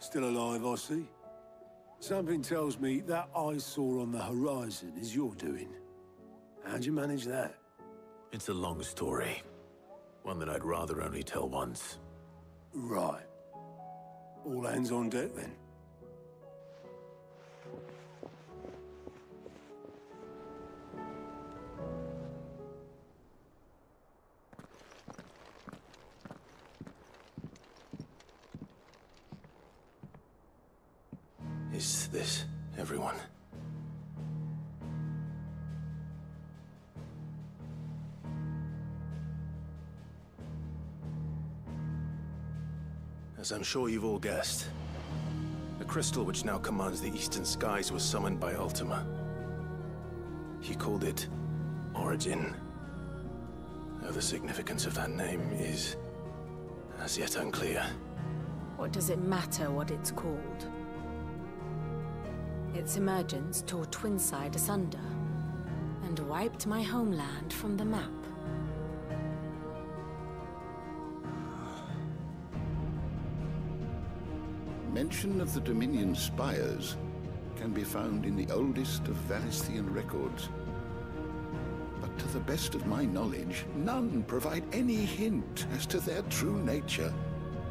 Still alive, I see. Something tells me that eyesore on the horizon is your doing. How'd you manage that? It's a long story. One that I'd rather only tell once. Right. All hands on deck, then. Is this everyone? As I'm sure you've all guessed, the crystal which now commands the eastern skies was summoned by Ultima. He called it Origin. Though the significance of that name is as yet unclear. What does it matter what it's called? Its emergence tore Twinside asunder, and wiped my homeland from the map. Mention of the Dominion spires can be found in the oldest of Varisthian records. But to the best of my knowledge, none provide any hint as to their true nature.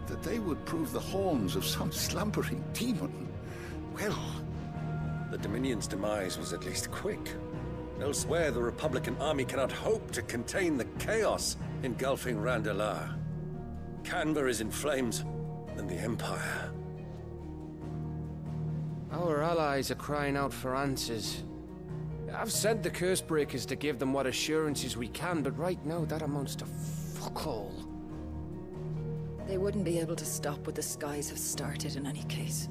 That they would prove the horns of some slumbering demon. Well... The Dominion's demise was at least quick. Elsewhere, the Republican army cannot hope to contain the chaos engulfing Randalar. Canva is in flames, and the Empire. Our allies are crying out for answers. I've sent the Cursebreakers to give them what assurances we can, but right now that amounts to fuck all. They wouldn't be able to stop what the skies have started in any case.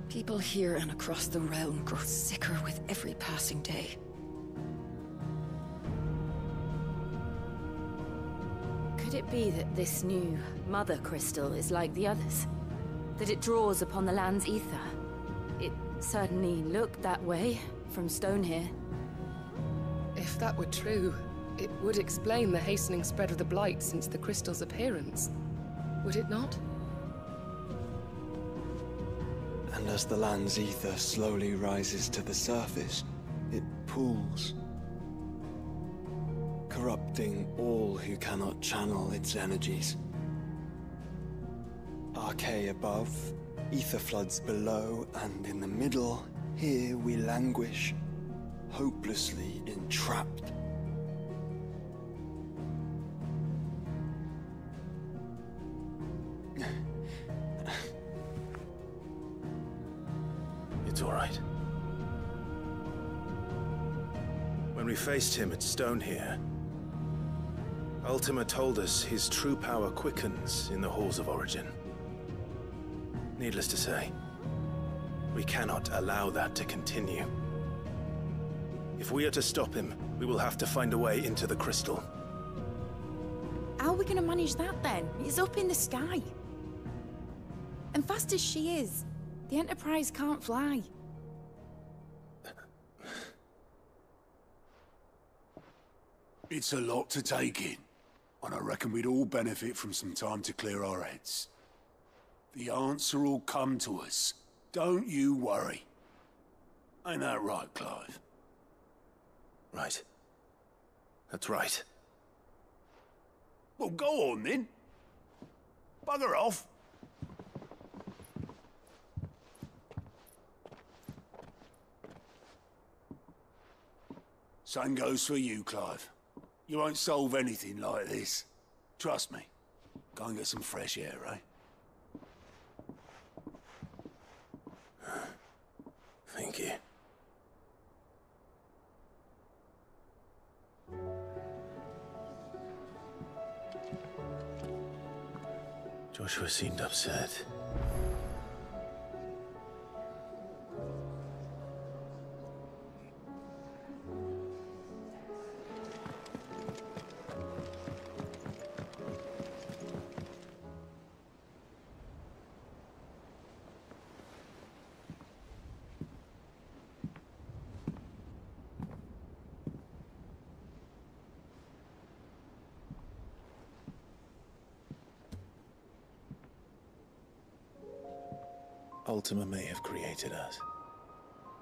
People here and across the realm grow sicker with every passing day. Could it be that this new Mother Crystal is like the others? That it draws upon the land's ether? It certainly looked that way from stone here. If that were true, it would explain the hastening spread of the Blight since the crystal's appearance. Would it not? And as the land's ether slowly rises to the surface, it pools, corrupting all who cannot channel its energies. Archay above, ether floods below, and in the middle, here we languish, hopelessly entrapped. It's all right. When we faced him at Stone here, Ultima told us his true power quickens in the halls of Origin. Needless to say, we cannot allow that to continue. If we are to stop him, we will have to find a way into the crystal. How are we gonna manage that then? It's up in the sky. And fast as she is, the Enterprise can't fly. It's a lot to take in, and I reckon we'd all benefit from some time to clear our heads. The answer will come to us. Don't you worry. Ain't that right, Clive? Right. That's right. Well, go on then. Bugger off. Same goes for you, Clive. You won't solve anything like this. Trust me. Go and get some fresh air, eh? Thank you. Joshua seemed upset. Ultima may have created us,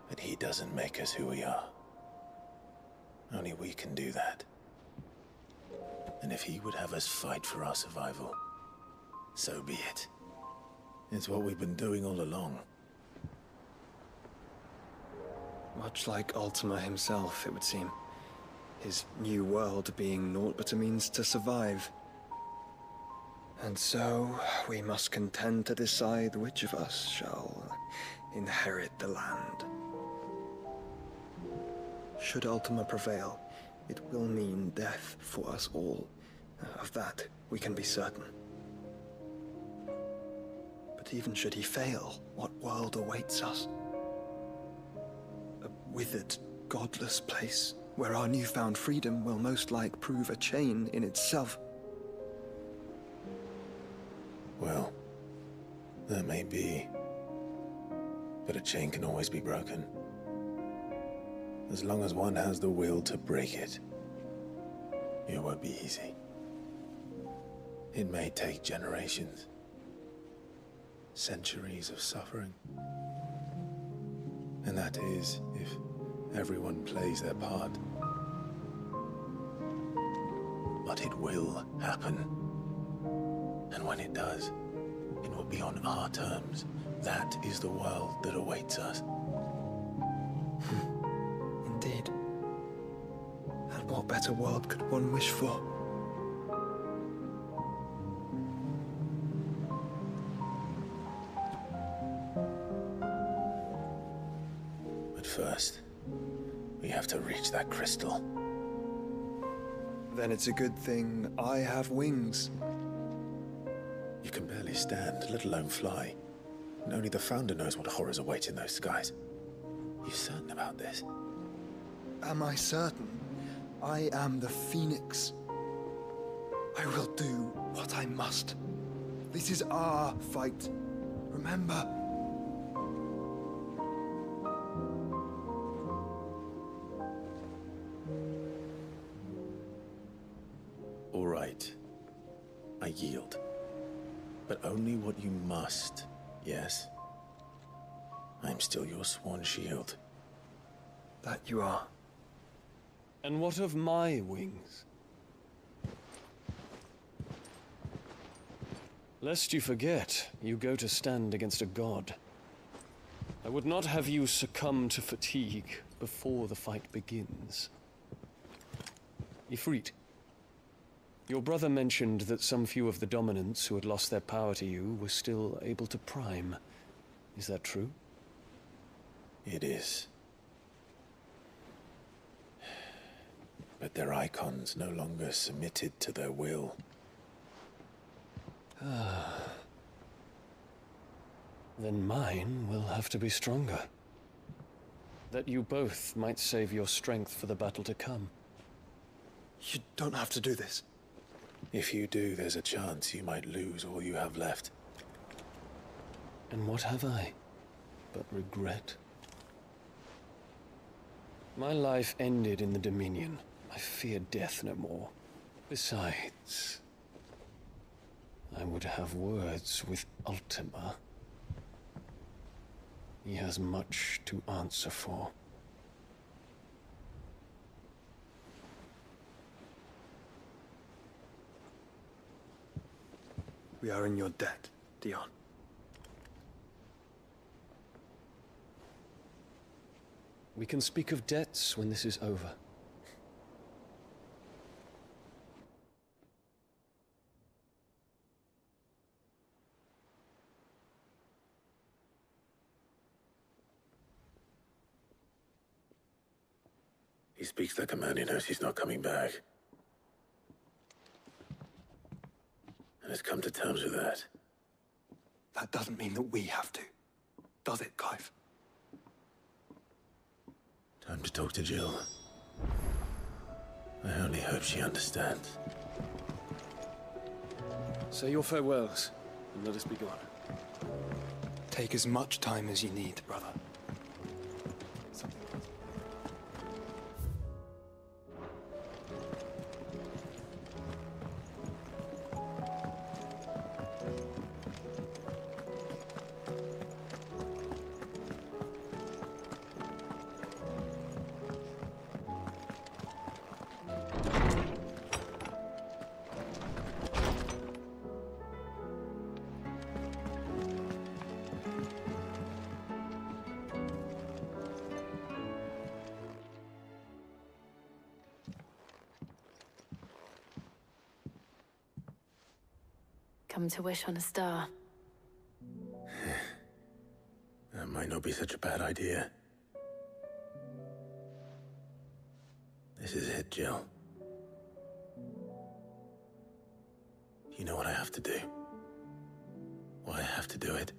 but he doesn't make us who we are. Only we can do that. And if he would have us fight for our survival, so be it. It's what we've been doing all along. Much like Ultima himself, it would seem. His new world being naught but a means to survive. And so, we must contend to decide which of us shall inherit the land. Should Ultima prevail, it will mean death for us all. Of that, we can be certain. But even should he fail, what world awaits us? A withered, godless place, where our newfound freedom will most like prove a chain in itself. Well, that may be. But a chain can always be broken. As long as one has the will to break it. It won't be easy. It may take generations. Centuries of suffering. And that is if everyone plays their part. But it will happen. And when it does, it will be on our terms. That is the world that awaits us. Indeed. And what better world could one wish for? But first, we have to reach that crystal. Then it's a good thing I have wings. You can barely stand, let alone fly. And only the Founder knows what horrors await in those skies. You certain about this? Am I certain? I am the Phoenix. I will do what I must. This is our fight. Remember? All right. I yield. But only what you must, yes? I'm still your sworn shield. That you are. And what of my wings? Lest you forget, you go to stand against a god. I would not have you succumb to fatigue before the fight begins. Ifrit, your brother mentioned that some few of the dominants who had lost their power to you were still able to prime. Is that true? It is. But their icons no longer submitted to their will. Then mine will have to be stronger. That you both might save your strength for the battle to come. You don't have to do this. If you do, there's a chance you might lose all you have left. And what have I but regret? My life ended in the Dominion. I fear death no more. Besides, I would have words with Ultima. He has much to answer for. We are in your debt, Dion. We can speak of debts when this is over. He speaks like a man who knows he's not coming back. And has come to terms with that. That doesn't mean that we have to. Does it, Clive? Time to talk to Jill. I only hope she understands. Say your farewells, and let us be gone. Take as much time as you need, brother. come to wish on a star. That might not be such a bad idea. This is it, Jill. You know what I have to do. Why I have to do it.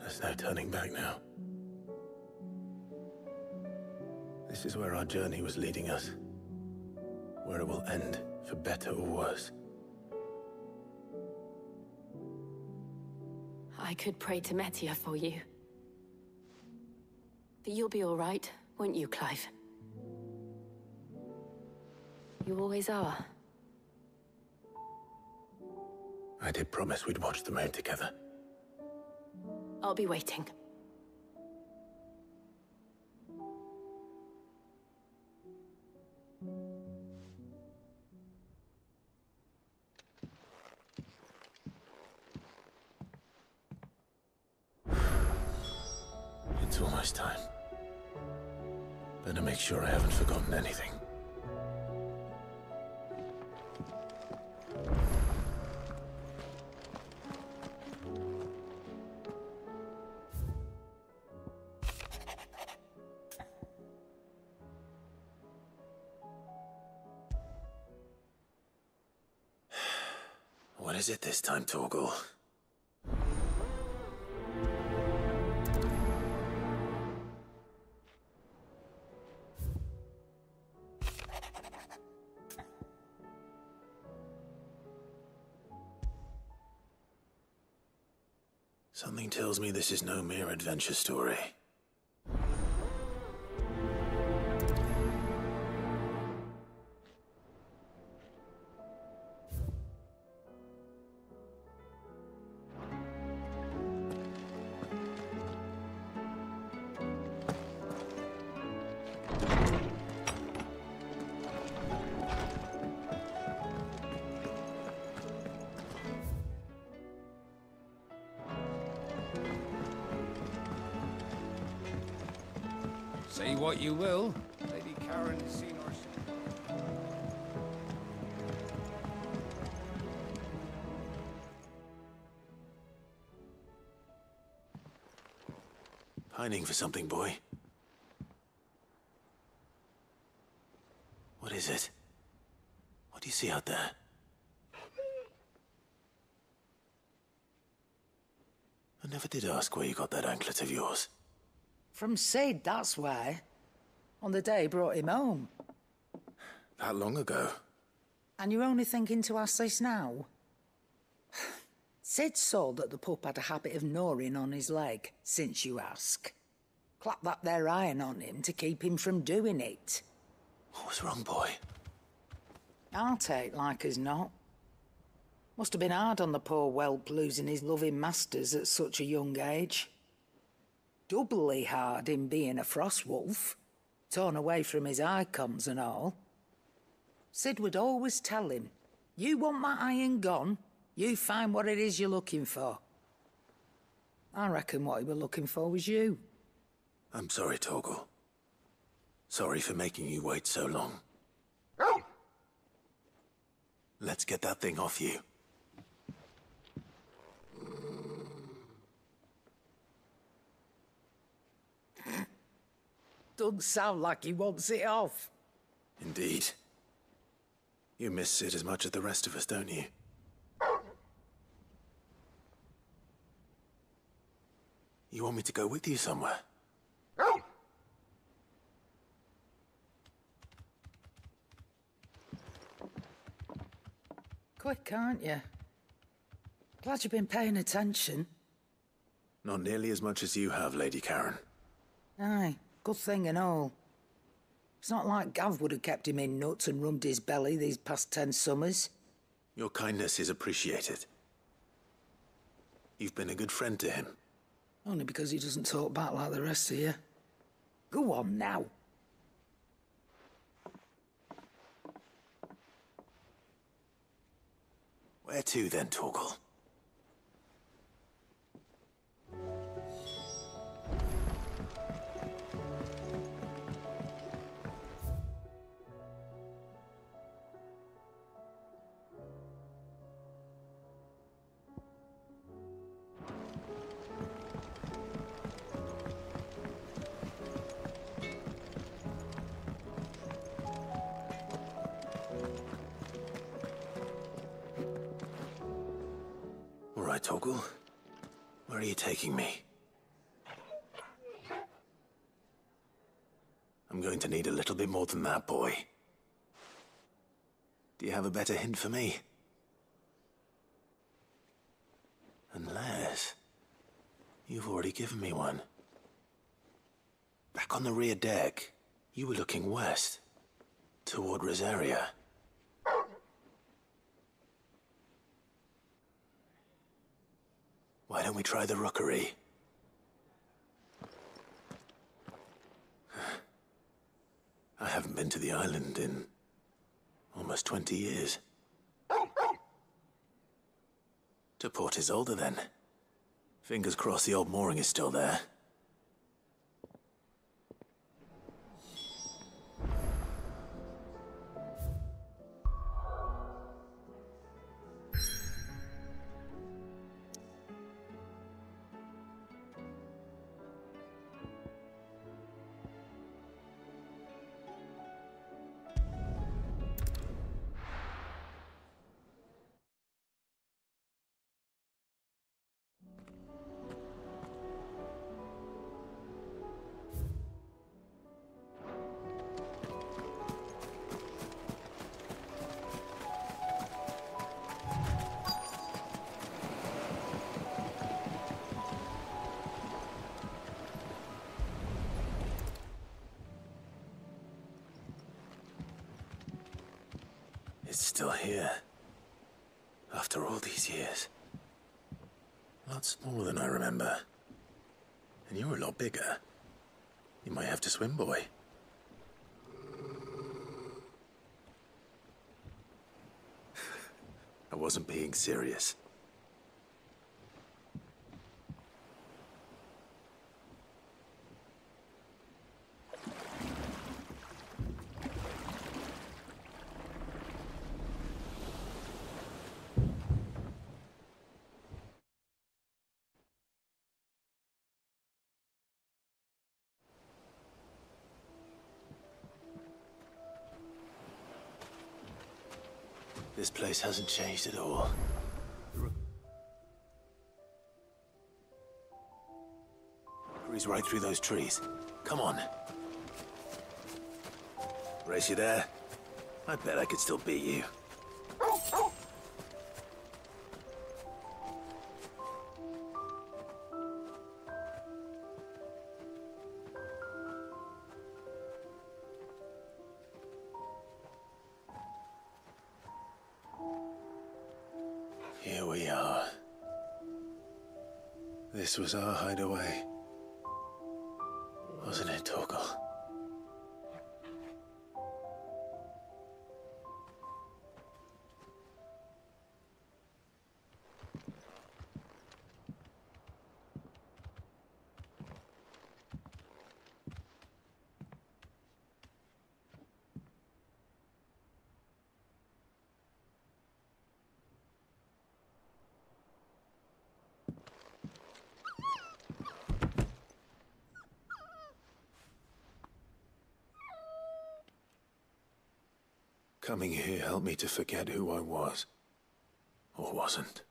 There's no turning back now. This is where our journey was leading us. Where it will end, for better or worse. I could pray to Metia for you. But you'll be all right, won't you, Clive? You always are. I did promise we'd watch the moon together. I'll be waiting. It's almost time. Better make sure I haven't forgotten anything. What is it this time, Torgal? Something tells me this is no mere adventure story. Say what you will, Lady Karen has seen her. Pining for something, boy. What is it? What do you see out there? I never did ask where you got that anklet of yours. From Sid, that's why. On the day he brought him home. That long ago? And you're only thinking to ask this now? Sid saw that the pup had a habit of gnawing on his leg, since you ask. Clap that there iron on him to keep him from doing it. What was wrong, boy? I'll take like as not. Must have been hard on the poor whelp losing his loving masters at such a young age. Doubly hard in being a frost wolf, torn away from his icons and all. Sid would always tell him, you want that iron gone, you find what it is you're looking for. I reckon what he was looking for was you. I'm sorry, Torgal. Sorry for making you wait so long. Let's get that thing off you. Doesn't sound like he wants it off. Indeed. You miss Sid as much as the rest of us, don't you? You want me to go with you somewhere? Quick, aren't you? Glad you've been paying attention. Not nearly as much as you have, Lady Karen. Aye, good thing and all. It's not like Gav would have kept him in nuts and rubbed his belly these past 10 summers. Your kindness is appreciated. You've been a good friend to him. Only because he doesn't talk back like the rest of you. Go on now. Where to then, Torgal? right, Torgal. Where are you taking me? I'm going to need a little bit more than that, boy. Do you have a better hint for me? Unless... you've already given me one. Back on the rear deck, you were looking west, toward Rosaria. Why don't we try the rookery? I haven't been to the island in almost 20 years. To Port Isolde, then. Fingers crossed the old mooring is still there. It's still here. After all these years. A lot smaller than I remember. And you're a lot bigger. You might have to swim, boy. I wasn't being serious. This place hasn't changed at all. He's right through those trees. Come on. Race you there? I bet I could still beat you. Here we are. This was our hideaway. Wasn't it, Torgal? Coming here helped me to forget who I was. Or wasn't.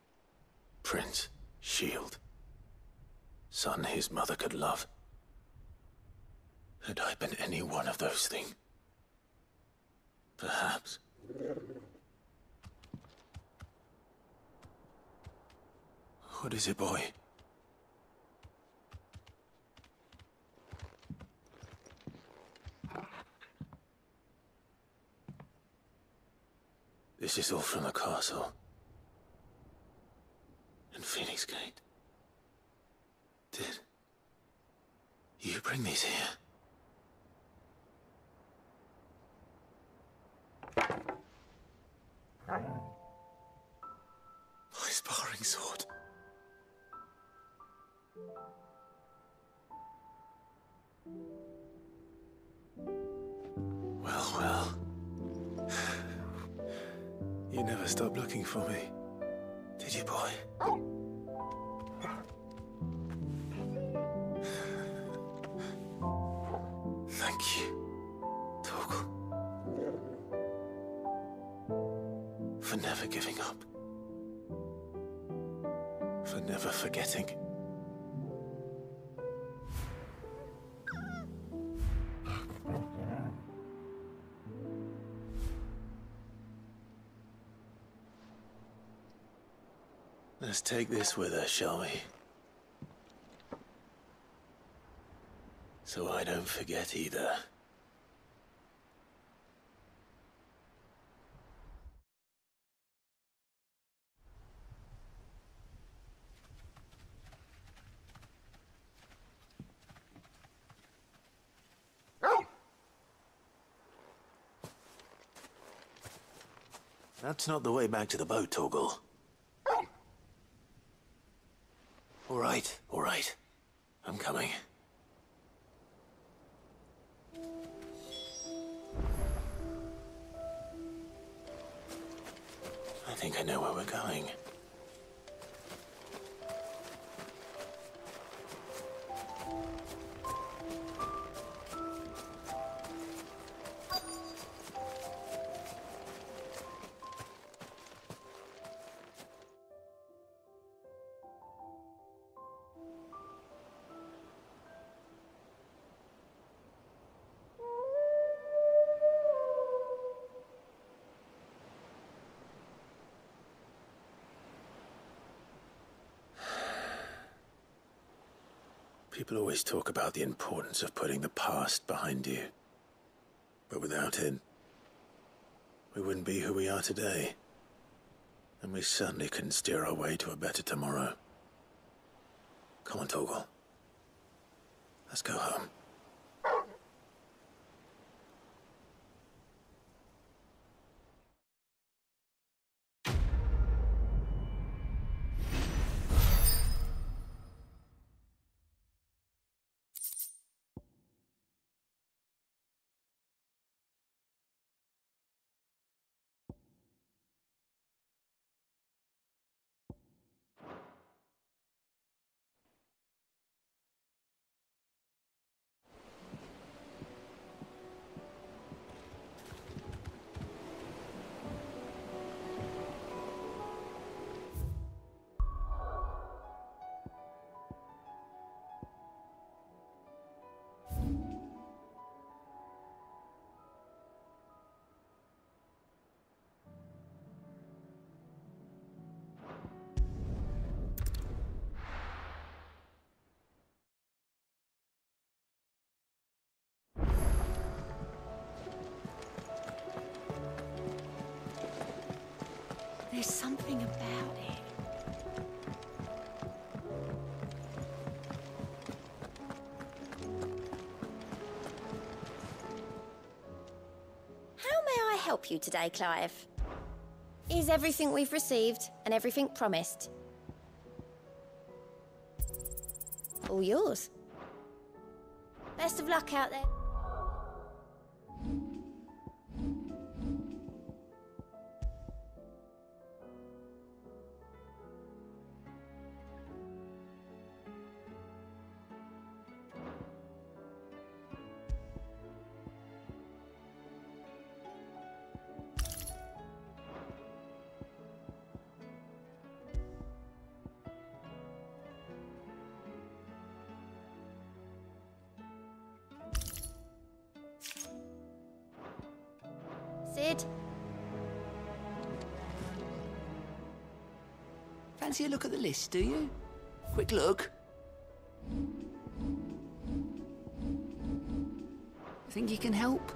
Prince, shield. Son his mother could love. Had I been any one of those things? Perhaps. What is it, boy? This is all from the castle. And Phoenix Gate. Did you bring these here? My sparring sword. Well, well. You never stopped looking for me, did you, boy? Thank you, Torgal, for never giving up. for never forgetting. Let's take this with us, shall we? So I don't forget either. That's not the way back to the boat, Torgal. All right. I'm coming. I think I know where we're going. People always talk about the importance of putting the past behind you. But without it, we wouldn't be who we are today. And we certainly couldn't steer our way to a better tomorrow. Come on, Torgal. Let's go home. There's something about it. How may I help you today, Clive? Is everything we've received and everything promised? All yours. Best of luck out there. Sid? Fancy a look at the list, do you? Quick look. Think you can help?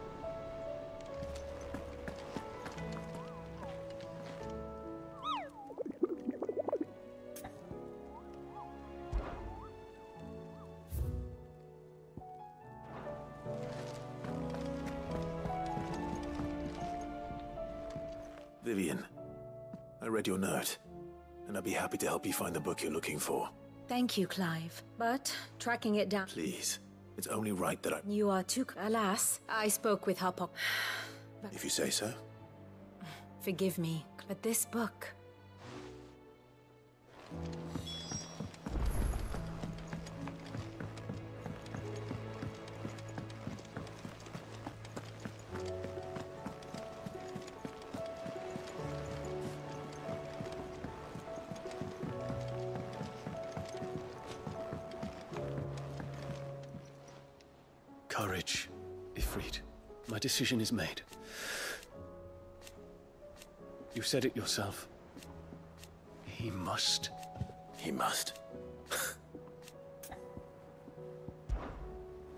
Vivian, I read your note, and I'd be happy to help you find the book you're looking for. Thank you, Clive. But tracking it down... Please, it's only right that I... You are too... Alas, I spoke with her pop... If you say so. Forgive me, but this book... decision is made. You said it yourself. He must. He must.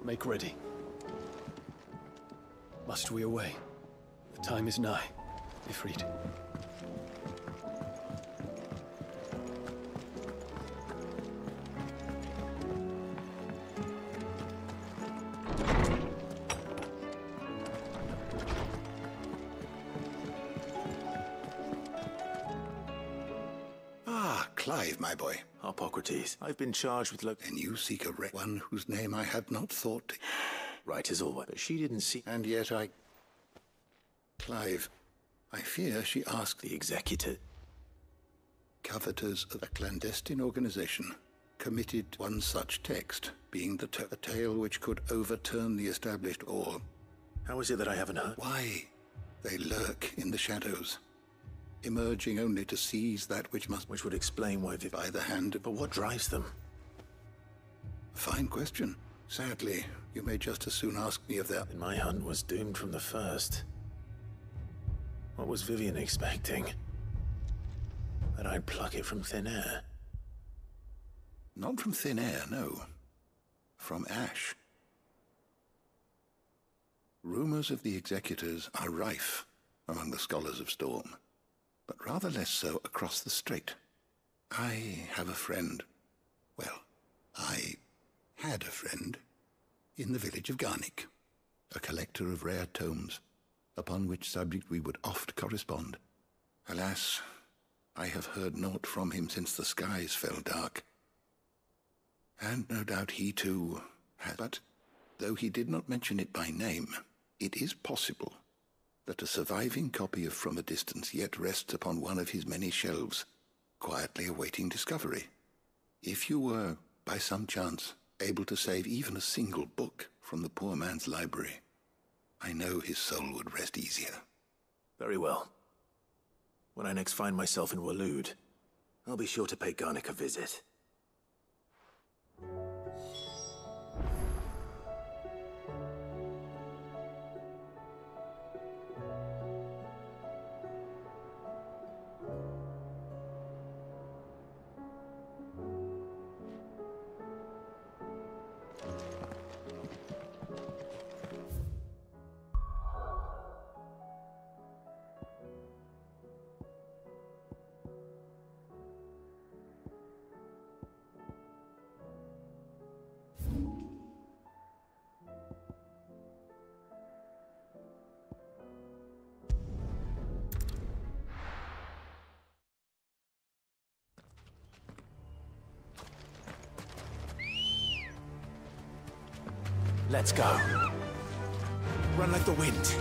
Make ready. Must we away? The time is nigh. Ifrit. Clive, my boy. Hippocrates, I've been charged with And you seek a one whose name I had not thought to... Right as always, but she didn't see... And yet Clive, I fear she asked... The executor... Coveters of a clandestine organization committed one such text, being the tale which could overturn the established order. How is it that I haven't heard? Why? They lurk in the shadows, emerging only to seize that which must... Which would explain why by the hand... But what drives them? Fine question. Sadly, you may just as soon ask me of that. And my hunt was doomed from the first. What was Vivian expecting? That I'd pluck it from thin air? Not from thin air, no. From ash. Rumors of the executors are rife among the scholars of Storm, but rather less so across the strait. I have a friend. Well, I had a friend in the village of Garnick, a collector of rare tomes, upon which subject we would oft correspond. Alas, I have heard naught from him since the skies fell dark. And no doubt he too had, but though he did not mention it by name, it is possible that a surviving copy of From a Distance yet rests upon one of his many shelves, quietly awaiting discovery. If you were, by some chance, able to save even a single book from the poor man's library, I know his soul would rest easier. Very well. When I next find myself in Waloed, I'll be sure to pay Garnick a visit. Let's go. Run like the wind.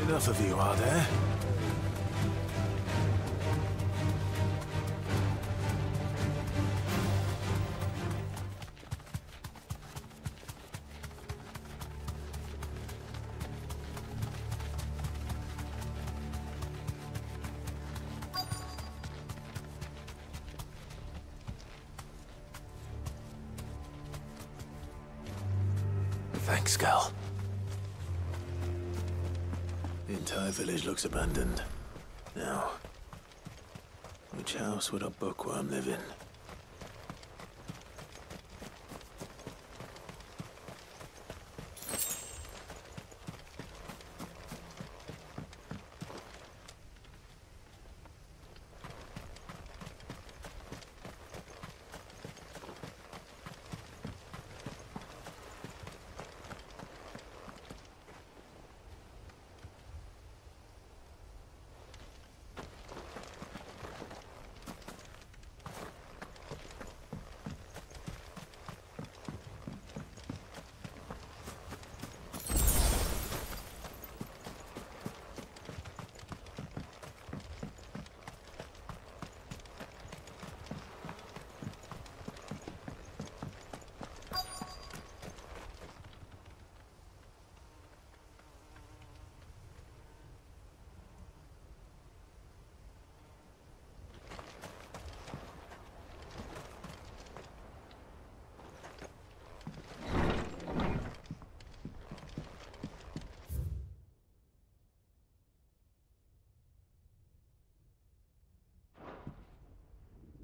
Enough of you, are there? Thanks, Gal. The entire village looks abandoned. Now, which house would a bookworm live in?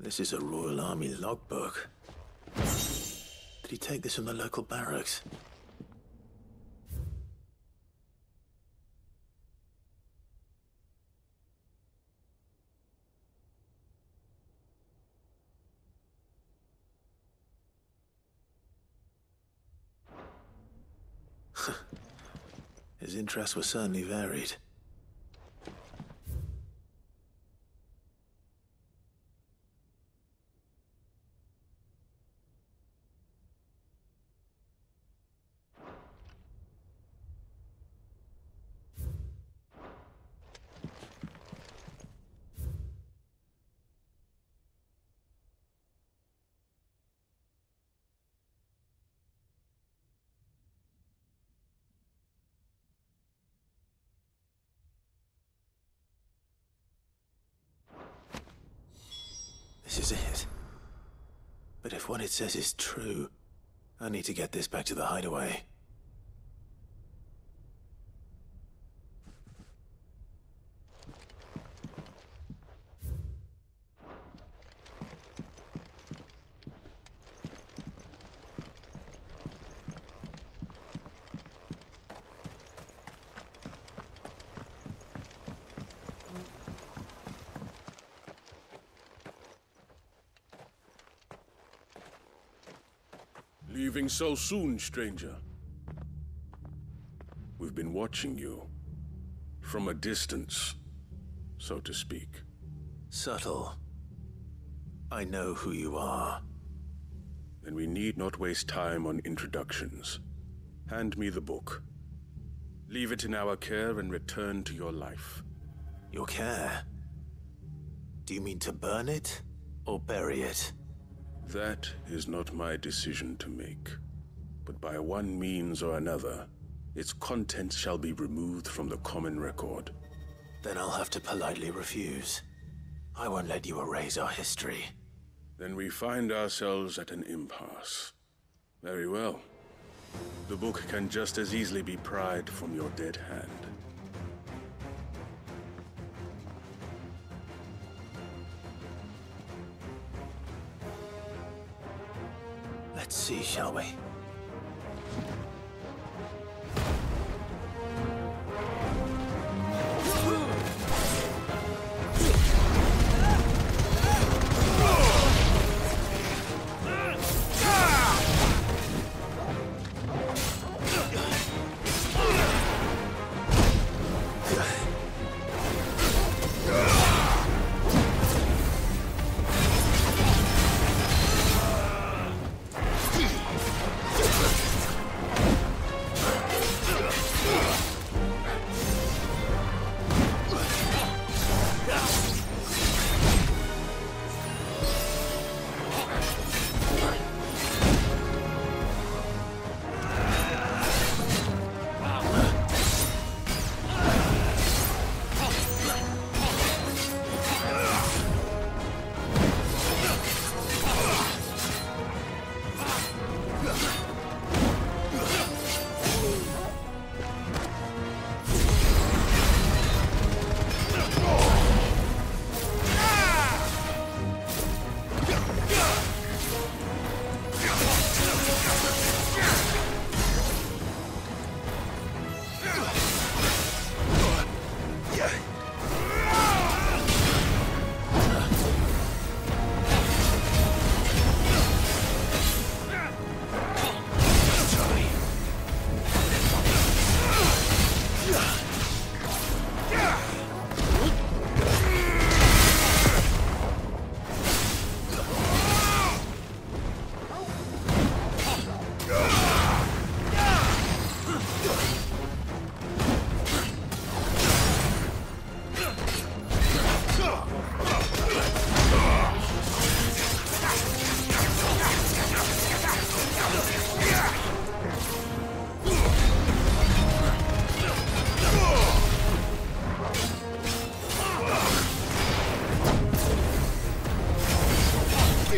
This is a Royal Army logbook. Did he take this from the local barracks? His interests were certainly varied. This is it. But if what it says is true, I need to get this back to the hideaway. Leaving so soon, stranger? We've been watching you. From a distance, so to speak. Subtle. I know who you are. Then we need not waste time on introductions. Hand me the book. Leave it in our care and return to your life. Your care? Do you mean to burn it, or bury it? That is not my decision to make. But by one means or another, its contents shall be removed from the common record. Then I'll have to politely refuse. I won't let you erase our history. Then we find ourselves at an impasse. Very well. The book can just as easily be pried from your dead hand. Let's see, shall we?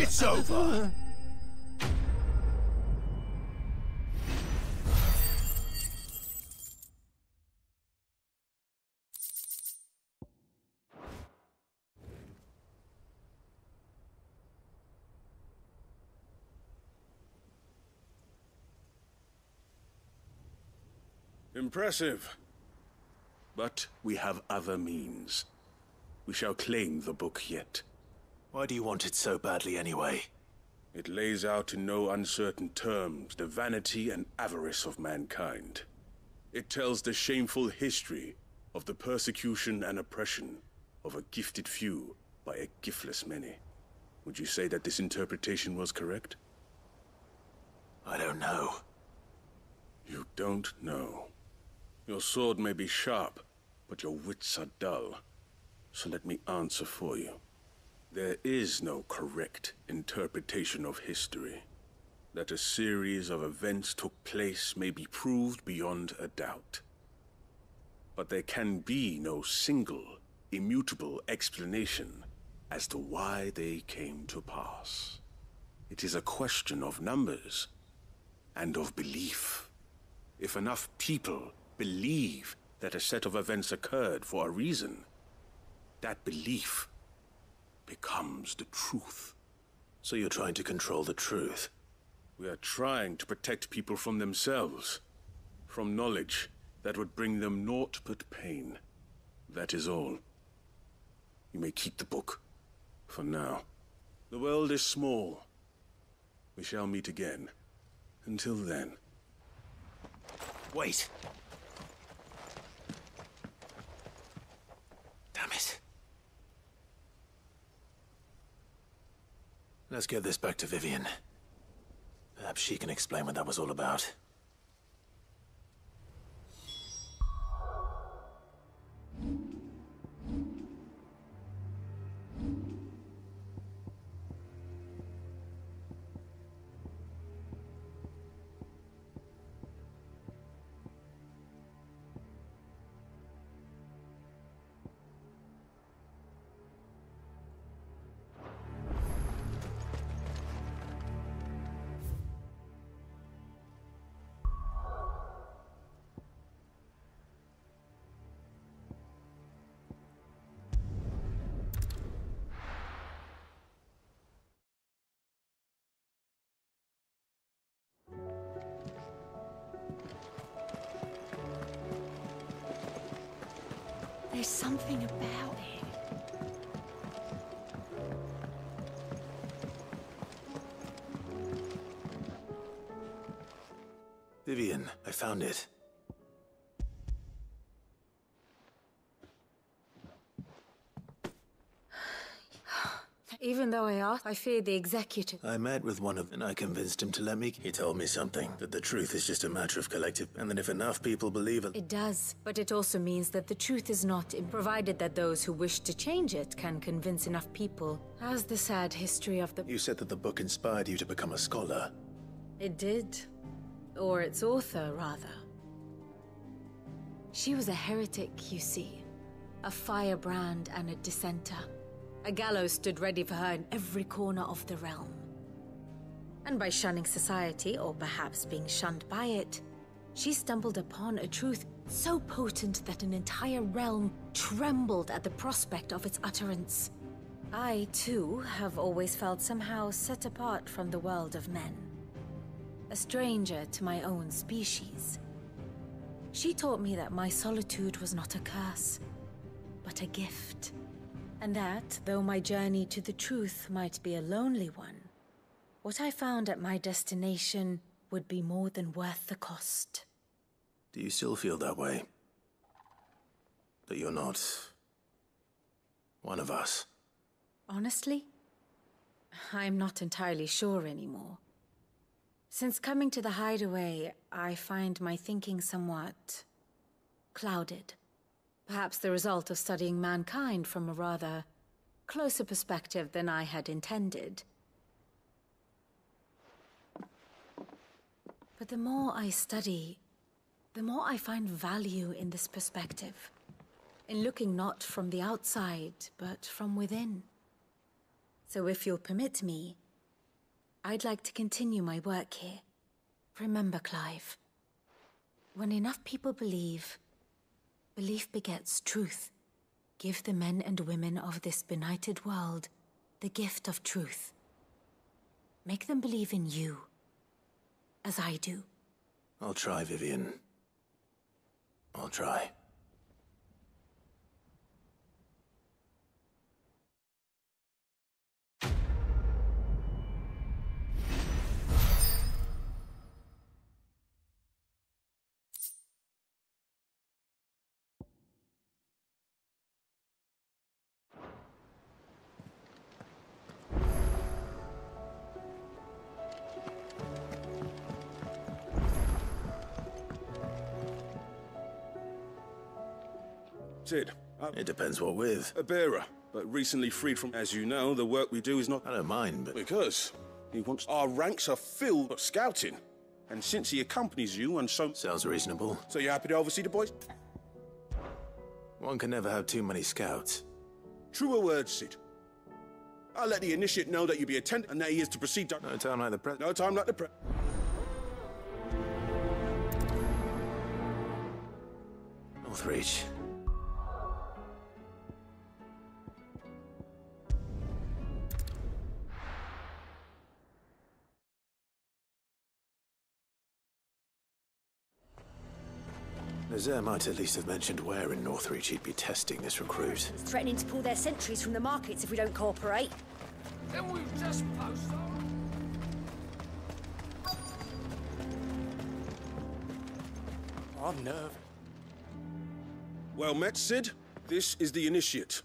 It's over! Impressive. But we have other means. We shall claim the book yet. Why do you want it so badly anyway? It lays out in no uncertain terms the vanity and avarice of mankind. It tells the shameful history of the persecution and oppression of a gifted few by a giftless many. Would you say that this interpretation was correct? I don't know. You don't know. Your sword may be sharp, but your wits are dull. So let me answer for you. There is no correct interpretation of history. That a series of events took place may be proved beyond a doubt. But there can be no single, immutable explanation as to why they came to pass. It is a question of numbers and of belief. If enough people believe that a set of events occurred for a reason, that belief becomes the truth. So you're trying to control the truth? We are trying to protect people from themselves, from knowledge that would bring them naught but pain. That is all. You may keep the book, for now. The world is small. We shall meet again. Until then. Wait! Damn it. Let's get this back to Vivian. Perhaps she can explain what that was all about. There's something about it. Vivian, I found it. Even though I asked, I feared the executive. I met with one of them and I convinced him to let me. He told me something, that the truth is just a matter of collective, and that if enough people believe it... It does, but it also means that the truth is not, provided that those who wish to change it can convince enough people. As the sad history of the... You said that the book inspired you to become a scholar. It did. Or its author, rather. She was a heretic, you see. A firebrand and a dissenter. A gallows stood ready for her in every corner of the realm. And by shunning society, or perhaps being shunned by it, she stumbled upon a truth so potent that an entire realm trembled at the prospect of its utterance. I, too, have always felt somehow set apart from the world of men. A stranger to my own species. She taught me that my solitude was not a curse, but a gift. And that, though my journey to the truth might be a lonely one, what I found at my destination would be more than worth the cost. Do you still feel that way? That you're not... one of us? Honestly, I'm not entirely sure anymore. Since coming to the hideaway, I find my thinking somewhat... clouded. Perhaps the result of studying mankind from a rather closer perspective than I had intended. But the more I study, the more I find value in this perspective. In looking not from the outside, but from within. So if you'll permit me, I'd like to continue my work here. Remember, Clive, when enough people believe, belief begets truth. Give the men and women of this benighted world the gift of truth. Make them believe in you, as I do. I'll try, Vivian. I'll try. Sid, It depends what with. a bearer, but recently freed from, as you know, the work we do is not... I don't mind, but... Because he wants... Our ranks are filled with scouting. And since he accompanies you and so... Sounds reasonable. So you happy to oversee the boys? One can never have too many scouts. Truer words, Sid. I'll let the initiate know that you be attentive and that he is to proceed... No time like the present. No time like the Northreach. Nazaire might at least have mentioned where in Northreach he'd be testing this recruit. Threatening to pull their sentries from the markets if we don't cooperate. Then we'll just post on. I'm nervous. Well met, Sid. This is the initiate.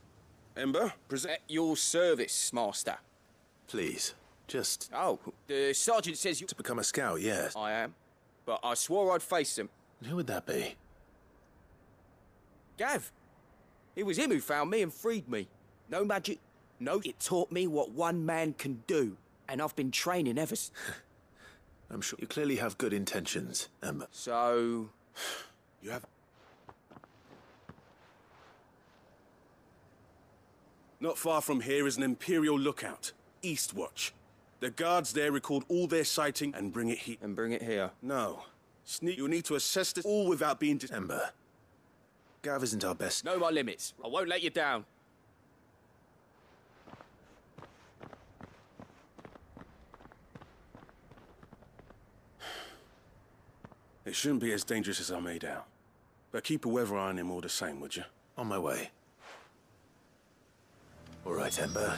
Ember, present... At your service, Master. Please, just... Oh, the sergeant says you... To become a scout, yes. I am. But I swore I'd face him. Who would that be? Gav. It was him who found me and freed me. No magic, no... It taught me what one man can do. And I've been training ever since. I'm sure you clearly have good intentions, Ember. So... You have... Not far from here is an Imperial lookout, Eastwatch. The guards there record all their sighting and bring it here. And bring it here? No. Sneak, you'll need to assess this all without being... Ember. Gav isn't our best... Know my limits. I won't let you down. It shouldn't be as dangerous as I made out. But keep a weather eye on him all the same, would you? On my way. All right, Ember.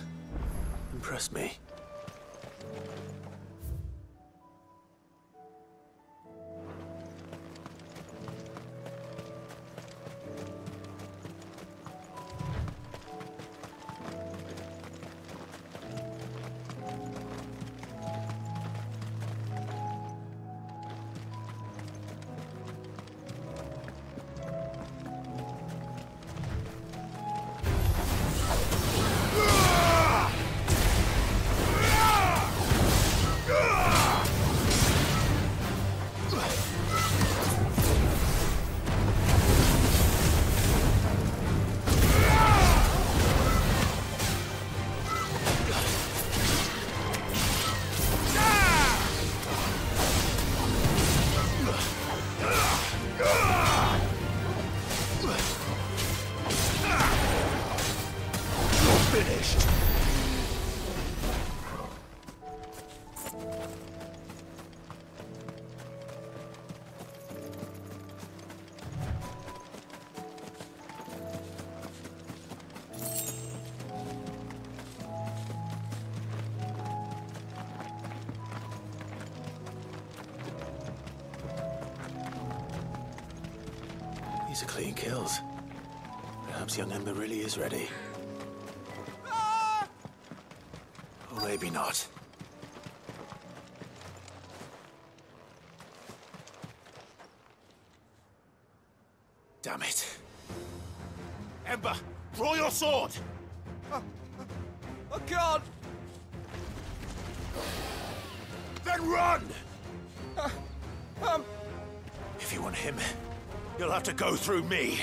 Impress me. These are clean kills. Perhaps young Ember really is ready. Or maybe not. Damn it. Ember, draw your sword! I can't! Then run! If you want him, you'll have to go through me.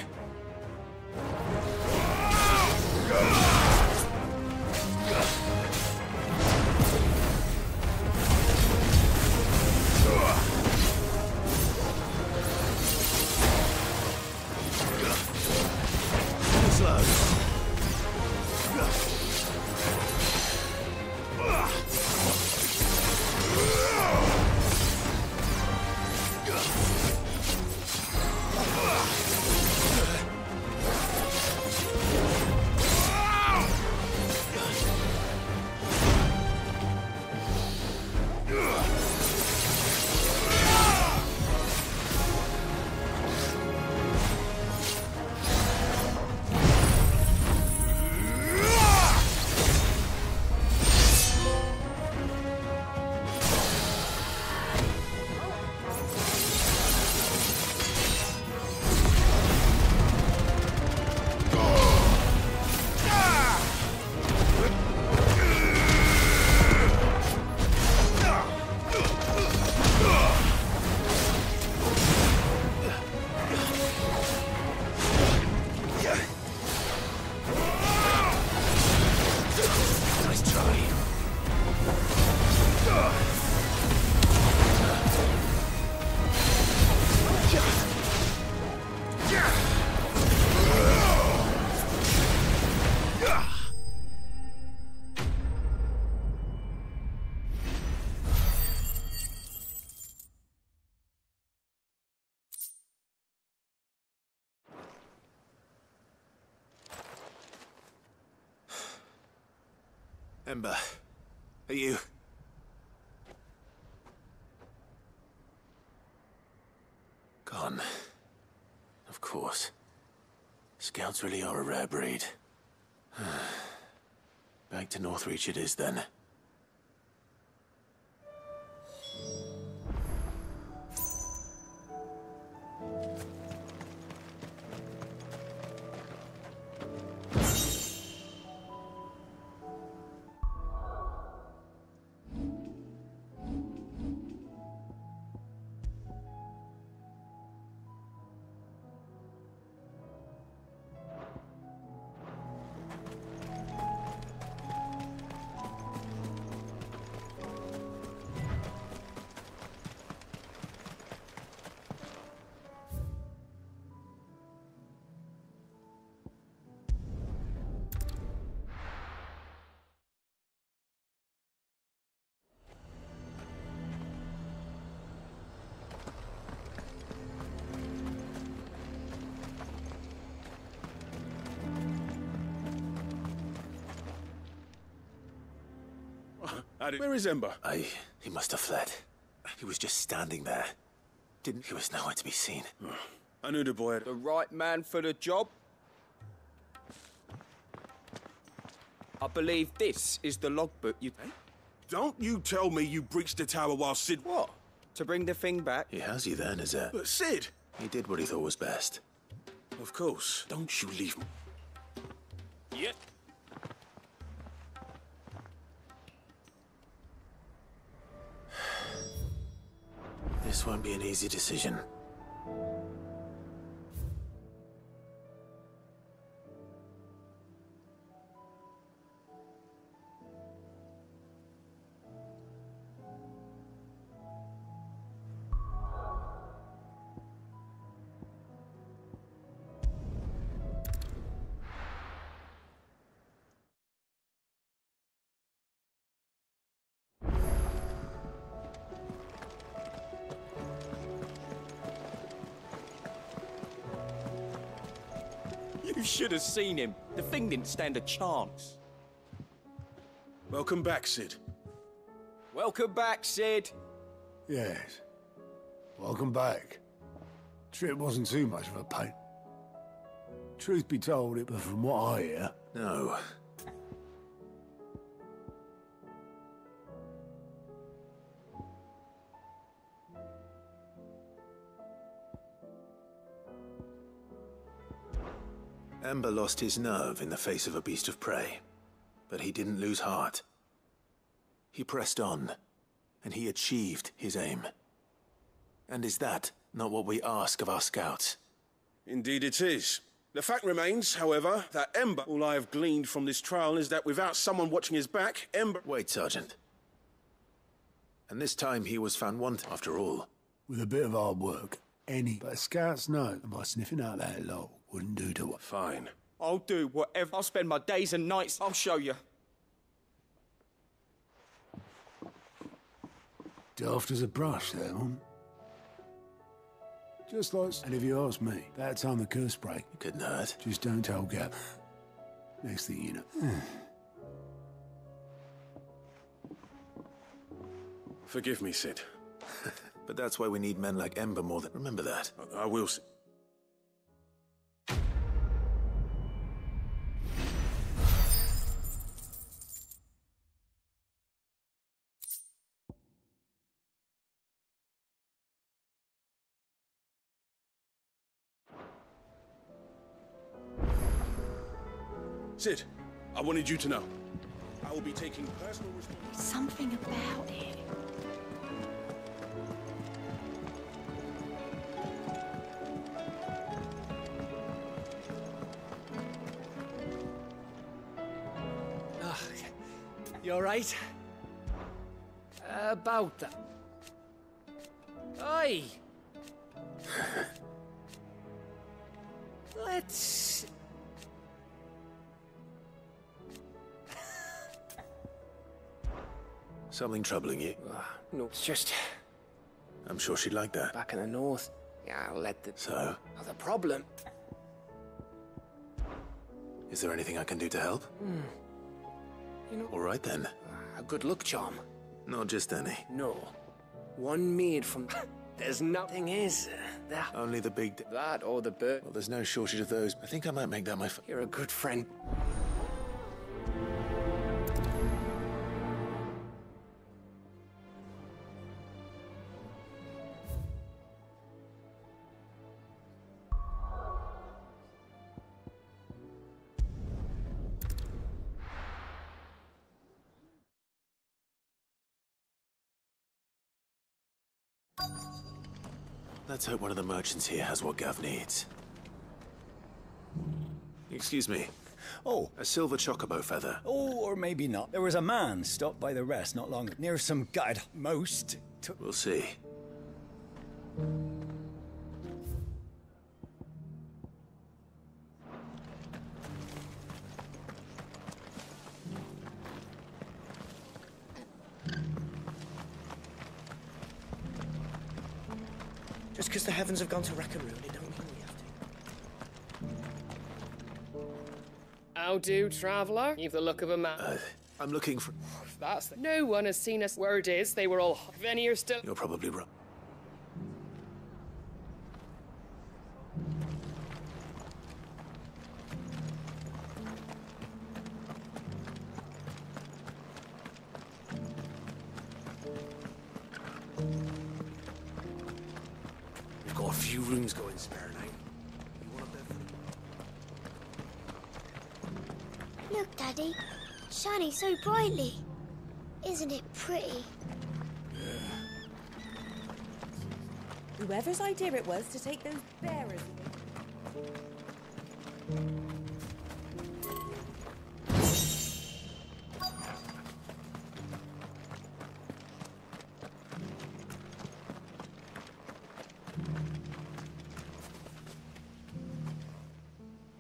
Ember, are you... Gone. Of course. Scouts really are a rare breed. Back to Northreach it is, then. Where is Ember? He must have fled. He was just standing there. He was nowhere to be seen. I knew the boy had... The right man for the job? I believe this is the logbook you... Don't you tell me you breached the tower while Sid... What? To bring the thing back? He has you then, is it? But Sid! He did what he thought was best. Of course. Don't you leave me. Yep. This won't be an easy decision. You should have seen him. The thing didn't stand a chance. Welcome back, Sid. Welcome back, Sid. Yes. Welcome back. Trip wasn't too much of a pain. Truth be told, it was from what I hear. No. Ember lost his nerve in the face of a beast of prey, but he didn't lose heart. He pressed on, and he achieved his aim. And is that not what we ask of our scouts? Indeed it is. The fact remains, however, that Ember... All I have gleaned from this trial is that without someone watching his back, Ember... Wait, Sergeant. And this time he was found wanted, after all. With a bit of hard work, but scouts know, and by sniffing out that log wouldn't do to her. Fine. I'll do whatever. I'll spend my days and nights. I'll show you. Daft as a brush, that one. Just like, and if you ask me, that time the curse break. It couldn't hurt. Just don't tell Gab. Next thing you know. Forgive me, Sid. But that's why we need men like Ember more than... Remember that. I will, Sid. Sid, I wanted you to know. I will be taking personal responsibility. Something about it. You alright? About that. Aye. Let's... Something troubling you? No, it's just... I'm sure she'd like that. Back in the north. Yeah, I'll let the... So? Oh, the problem... Is there anything I can do to help? You know... All right, then. A good luck charm. Not just any. No. One made from... There's nothing, is there? Only the big... That or the bird. Well, there's no shortage of those. I think I might make that my... You're a good friend. Let's hope one of the merchants here has what Gav needs. Excuse me. Oh. A silver chocobo feather. Oh, or maybe not. There was a man stopped by the rest not long near some gutted most. We'll see. Just because the heavens have gone to rack and ruin, it don't mean we have to. How do, traveller? You've the look of a man. I'm looking for... That's the... No one has seen us. Word is, they were all... Venny are still... You're probably right. We've got a few rooms going spare now. Look, Daddy. Shining so brightly. Isn't it pretty? Whoever's idea it was to take those bearers away.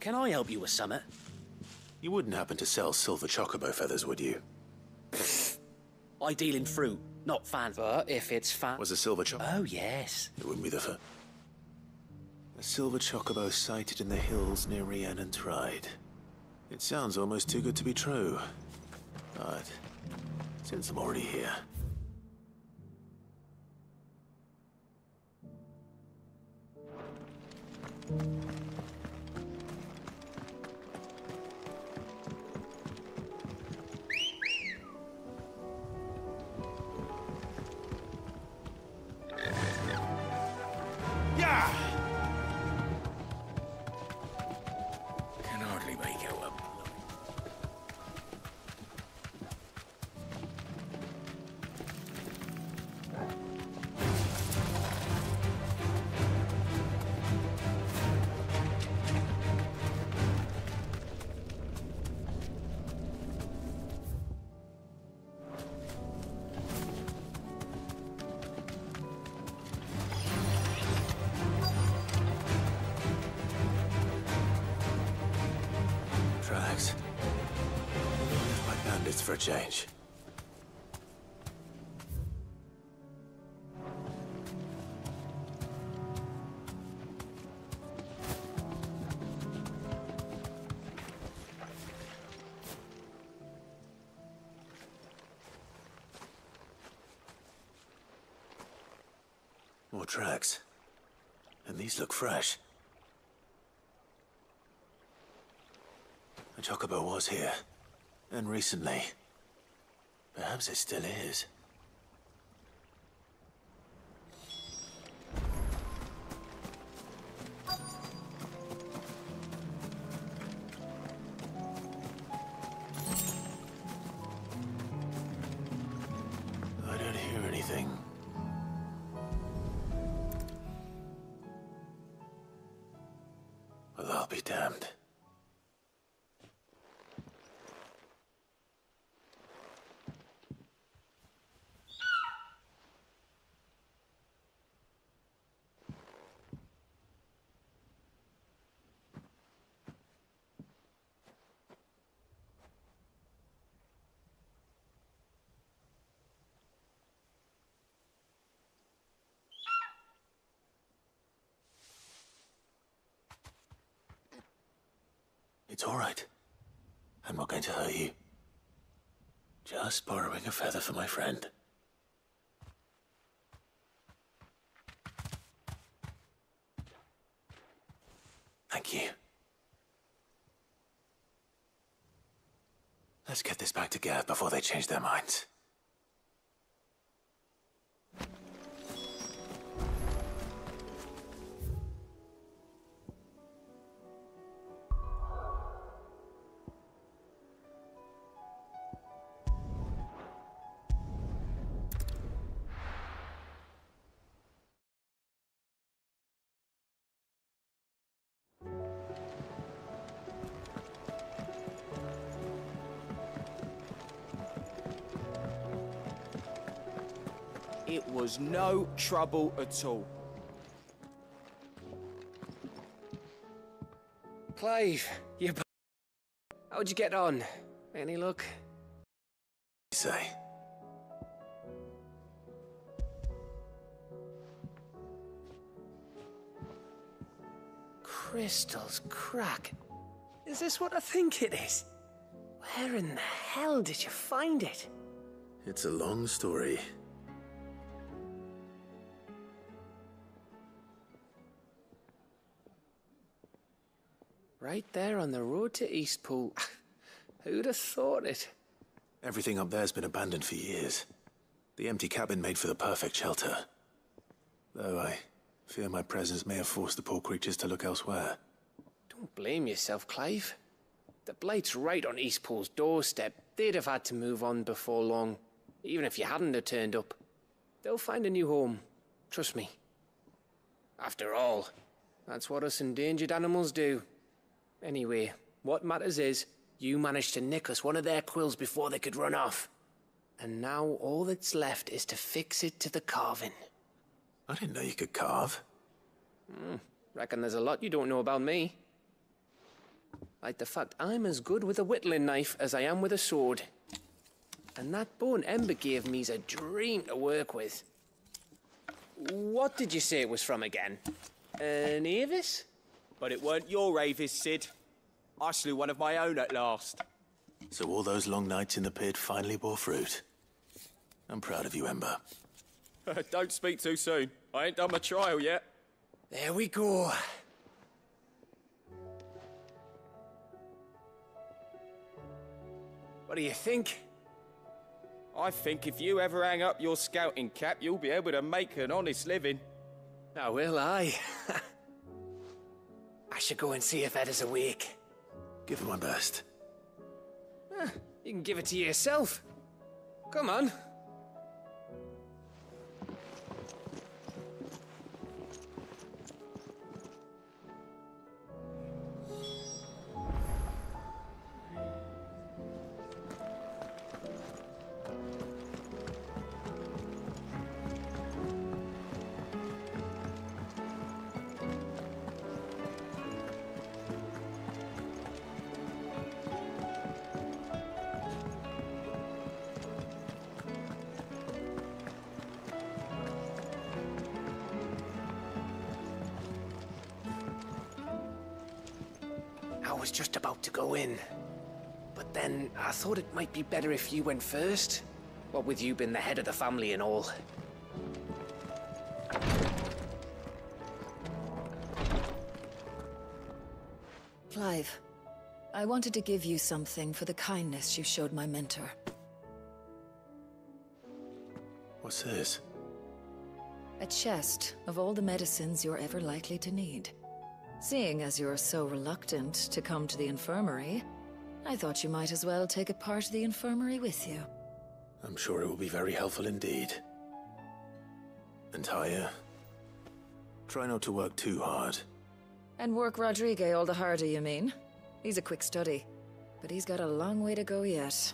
Can I help you with something? You wouldn't happen to sell silver chocobo feathers, would you? I deal in fruit, not fan. But if it's fan... Was a silver chocobo? Oh, yes. It wouldn't be the first. A silver chocobo sighted in the hills near Rhiannon Tride. It sounds almost too good to be true. But since I'm already here... Can hardly make out a... Tracks. By bandits for a change. More tracks. And these look fresh. The chocobo was here. And recently. Perhaps it still is. I don't hear anything. Well, I'll be damned. It's all right. I'm not going to hurt you. Just borrowing a feather for my friend. Thank you. Let's get this back to Geth before they change their minds. It was no trouble at all. Clive, how'd you get on? Any luck? You say? Crystal's crack. Is this what I think it is? Where in the hell did you find it? It's a long story. Right there on the road to Eastpool. Who'd have thought it? Everything up there's been abandoned for years. The empty cabin made for the perfect shelter. Though I fear my presence may have forced the poor creatures to look elsewhere. Don't blame yourself, Clive. The Blight's right on Eastpool's doorstep. They'd have had to move on before long, even if you hadn't have turned up. They'll find a new home. Trust me. After all, that's what us endangered animals do. Anyway, what matters is, you managed to nick us one of their quills before they could run off. And now all that's left is to fix it to the carving. I didn't know you could carve. Reckon there's a lot you don't know about me. Like the fact I'm as good with a whittling knife as I am with a sword. And that bone Ember gave me's a dream to work with. What did you say it was from again? An Avis? But it weren't your Avis, Sid. I slew one of my own at last. So all those long nights in the pit finally bore fruit. I'm proud of you, Ember. Don't speak too soon. I ain't done my trial yet. There we go. What do you think? I think if you ever hang up your scouting cap, you'll be able to make an honest living. Now will I? I should go and see if Ed is awake. Give it my best. You can give it to yourself. Come on. I was just about to go in. But then I thought it might be better if you went first. What with you being the head of the family and all. Clive, I wanted to give you something for the kindness you showed my mentor. What's this? A chest of all the medicines you're ever likely to need. Seeing as you're so reluctant to come to the infirmary, I thought you might as well take a part of the infirmary with you. I'm sure it will be very helpful indeed. And Taya, try not to work too hard. And work Rodrigue all the harder, you mean? He's a quick study, but he's got a long way to go yet.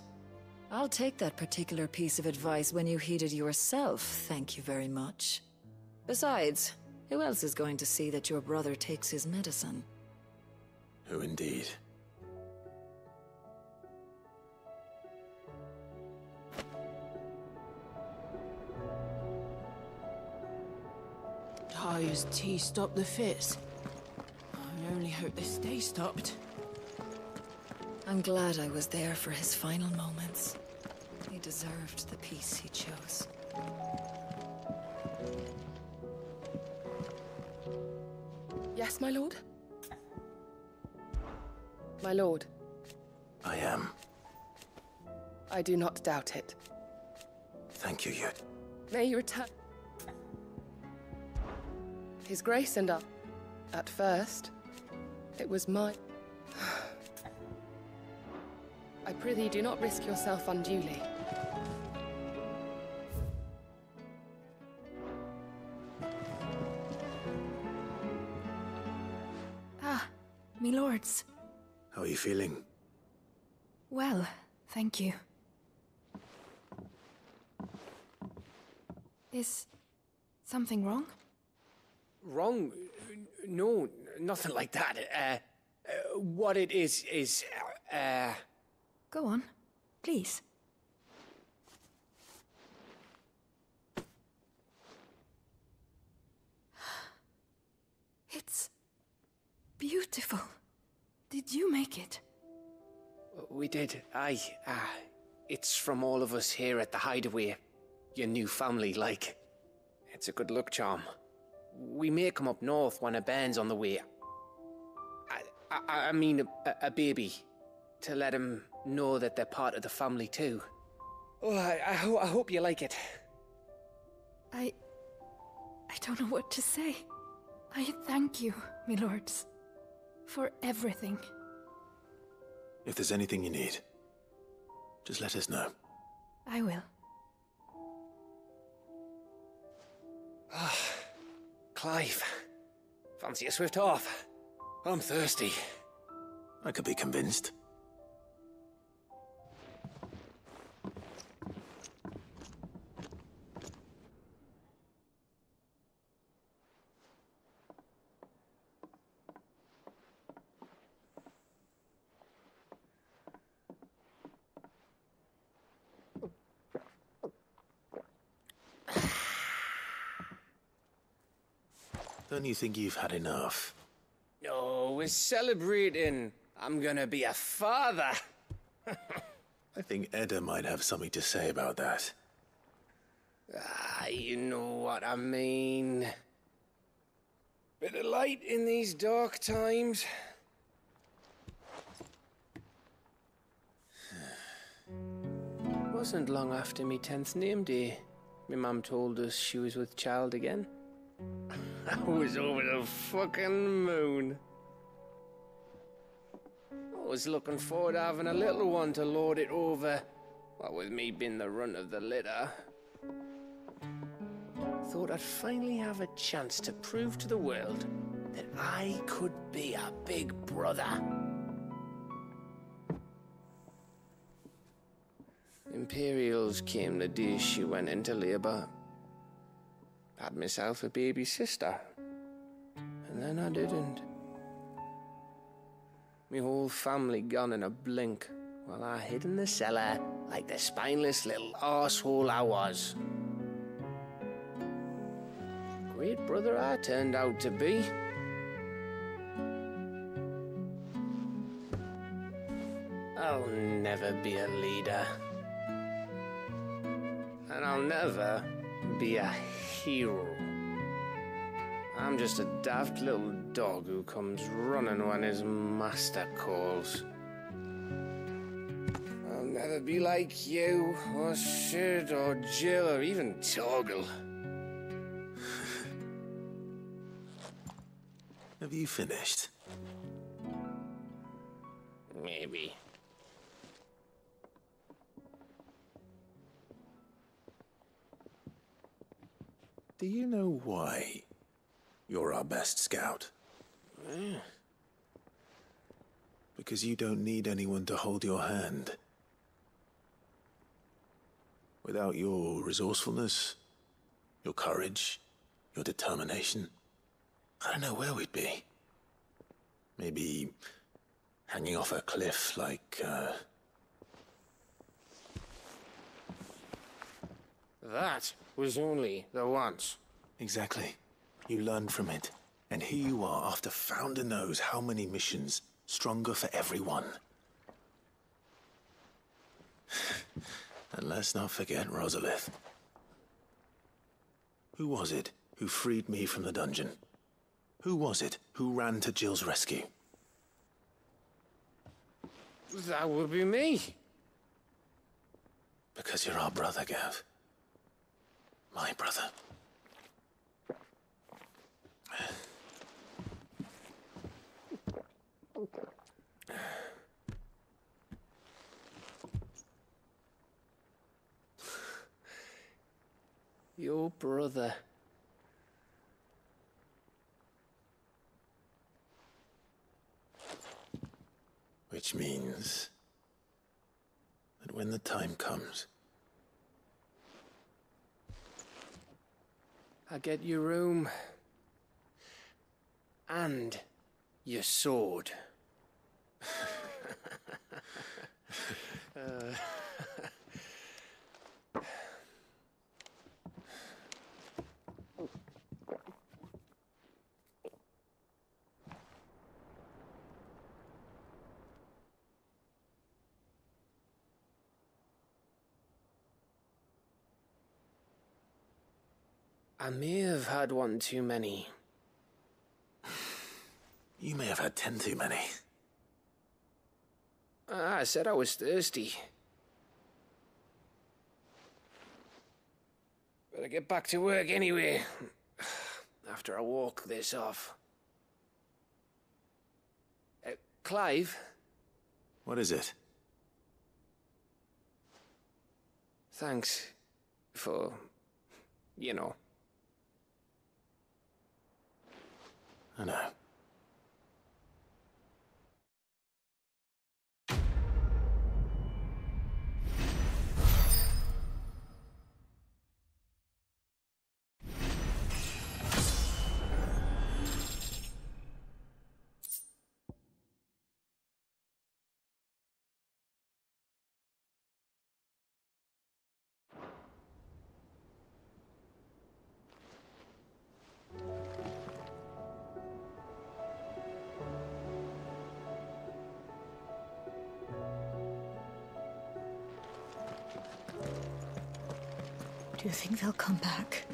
I'll take that particular piece of advice when you heed it yourself, thank you very much. Besides, who else is going to see that your brother takes his medicine? Who indeed? Taya's tea stopped the fits. I only hope they stay stopped. I'm glad I was there for his final moments. deserved the peace he chose. Yes, my lord? My lord. I am. I do not doubt it. Thank you, Yud. May you return. His Grace and I. At first, it was my... I prithee, do not risk yourself unduly. Ah, me lords. How are you feeling? Well, thank you. Is something wrong? Wrong? No, nothing like that. What it is... Go on, please. It's beautiful. Did you make it? We did. Aye. It's from all of us here at the Hideaway. Your new family, like. It's a good luck charm. We may come up north when a band's on the way. I mean a baby. To let him know that they're part of the family too. Oh, I hope you like it. I don't know what to say. I thank you, my lords, for everything. If there's anything you need, just let us know. I will. Clive, fancy a swift off? I'm thirsty. I could be convinced. Don't you think you've had enough? No, we're celebrating. I'm gonna be a father. I think Edda might have something to say about that. You know what I mean. Bit of light in these dark times. Wasn't long after me 10th name day. My mum told us she was with child again. I was over the fucking moon. I was looking forward to having a little one to lord it over. What with me being the runt of the litter. Thought I'd finally have a chance to prove to the world that I could be a big brother. Imperials came the day she went into labour. Had myself a baby sister. And then I didn't. Me whole family gone in a blink, while I hid in the cellar like the spineless little arsehole I was. Great brother I turned out to be. I'll never be a leader. And I'll never be a hero. I'm just a daft little dog who comes running when his master calls. I'll never be like you, or Sid, or Jill, or even Torgal. Have you finished? Maybe. Do you know why you're our best scout? Because you don't need anyone to hold your hand. Without your resourcefulness, your courage, your determination, I don't know where we'd be. Maybe hanging off a cliff like, That was only the once. Exactly. You learned from it. And here you are, after Founder knows how many missions, stronger for everyone. And let's not forget Rosalith. Who was it who freed me from the dungeon? Who was it who ran to Jill's rescue? That would be me. Because you're our brother, Gav. My brother. Your brother. Which means that when the time comes, I get your room. And your sword. I may have had one too many. you may have had 10 too many. I said I was thirsty. Better get back to work anyway, after I walk this off. Clive? What is it? Thanks for, you know. I know. Do you think they'll come back?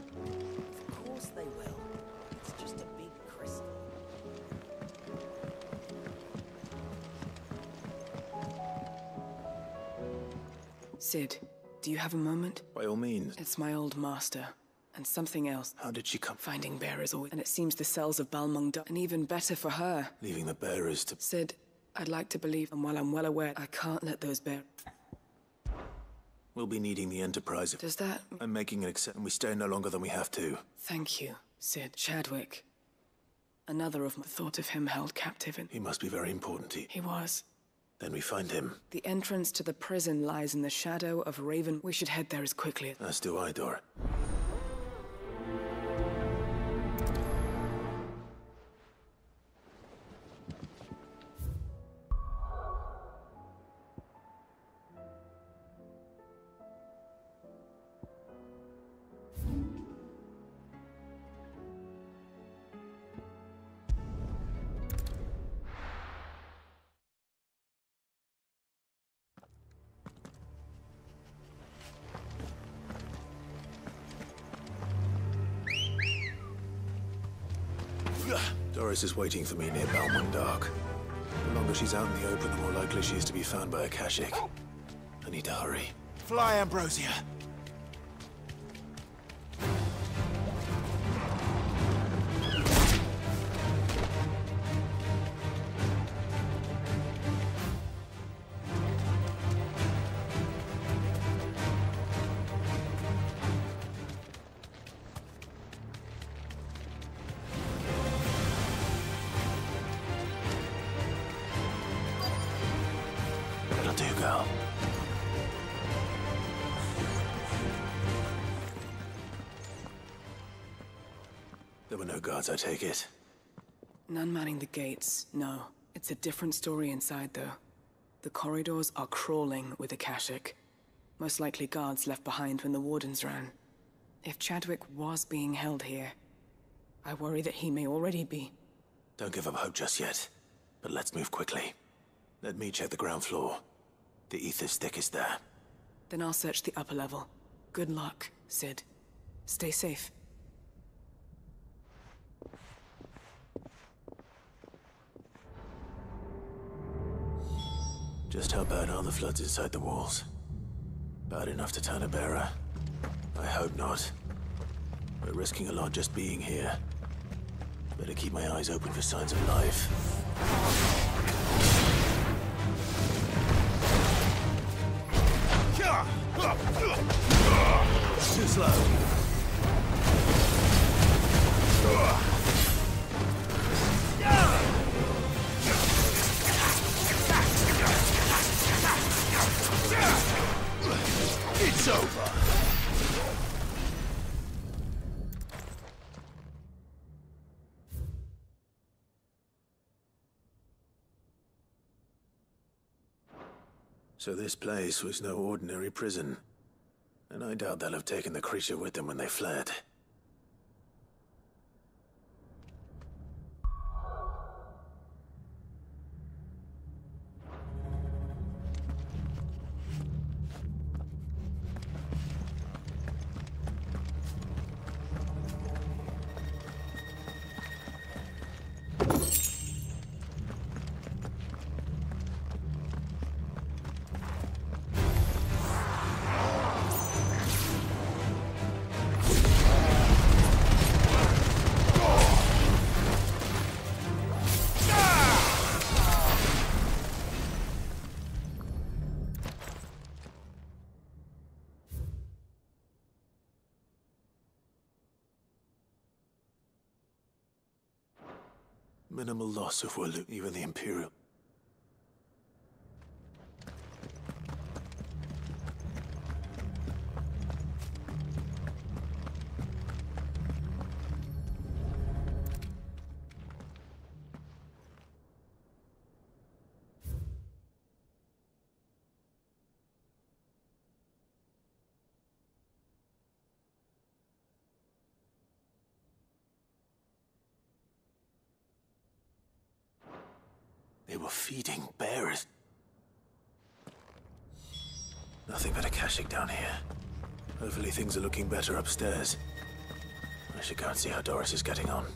Of course they will. It's just a big crystal. Sid, do you have a moment? By all means. It's my old master. And something else. How did she come? Finding bearers always. And it seems the cells of Balmung. And even better for her. Leaving the bearers to... Sid, I'd like to believe, and while I'm well aware, I can't let those bear... We'll be needing the Enterprise. Does that... I'm making an exception. We stay no longer than we have to. Thank you, Sid. Chadwick. Another of my thought of him held captive in... He must be very important to you. He was. Then we find him. The entrance to the prison lies in the shadow of Raven. We should head there as quickly as... As do I, Dora. Doris is waiting for me near Balmung Dark. The longer she's out in the open, the more likely she is to be found by a Kashyyyk. I need to hurry. Fly, Ambrosia! There were no guards, I take it. None manning the gates, no. It's a different story inside, though. The corridors are crawling with the Kashyyyk. Most likely guards left behind when the Wardens ran. If Chadwick was being held here, I worry that he may already be. Don't give up hope just yet. But let's move quickly. Let me check the ground floor. The ether's thickest there. Then I'll search the upper level. Good luck, Sid. Stay safe. Just how bad are the floods inside the walls? Bad enough to turn a bearer? I hope not. We're risking a lot just being here. Better keep my eyes open for signs of life. Too slow. It's over. So this place was no ordinary prison. And I doubt they'll have taken the creature with them when they fled. Minimal loss of Walu, even the Imperial. They were feeding bears. Nothing but a caching down here. Hopefully things are looking better upstairs. I should go and see how Doris is getting on.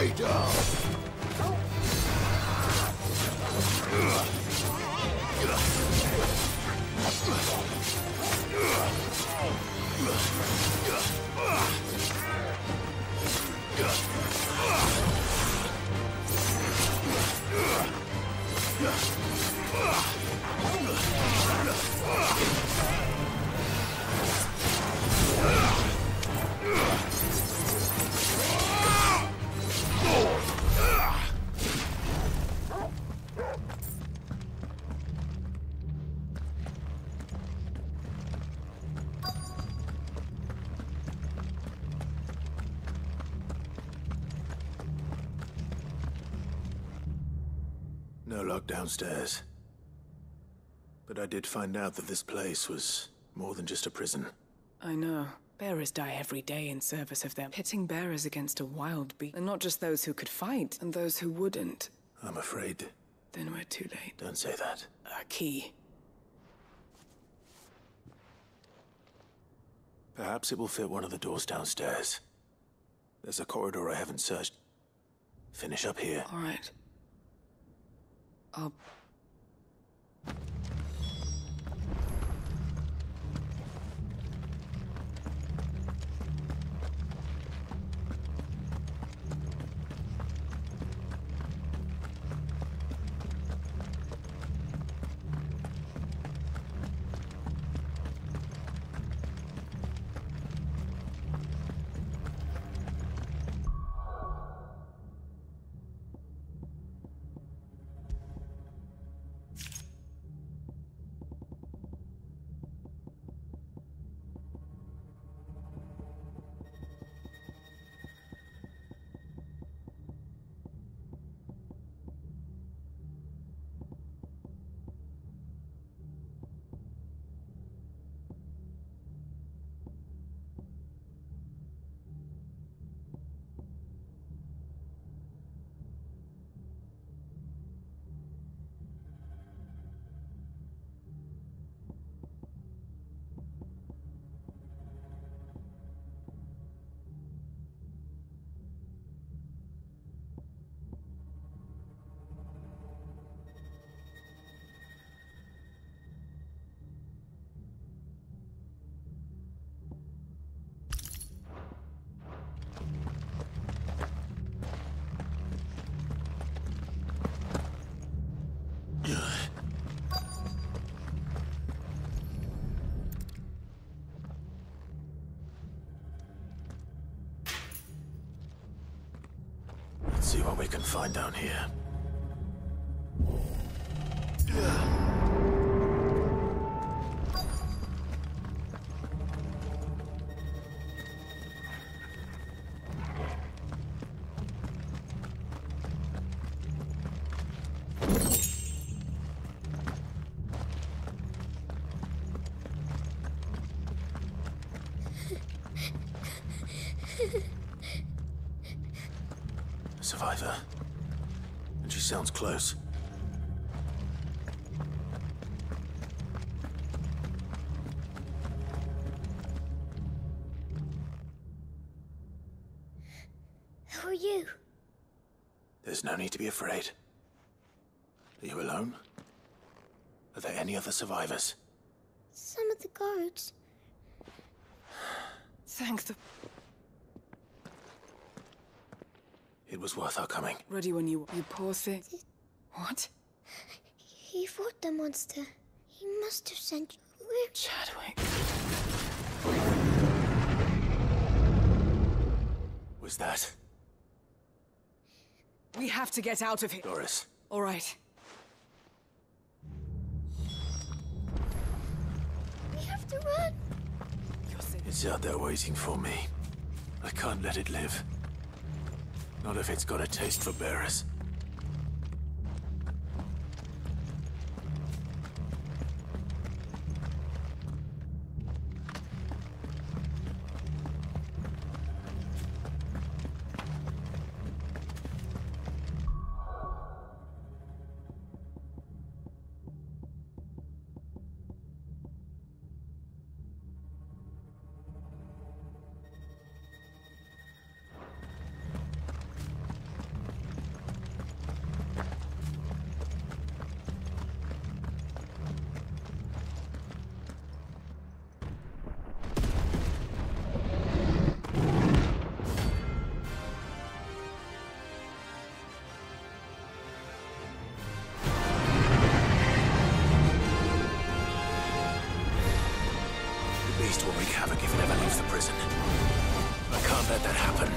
Stay down! No lock downstairs. But I did find out that this place was more than just a prison. I know. Bearers die every day in service of them. Pitting bearers against a wild beast. And not just those who could fight, and those who wouldn't. I'm afraid. Then we're too late. Don't say that. A key. Perhaps it will fit one of the doors downstairs. There's a corridor I haven't searched. Finish up here. All right. I'll... Let's see what we can find down here. Survivor. And she sounds close. Who are you? There's no need to be afraid. Are you alone? Are there any other survivors? Some of the guards. Thank the... It was worth our coming. Ready when you poor thing. What? He fought the monster. He must have sent you. Chadwick. Was that? We have to get out of here. Doris. All right. We have to run. It's out there waiting for me. I can't let it live. Not if it's got a taste for bearers. Will wreak havoc if it ever leaves the prison. I can't let that happen.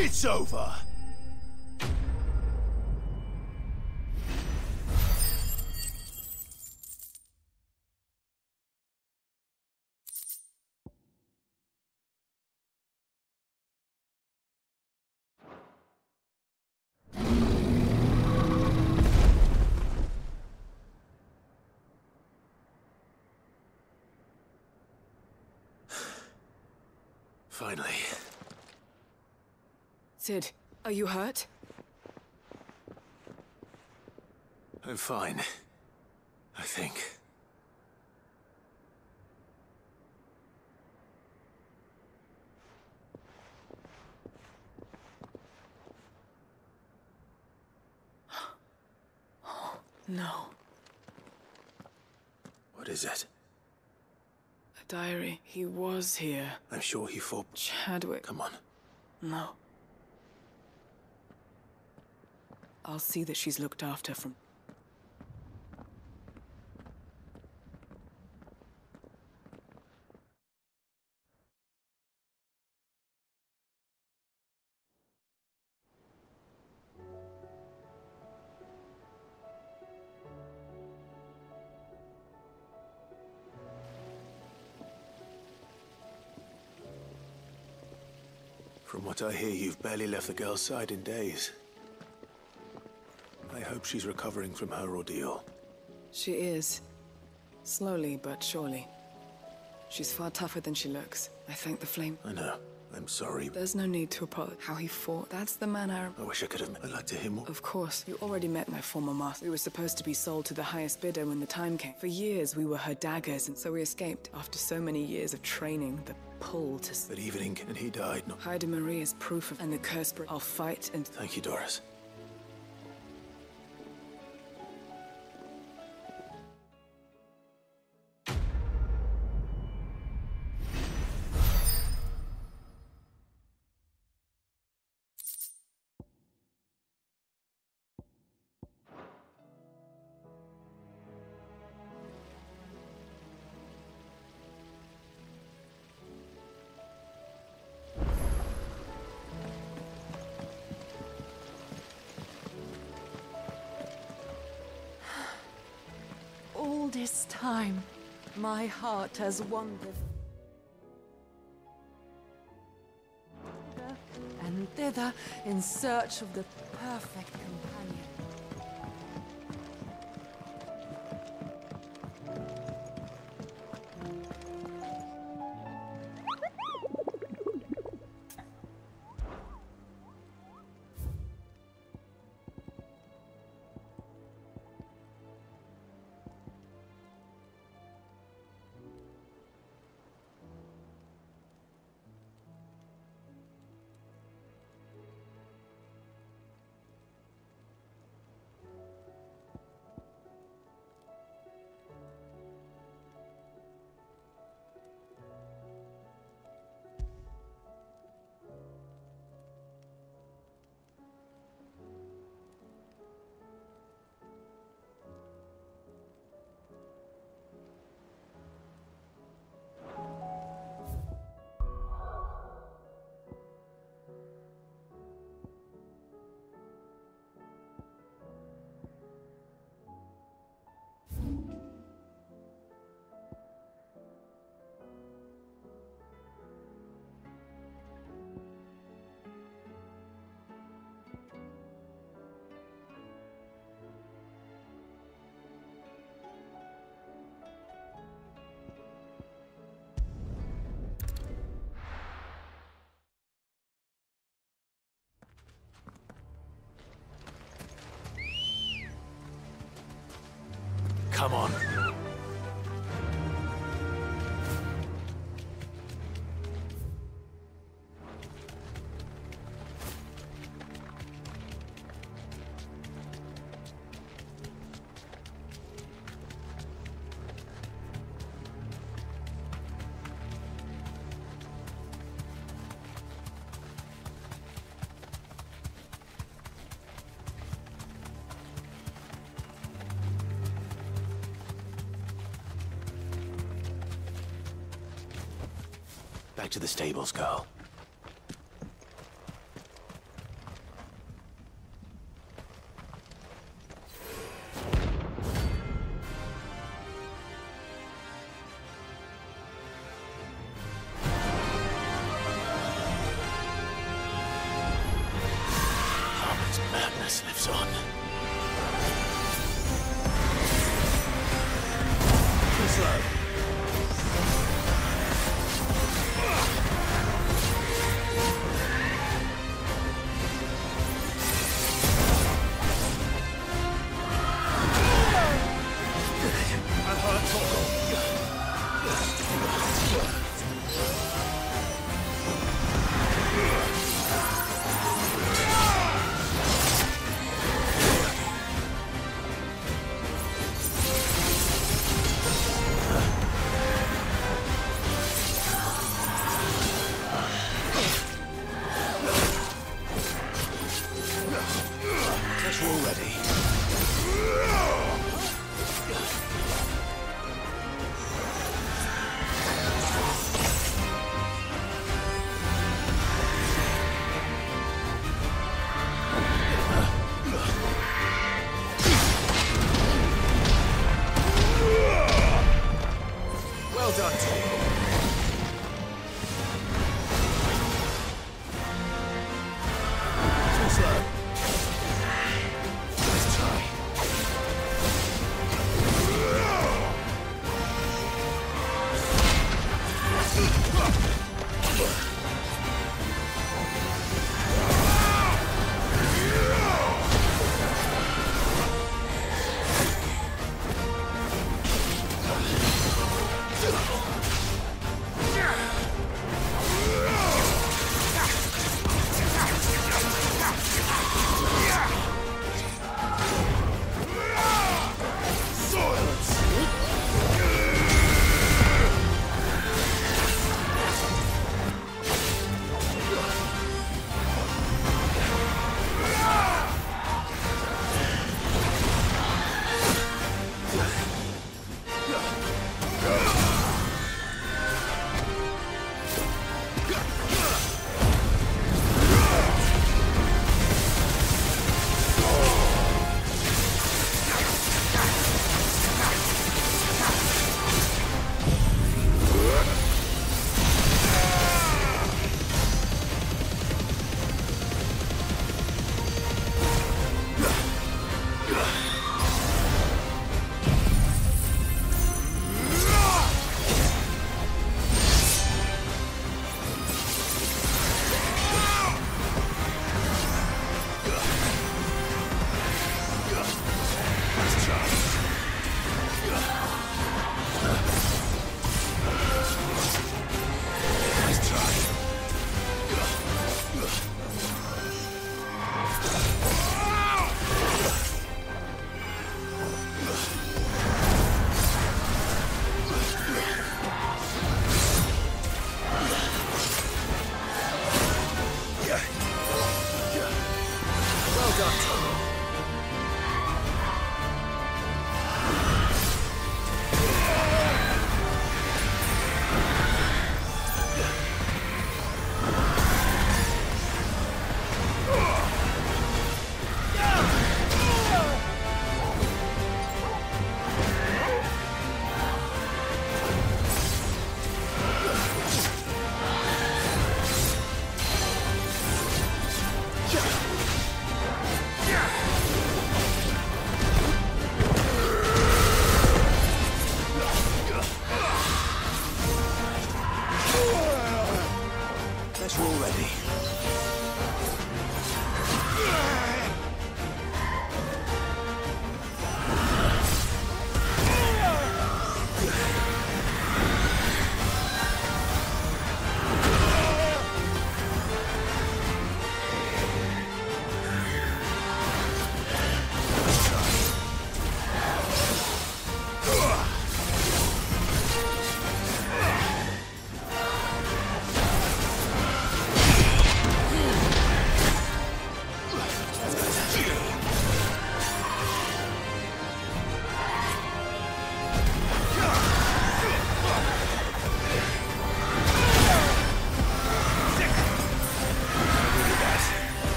It's over! Finally. Sid, are you hurt? I'm fine. I think. No. What is it? A diary. He was here. I'm sure he fought. Chadwick. Come on. No. I'll see that she's looked after from... From what I hear, you've barely left the girl's side in days. I hope she's recovering from her ordeal. She is. Slowly but surely. She's far tougher than she looks. I thank the flame. I know. I'm sorry. There's no need to apologize. How he fought, that's the man I wish I could have... I'd like to hear more. Of course. You already met my former master. We were supposed to be sold to the highest bidder when the time came. For years, we were her daggers, and so we escaped. After so many years of training, the pull to... That evening, and he died. No. Haida Marie is proof of... And the curse... I'll fight and... Thank you, Doris. All this time, my heart has wandered hither and thither in search of the perfect companion. Come on. Back to the stables, girl. curse lives on. Too slow.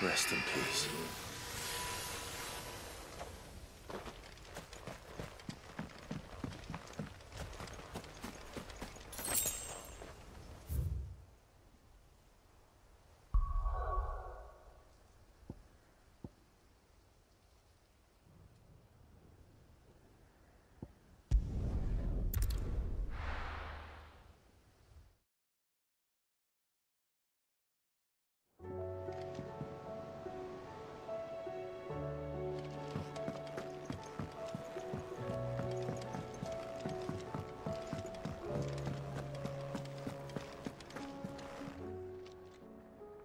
Rest in peace.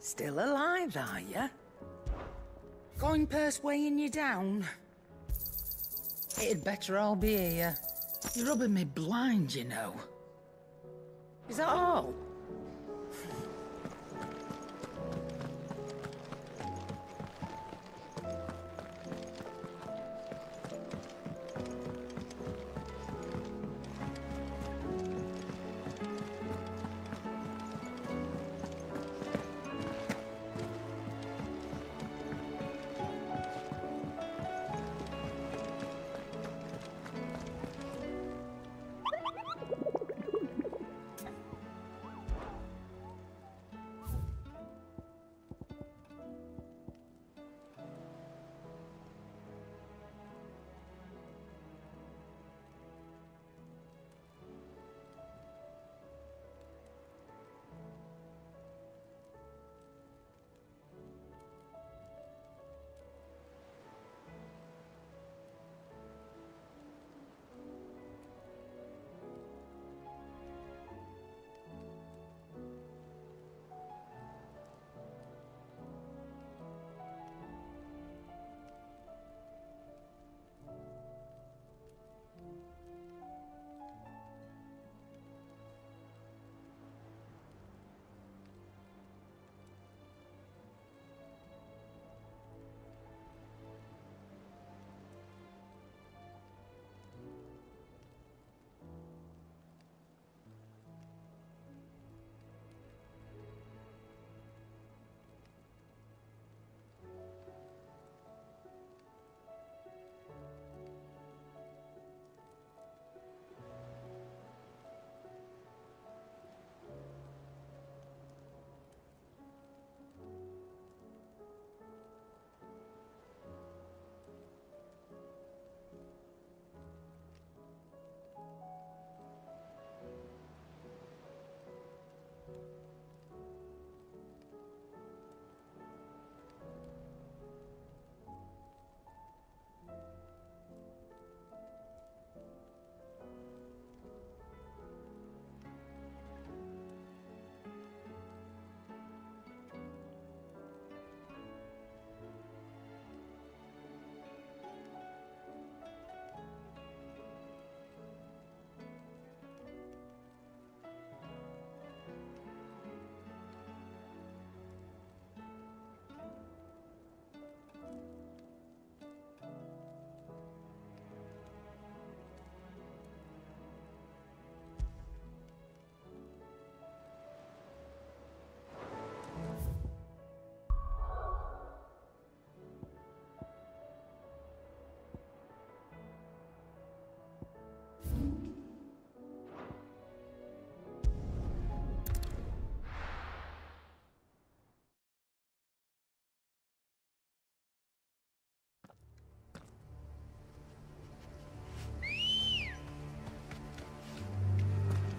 Still alive, are you? Going purse weighing you down? It'd better all be here. You're rubbing me blind, you know. Is that all?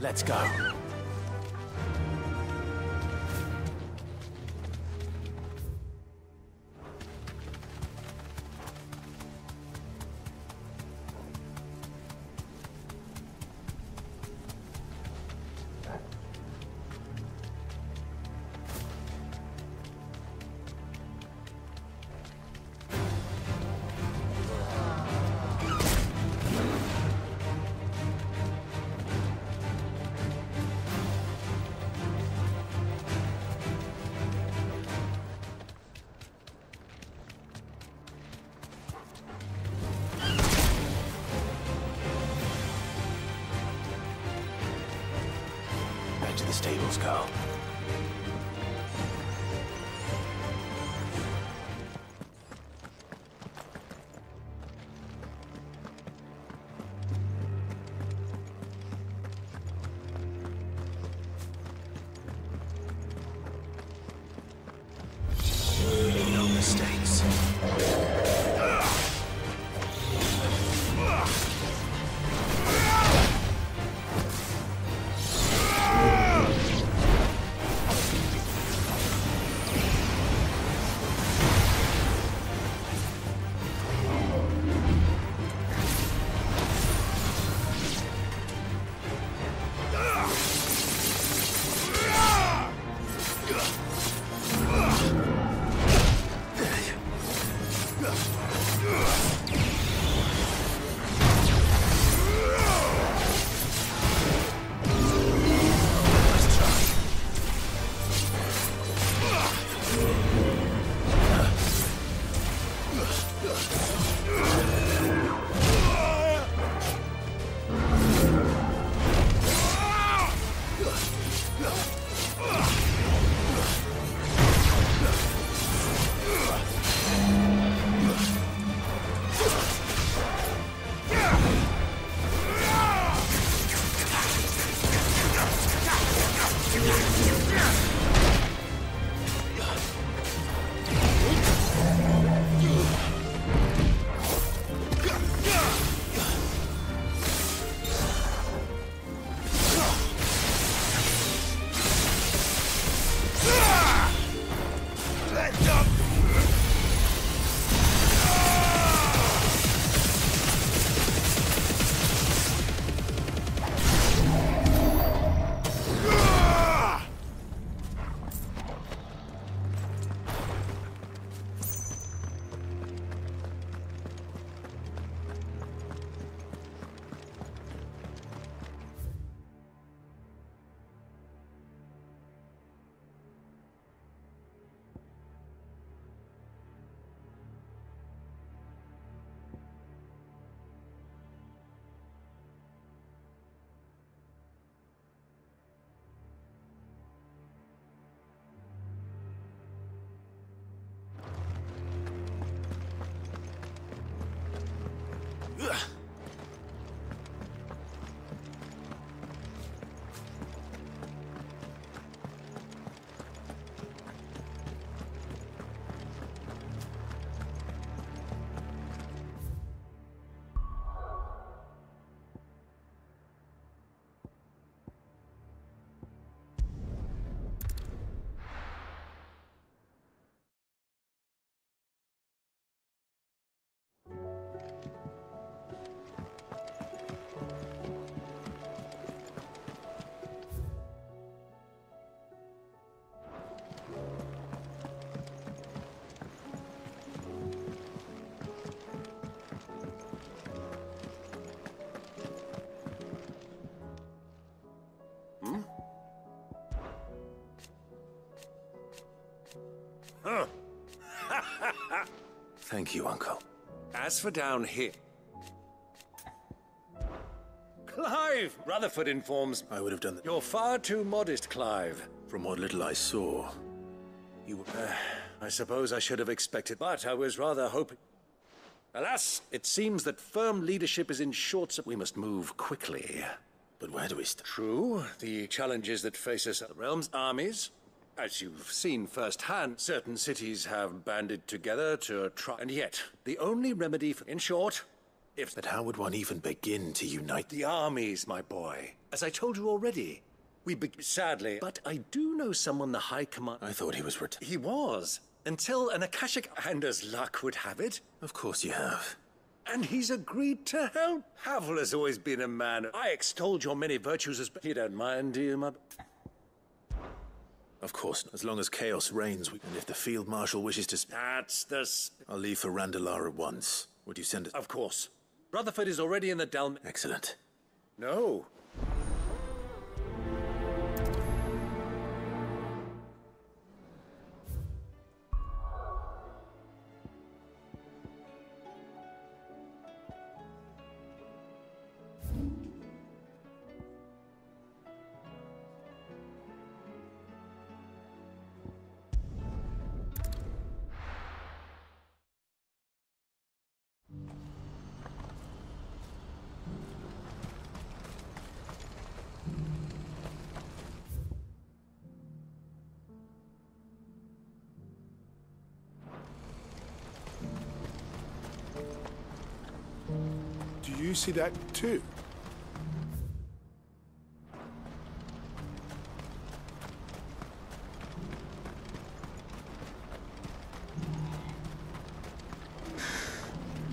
Let's go. The stables go. Huh. Thank you, Uncle. As for down here... Clive! Rutherford informs... I would have done that. You're far too modest, Clive. From what little I saw, you were... I suppose I should have expected, but I was rather hoping... Alas, it seems that firm leadership is in short supply. We must move quickly. But where do we start? True, the challenges that face us are the realm's armies. As you've seen firsthand, certain cities have banded together to try... And yet, the only remedy for... In short, if... But how would one even begin to unite... The armies, my boy. As I told you already, sadly, but I do know someone the High Command... I thought he was He was, until an Akashic... And as luck would have it... Of course you have. And he's agreed to help. Havel has always been a man... I extolled your many virtues as... You don't mind, do you, my... Of course, as long as chaos reigns, and if the Field Marshal wishes to... That's the... I'll leave for Randalar at once. Would you send us... Of course. Rutherford is already in the Dalm... Excellent. No. Do you see that too?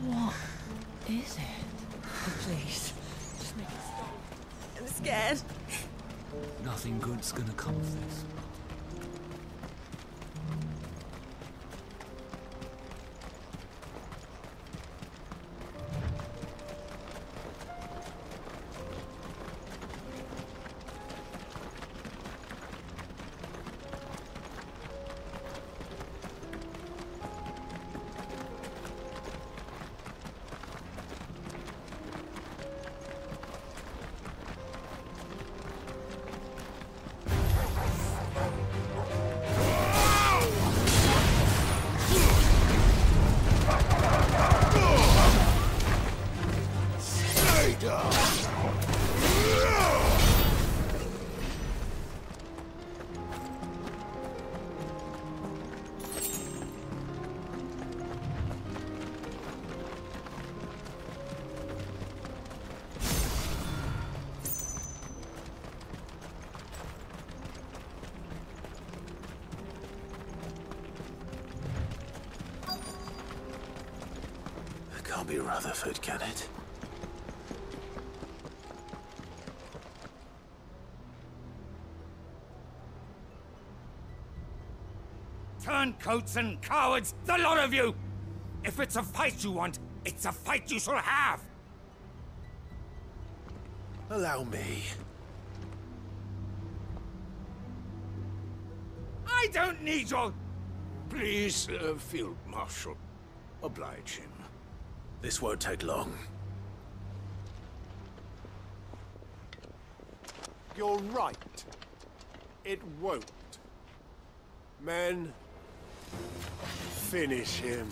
What is it? Oh, please, just make it stop. I'm scared. Nothing good's gonna come of this. Can't be Rutherford, can it? Turncoats and cowards, the lot of you! If it's a fight you want, it's a fight you shall have! Allow me. I don't need your... Please, Field Marshal, oblige him. This won't take long. You're right. It won't. Men, finish him.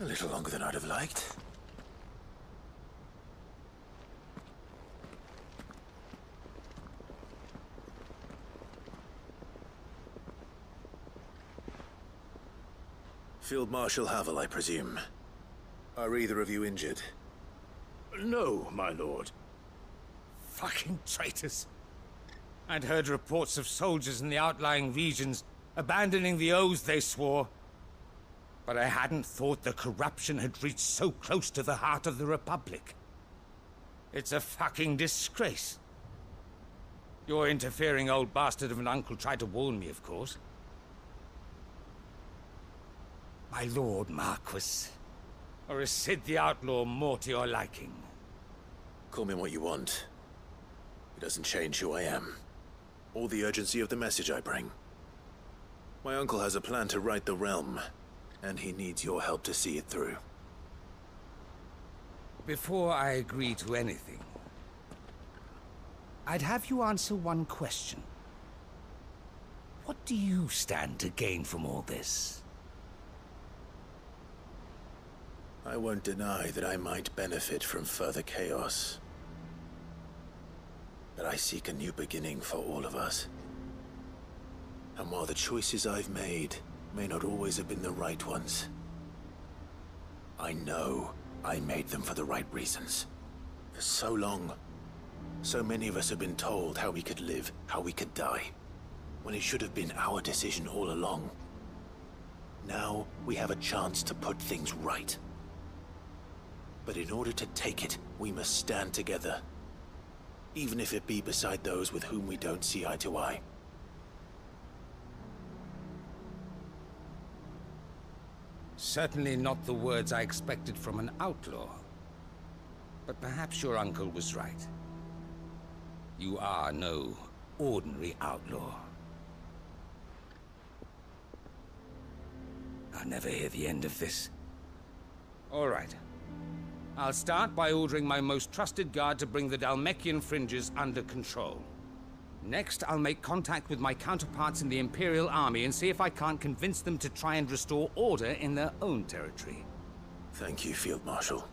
A little longer than I'd have liked. Field Marshal Havel, I presume. Are either of you injured? No, my lord. Fucking traitors. I'd heard reports of soldiers in the outlying regions abandoning the oaths they swore. But I hadn't thought the corruption had reached so close to the heart of the Republic. It's a fucking disgrace. Your interfering old bastard of an uncle tried to warn me, of course. My lord Marquis. Or is Sid the Outlaw more to your liking? Call me what you want. It doesn't change who I am, or the urgency of the message I bring. My uncle has a plan to right the realm, and he needs your help to see it through. Before I agree to anything, I'd have you answer one question. What do you stand to gain from all this? I won't deny that I might benefit from further chaos. But I seek a new beginning for all of us. And while the choices I've made may not always have been the right ones, I know I made them for the right reasons. For so long, so many of us have been told how we could live, how we could die, when it should have been our decision all along. Now we have a chance to put things right. But in order to take it, we must stand together. Even if it be beside those with whom we don't see eye to eye. Certainly not the words I expected from an outlaw. But perhaps your uncle was right. You are no ordinary outlaw. I'll never hear the end of this. All right. I'll start by ordering my most trusted guard to bring the Dalmekian fringes under control. Next, I'll make contact with my counterparts in the Imperial Army and see if I can't convince them to try and restore order in their own territory. Thank you, Field Marshal.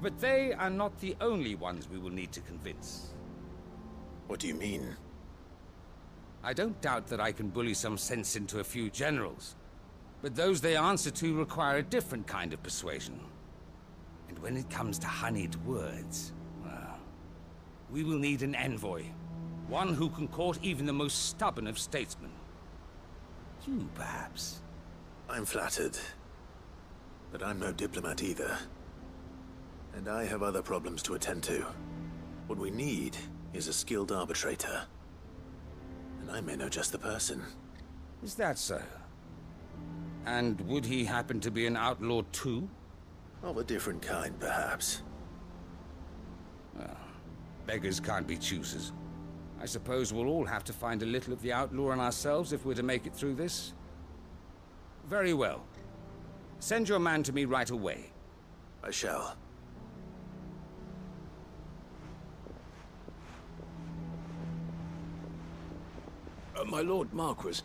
But they are not the only ones we will need to convince. What do you mean? I don't doubt that I can bully some sense into a few generals. But those they answer to require a different kind of persuasion. And when it comes to honeyed words, well, we will need an envoy. One who can court even the most stubborn of statesmen. You, perhaps. I'm flattered. But I'm no diplomat either. And I have other problems to attend to. What we need is a skilled arbitrator. And I may know just the person. Is that so? And would he happen to be an outlaw too? Of a different kind, perhaps. Well, beggars can't be choosers. I suppose we'll all have to find a little of the outlaw in ourselves if we're to make it through this. Very well. Send your man to me right away. I shall. My Lord Marquis.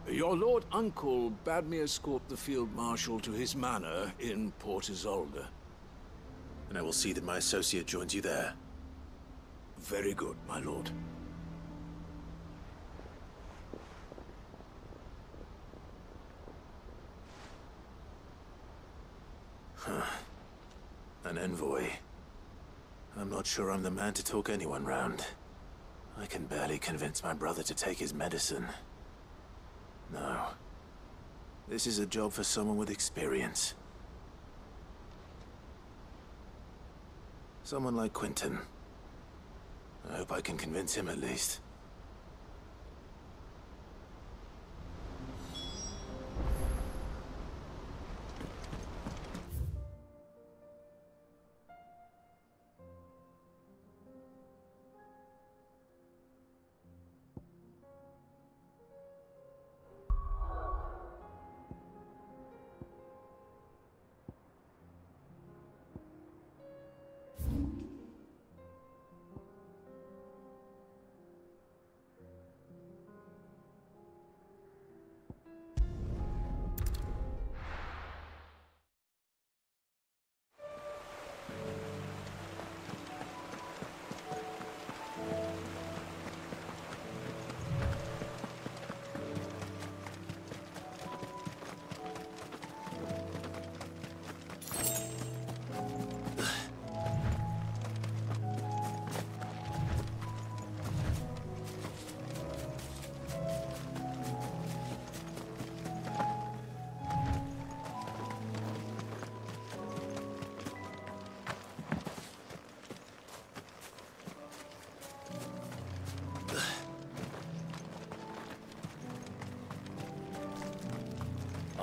Your Lord Uncle bade me escort the Field Marshal to his manor in Port Isolde. And I will see that my associate joins you there. Very good, my lord. An envoy. I'm not sure I'm the man to talk anyone round. I can barely convince my brother to take his medicine. No. This is a job for someone with experience. Someone like Quentin. I hope I can convince him at least.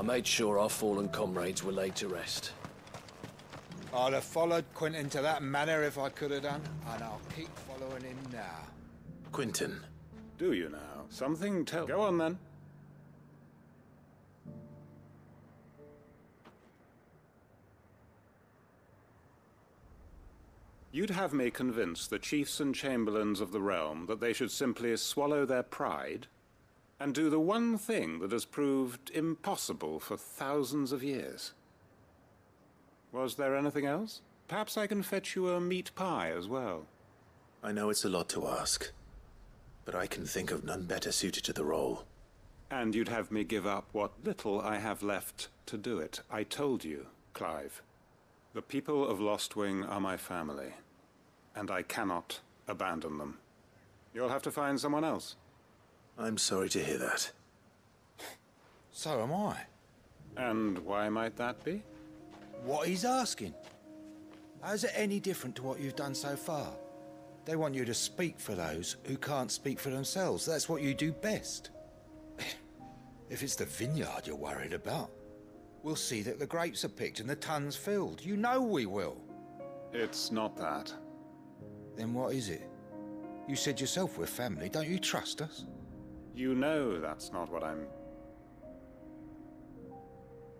I made sure our fallen comrades were laid to rest. I'd have followed Quentin to that manor if I could have done, and I'll keep following him now. Quentin. Do you now? Something tell... Go on, then. You'd have me convince the chiefs and chamberlains of the realm that they should simply swallow their pride and do the one thing that has proved impossible for thousands of years. Was there anything else? Perhaps I can fetch you a meat pie as well. I know it's a lot to ask, but I can think of none better suited to the role. And you'd have me give up what little I have left to do it. I told you, Clive. The people of Lost Wing are my family, and I cannot abandon them. You'll have to find someone else. I'm sorry to hear that. So am I. And why might that be? What he's asking. How's it any different to what you've done so far? They want you to speak for those who can't speak for themselves. That's what you do best. If it's the vineyard you're worried about, we'll see that the grapes are picked and the tons filled. You know we will. It's not that. Then what is it? You said yourself we're family. Don't you trust us? You know that's not what I'm...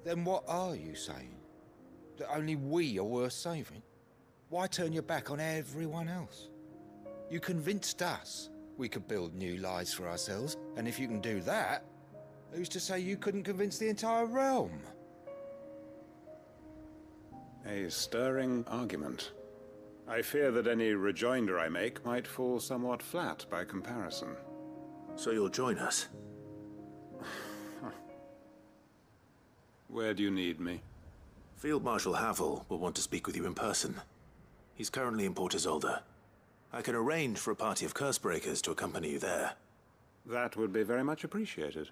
Then what are you saying? That only we are worth saving? Why turn your back on everyone else? You convinced us we could build new lives for ourselves, and if you can do that, who's to say you couldn't convince the entire realm? A stirring argument. I fear that any rejoinder I make might fall somewhat flat by comparison. So you'll join us? Where do you need me? Field Marshal Havel will want to speak with you in person. He's currently in Port Isolde. I can arrange for a party of Cursebreakers to accompany you there. That would be very much appreciated.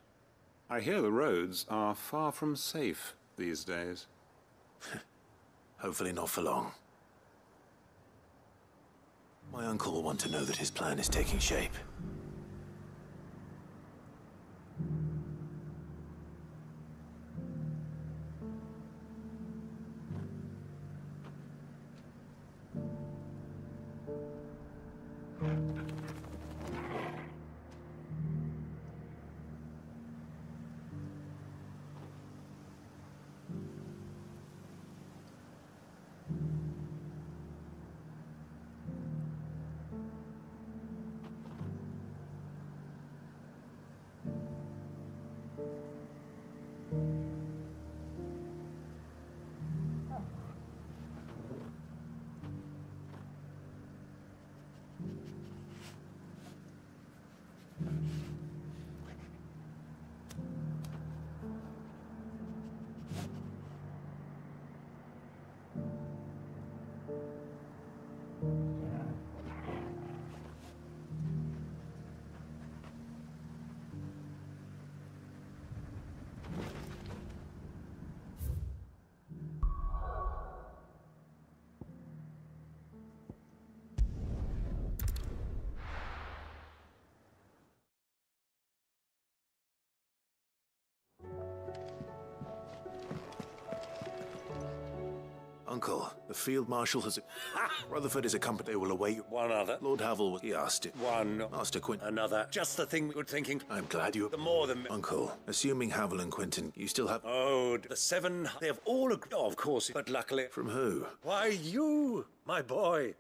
I hear the roads are far from safe these days. Hopefully not for long. My uncle will want to know that his plan is taking shape. Uncle, the Field Marshal has... Rutherford is accompanied. They will await you. One other. Lord Havel, he asked it. One. Master Quint. Another. Just the thing we were thinking. I'm glad you... The more than... Uncle, assuming Havel and Quentin, you still have... Oh, the seven... They have all agreed. Oh, of course, but luckily... From who? Why, you, my boy.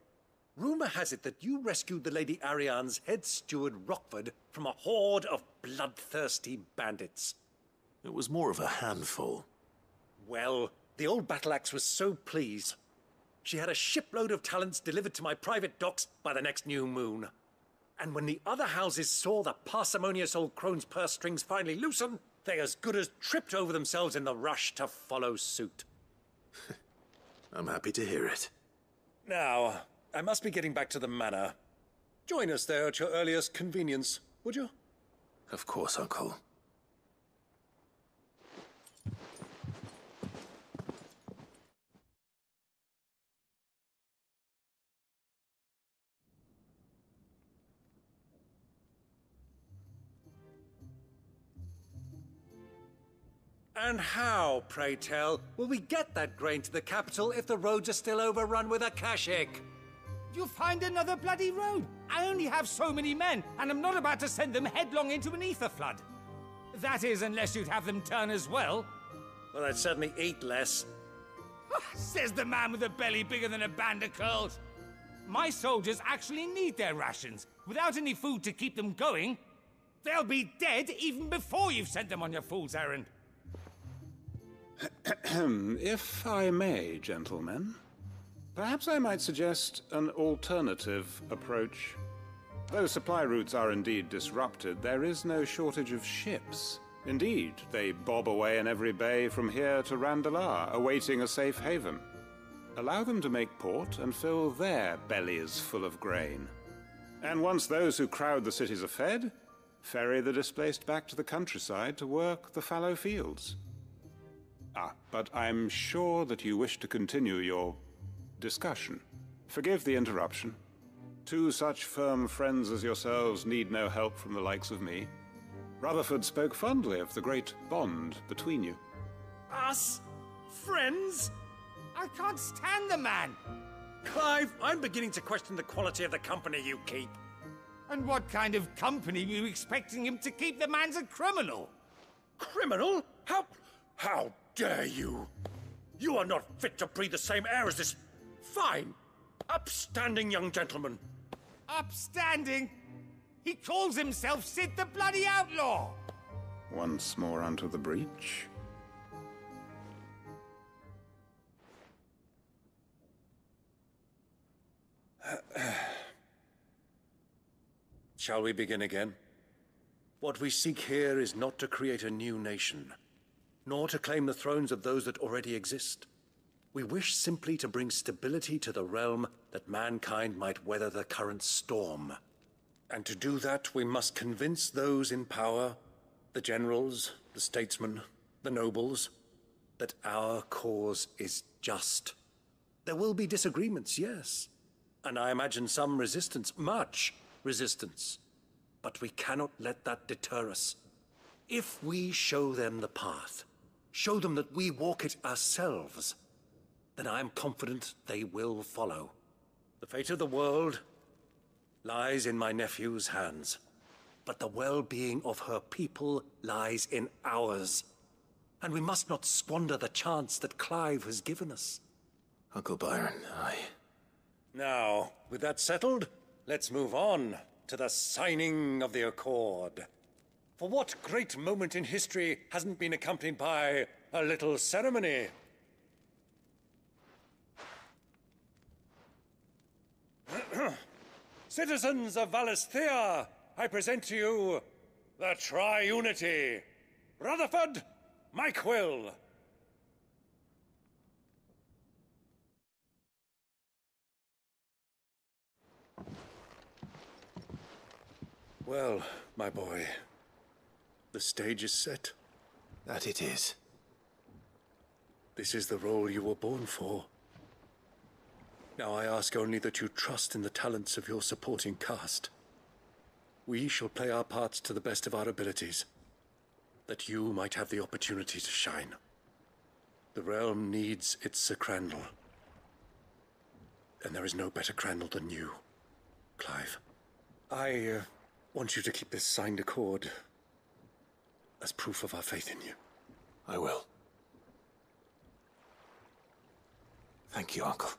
Rumor has it that you rescued the Lady Ariane's head steward, Rockford, from a horde of bloodthirsty bandits. It was more of a handful. Well... The old battle-axe was so pleased. She had a shipload of talents delivered to my private docks by the next new moon. And when the other houses saw the parsimonious old crone's purse strings finally loosen, they as good as tripped over themselves in the rush to follow suit. I'm happy to hear it. Now, I must be getting back to the manor. Join us there at your earliest convenience, would you? Of course, Uncle. And how, pray tell, will we get that grain to the capital if the roads are still overrun with Akashic? You'll find another bloody road. I only have so many men, and I'm not about to send them headlong into an ether flood. That is, unless you'd have them turn as well. Well, I'd certainly eat less. Says the man with a belly bigger than a band of curls. My soldiers actually need their rations. Without any food to keep them going, they'll be dead even before you've sent them on your fool's errand. If I may, gentlemen, perhaps I might suggest an alternative approach. Though supply routes are indeed disrupted, there is no shortage of ships. Indeed, they bob away in every bay from here to Randalar, awaiting a safe haven. Allow them to make port and fill their bellies full of grain. And once those who crowd the cities are fed, ferry the displaced back to the countryside to work the fallow fields. But I'm sure that you wish to continue your discussion. Forgive the interruption. Two such firm friends as yourselves need no help from the likes of me. Rutherford spoke fondly of the great bond between you. Us? Friends? I can't stand the man! Clive, I'm beginning to question the quality of the company you keep. And what kind of company were you expecting him to keep? The man's a criminal! Criminal? How dare you? You are not fit to breathe the same air as this fine, upstanding young gentleman. Upstanding? He calls himself Sid the Bloody Outlaw! Once more onto the breach. Shall we begin again? What we seek here is not to create a new nation, nor to claim the thrones of those that already exist. We wish simply to bring stability to the realm that mankind might weather the current storm. And to do that, we must convince those in power, the generals, the statesmen, the nobles, that our cause is just. There will be disagreements, yes, and I imagine some resistance, much resistance. But we cannot let that deter us. If we show them the path, show them that we walk it ourselves, then I am confident they will follow. The fate of the world lies in my nephew's hands, but the well-being of her people lies in ours. And we must not squander the chance that Clive has given us. Uncle Byron, aye. Now, with that settled, let's move on to the signing of the Accord. For what great moment in history hasn't been accompanied by a little ceremony? Citizens of Valisthea, I present to you the Triunity. Rutherford, Mike Will. Well, my boy, the stage is set. That it is. This is the role you were born for. Now I ask only that you trust in the talents of your supporting cast. We shall play our parts to the best of our abilities, that you might have the opportunity to shine. The realm needs its Sir Crandall, and there is no better Crandall than you, Clive. I want you to keep this signed accord as proof of our faith in you. I will. Thank you, Uncle.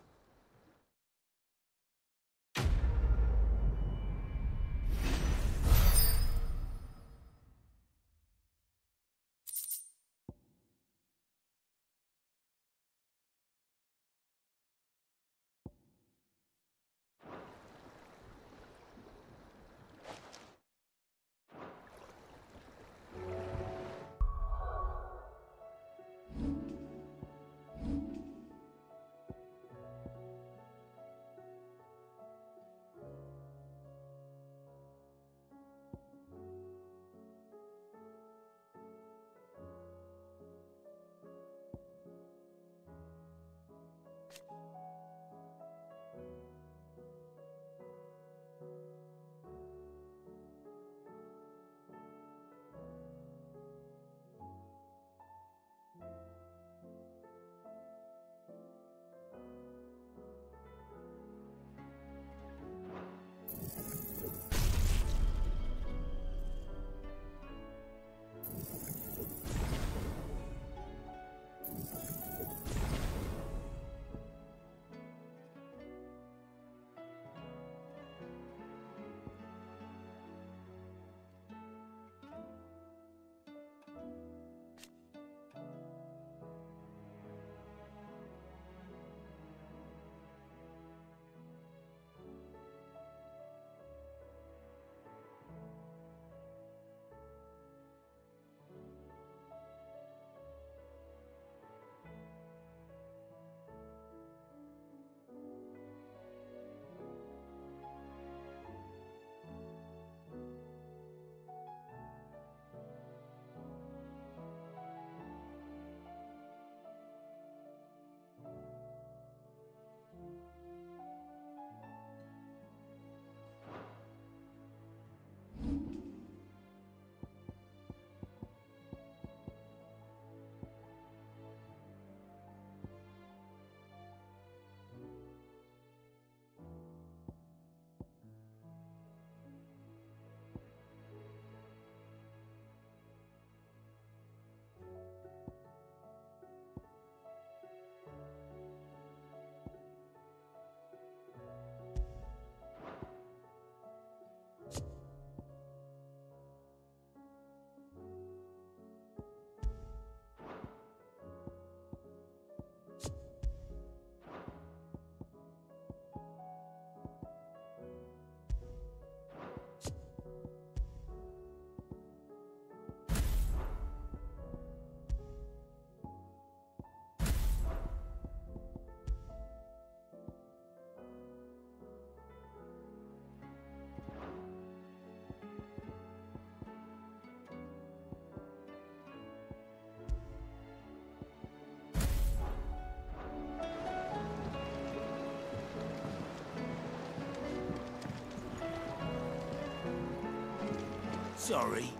Sorry.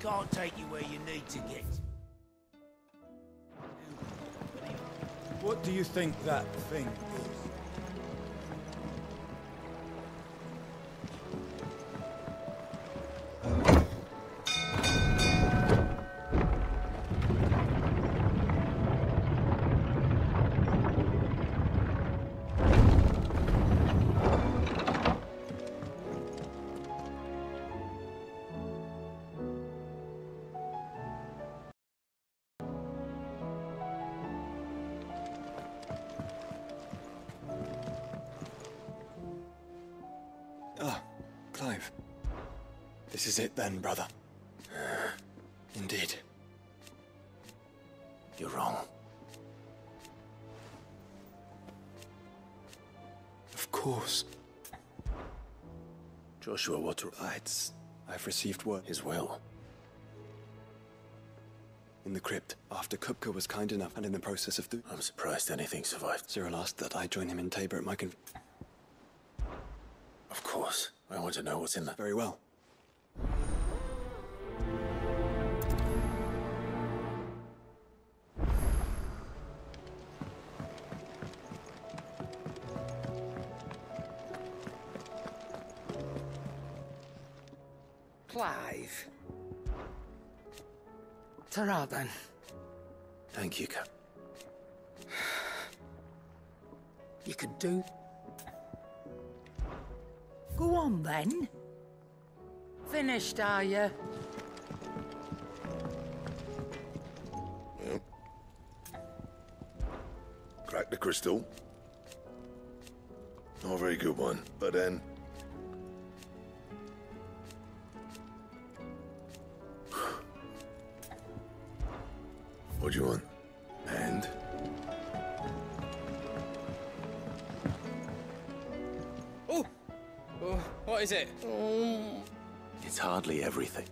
Can't take you where you need to get. What do you think that thing is? Clive. This is it then, brother. Indeed. You're wrong. Of course. Joshua, what... I've received word. His will. In the crypt, after Kupka was kind enough and in the process of I'm surprised anything survived. Cyril asked that I join him in Tabor at my Of course. I want to know what's in there. Very well. Clive. Ta-ra then. Thank you, Cap. You can do. Go on then. Finished, are you? Yep. Crack the crystal. Not a very good one, but then... What do you want? And? Oh! Oh, what is it? It's hardly everything.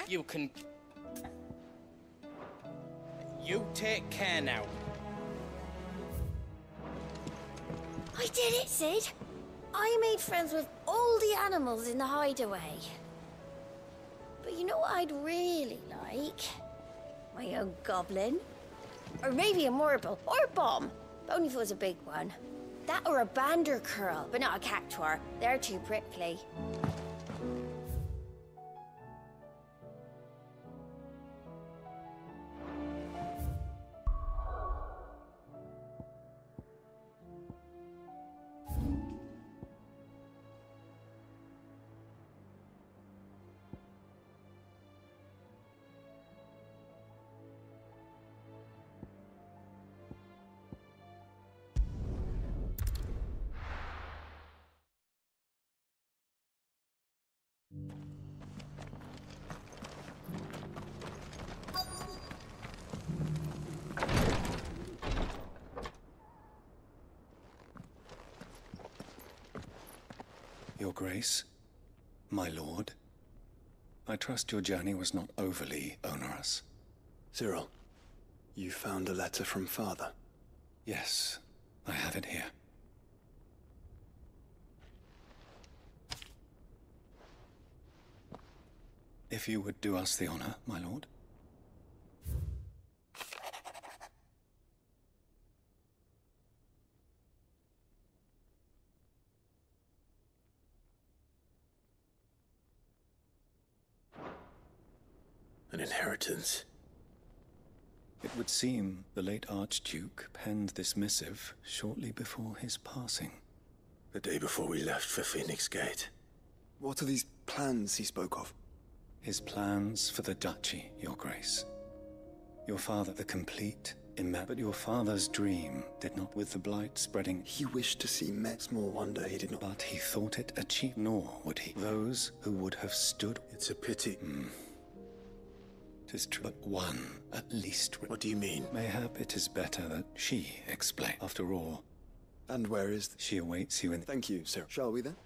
You can... You take care now. I did it, Sid. I made friends with all the animals in the hideaway. But you know what I'd really like? My own goblin. Or maybe a morble, or a bomb. Only if it was a big one. That or a bander curl, but not a cactuar. They're too prickly. Your Grace, my lord, I trust your journey was not overly onerous. Cyril, you found a letter from Father? Yes, I have it here. If you would do us the honor, my lord. An inheritance. It would seem the late Archduke penned this missive shortly before his passing. The day before we left for Phoenix Gate. What are these plans he spoke of? His plans for the duchy, Your Grace. Your father, the complete, but your father's dream did not, with the blight spreading. He wished to see Small wonder he did not. But he thought it achieved, nor would he. Those who would have stood. It's a pity. 'Tis true. But one, at least. What do you mean? Mayhap it is better that she explain. After all. And where is... She awaits you in... Thank you, sir. Shall we then?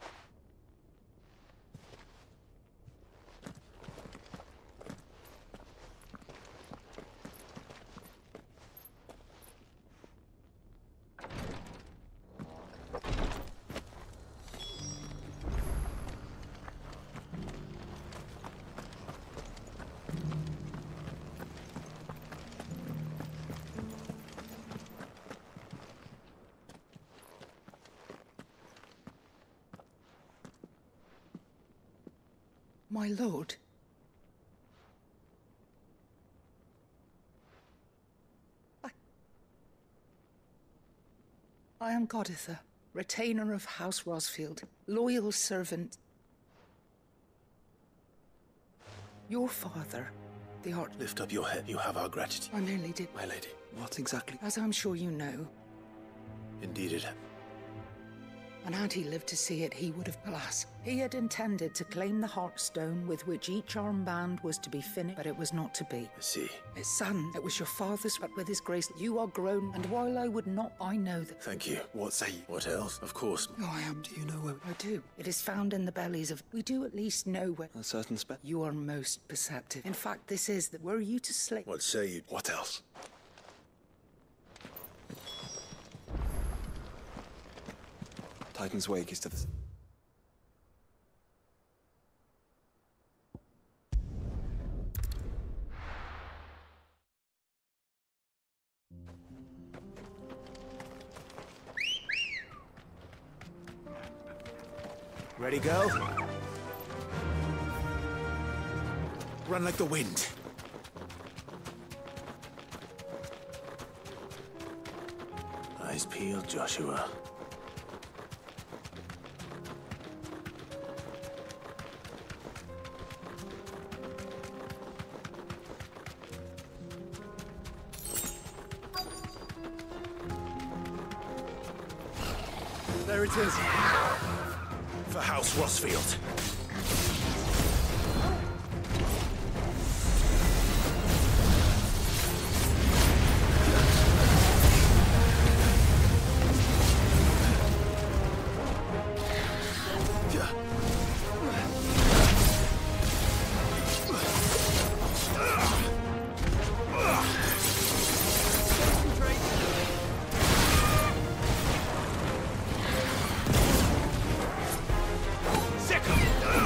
My lord. I am Goditha, retainer of House Rosfield, loyal servant. Your father, the Arch... Lift up your head. You have our gratitude. I merely did... My lady, what exactly? As I'm sure you know. Indeed it. And had he lived to see it, he would have, alas. He had intended to claim the Heartstone with which each armband was to be finished, but it was not to be. I see. His son, it was your father's, but with his grace, you are grown, and while I would not, I know that... Thank you. What say you? What else? Of course. Oh, I am. Do you know where... I do. It is found in the bellies of... We do at least know where... A certain spell? You are most perceptive. In fact, this is that were you to slay... What say you? What else? Titan's Wake is to the... Ready, go? Run like the wind. Eyes peeled, Joshua. There it is. For House Rosfield. Sick 'em!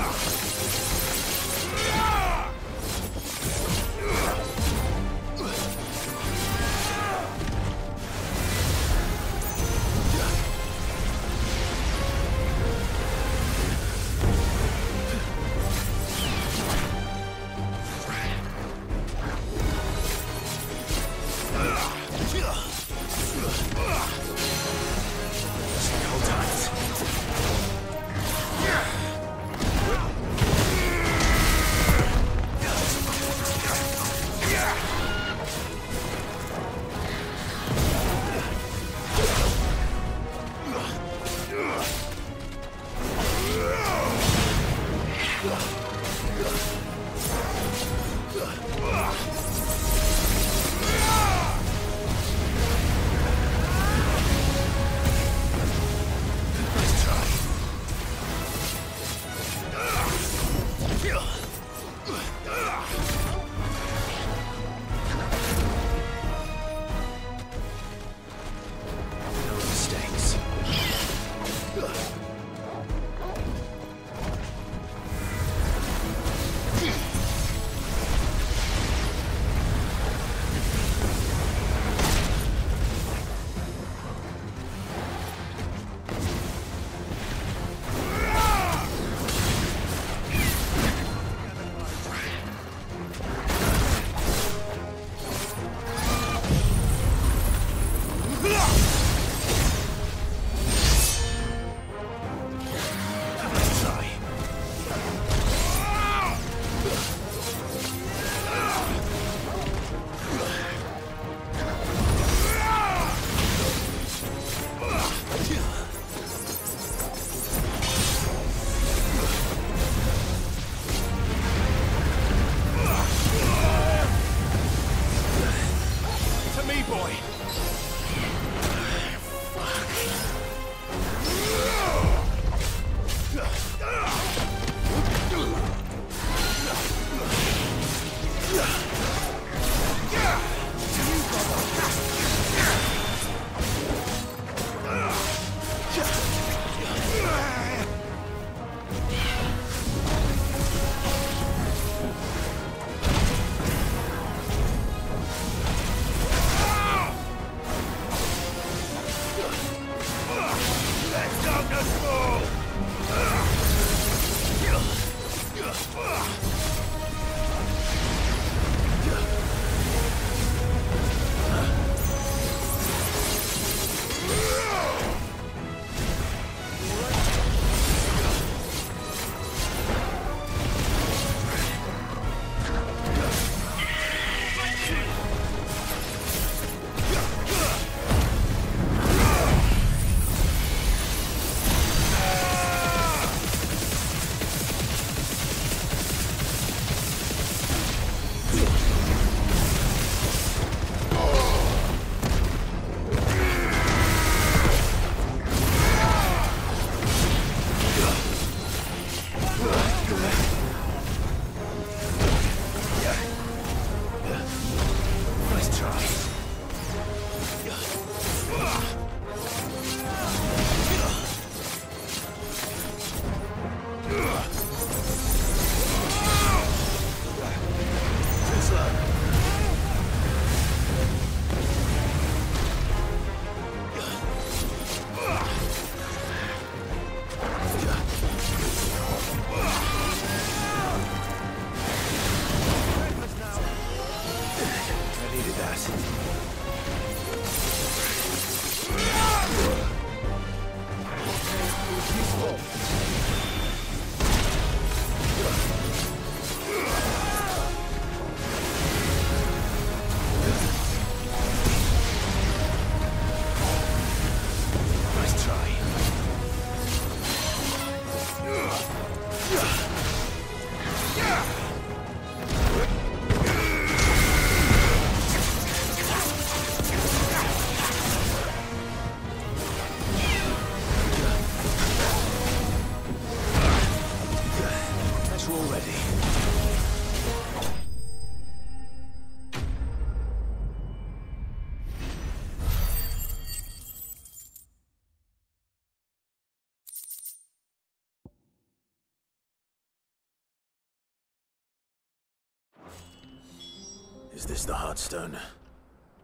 Is this the Heartstone?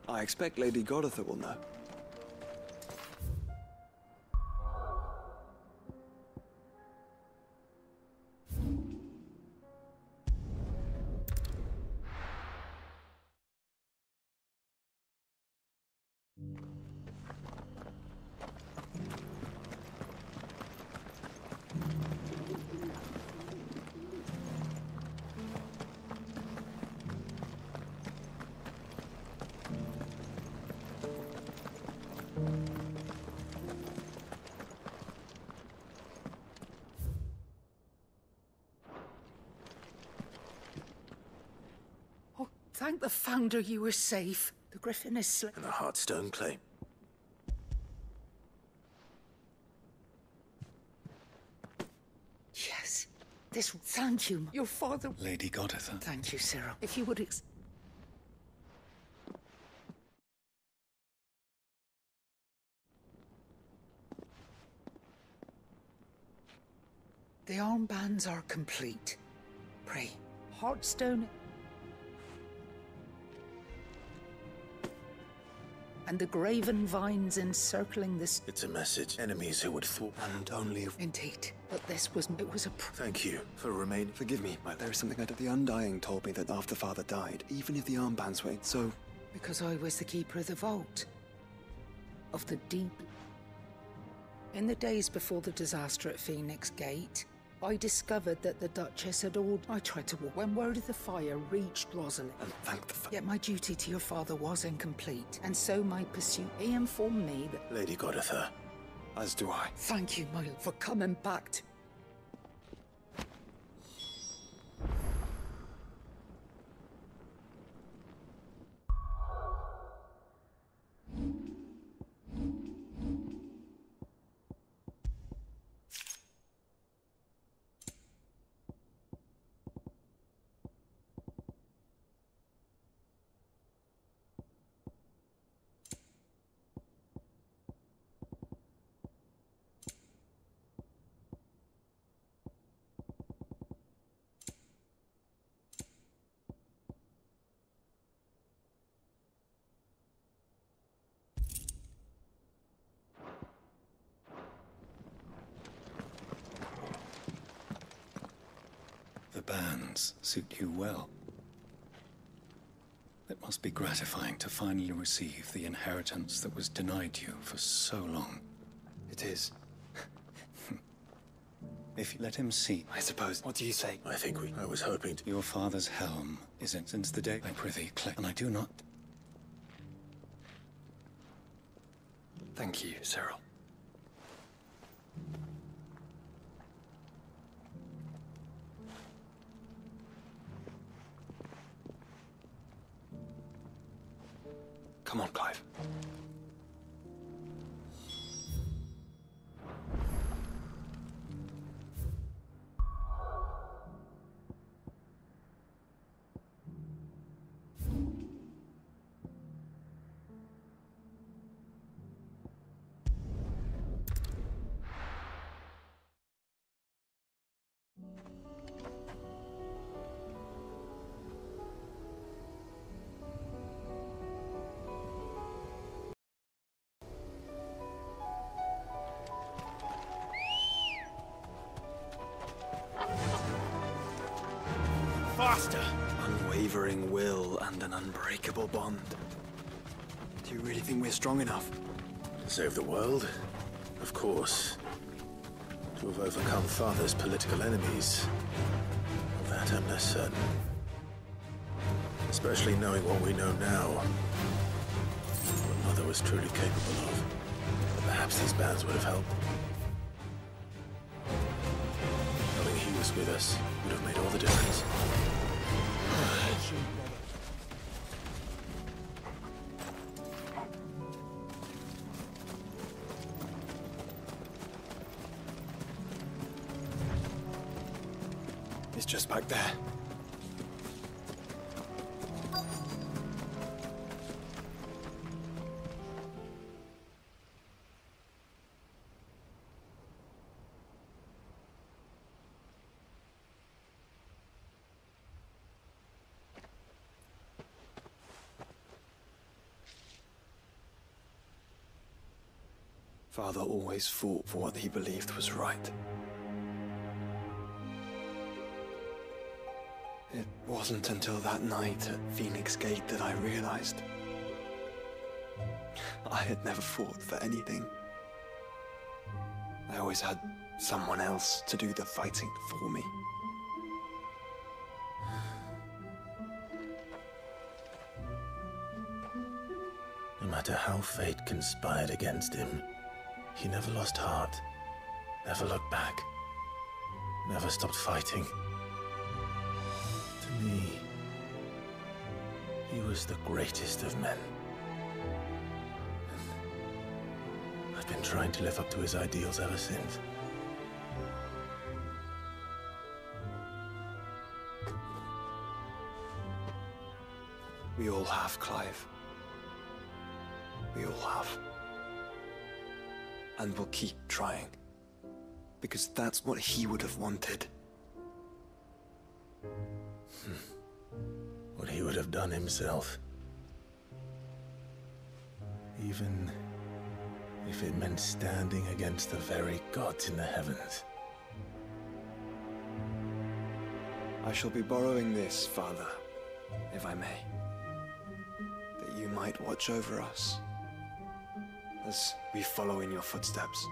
I expect Lady Goditha will know. Thank the Founder you were safe. The Griffin is slain. And the Heartstone claim. Yes. Thank you. Your father... Lady Goditha. Thank you, Cyril. If you would The armbands are complete. Pray, Heartstone... and the graven vines encircling this... It's a message. Enemies who would thwart, and only if... Indeed. But it was a... Thank you for remaining. Forgive me, there is something that the Undying told me that after Father died, even if the armbands were so... Because I was the keeper of the vault. Of the deep... In the days before the disaster at Phoenix Gate, I discovered that the Duchess had ordered... I tried to walk when word of the fire reached Rosalind. And thank the... Yet my duty to your father was incomplete, and so my pursuit... He informed me that... Lady Goditha. As do I. Thank you, my lord, for coming back to... The bands suit you well. It must be gratifying to finally receive the inheritance that was denied you for so long. It is. If you let him see... I suppose. What do you say? I was hoping to... Your father's helm isn't since the day I prithee, and I do not... Thank you, Cyril. Come on, Clive. Faster! Unwavering will and an unbreakable bond. Do you really think we're strong enough? To save the world? Of course. To have overcome Father's political enemies? Of that I'm less certain. Especially knowing what we know now. What Mother was truly capable of. Perhaps these bands would have helped. Knowing he was with us would have made all the difference. It's just back there. Father always fought for what he believed was right. It wasn't until that night at Phoenix Gate that I realized I had never fought for anything. I always had someone else to do the fighting for me. No matter how fate conspired against him, he never lost heart, never looked back, never stopped fighting. To me, he was the greatest of men. And I've been trying to live up to his ideals ever since. We all have, Clive. We all have. And we'll keep trying. Because that's what he would have wanted. What he would have done himself. Even if it meant standing against the very gods in the heavens. I shall be borrowing this, Father, if I may. That you might watch over us as we follow in your footsteps.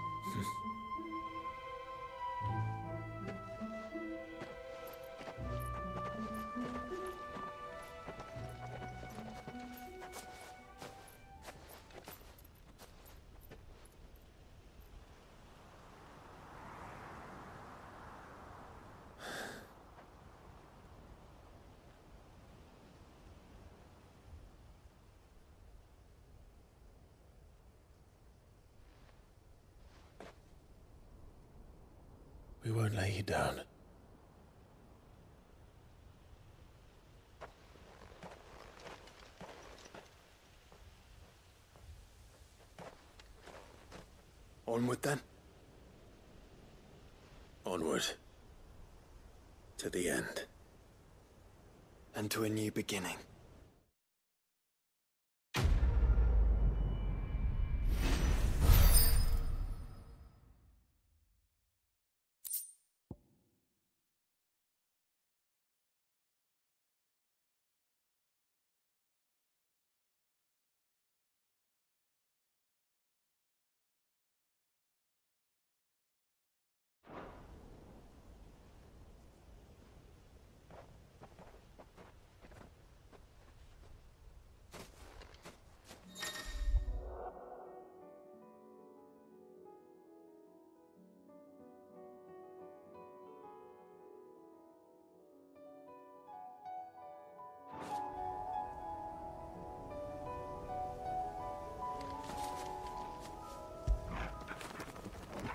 We won't lay you down. Onward then? Onward. To the end. And to a new beginning.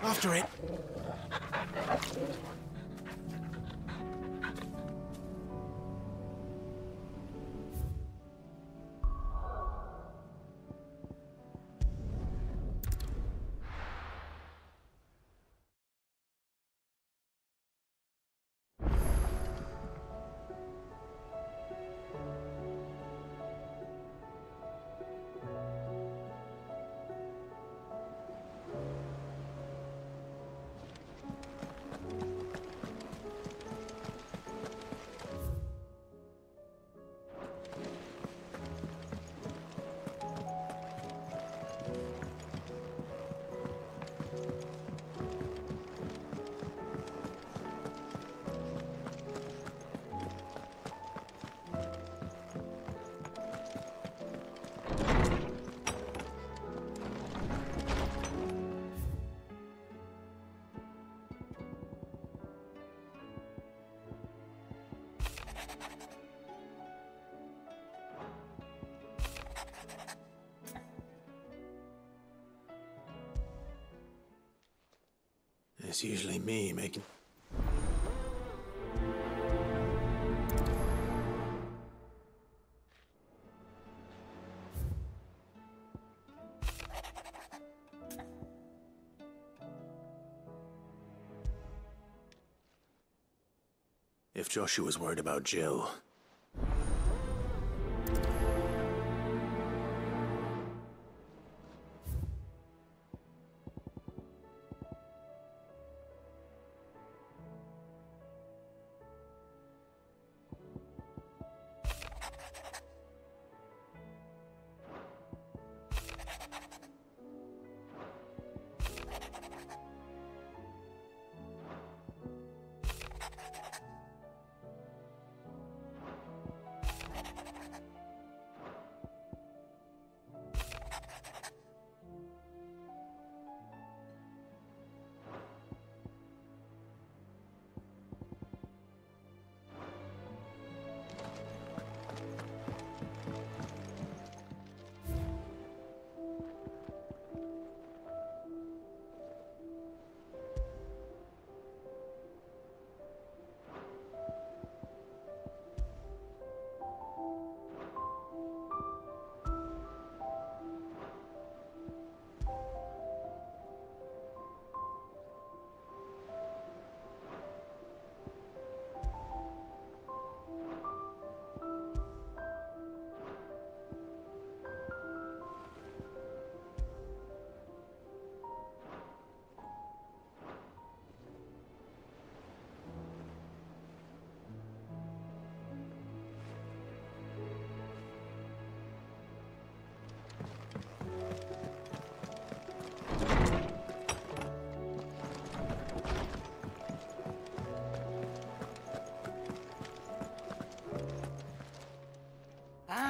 After it. It's usually me making... If Joshua's worried about Jill...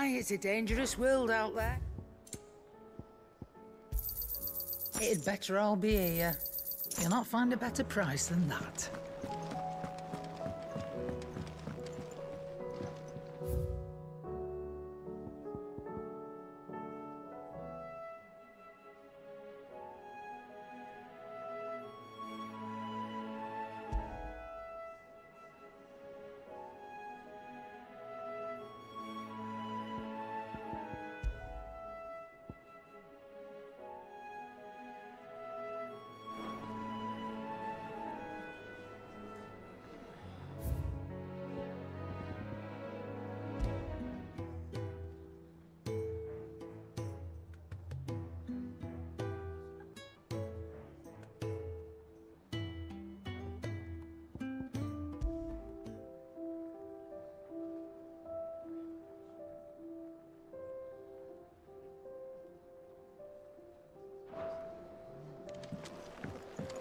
Aye, it's a dangerous world out there. It'd better all be here. You'll not find a better price than that.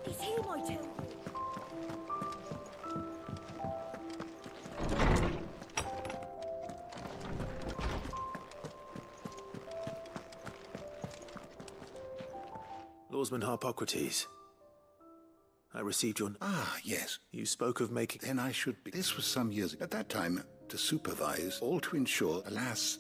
It's here, my tale. Lawsman Harpocrates. I received your... Ah, yes. You spoke of making... Then I should be... This was some years ago. At that time, to supervise, all to ensure, alas,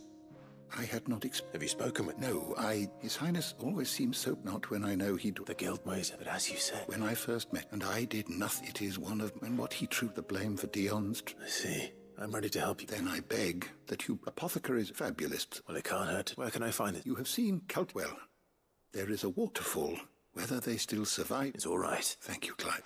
I had not Have you spoken with... No, His Highness always seems so not when I know he'd... The Guildways, but as you said... When I first met, and I did nothing. It is one of... And what he threw the blame for Dion's... I see. I'm ready to help you. Then I beg that you... Apothecaries fabulous. Well, it can't hurt. Where can I find it? You have seen Well, there is a waterfall. Whether they still survive... It's all right. Thank you, Clive.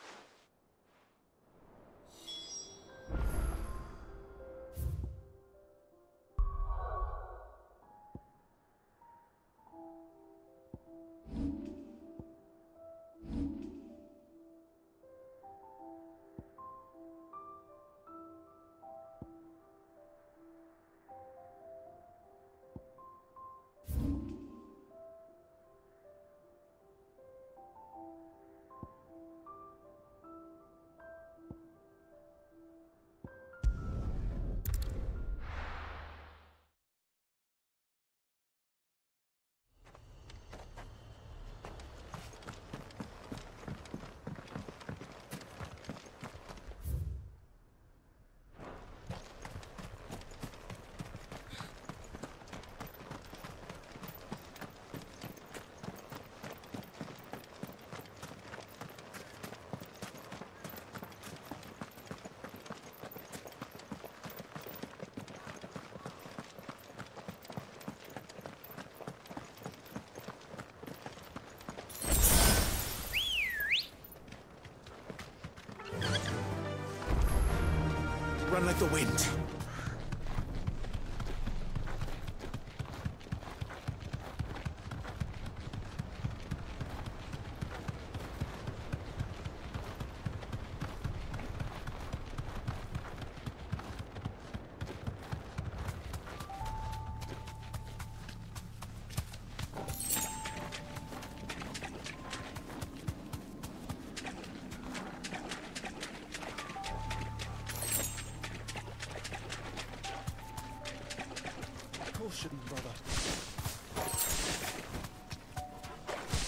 run like the wind.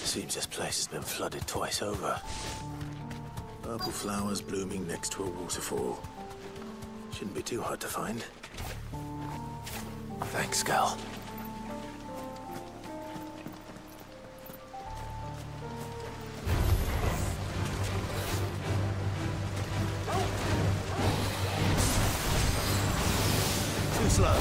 Seems this place has been flooded twice over. Purple flowers blooming next to a waterfall. Shouldn't be too hard to find. Thanks, Gal. Too slow.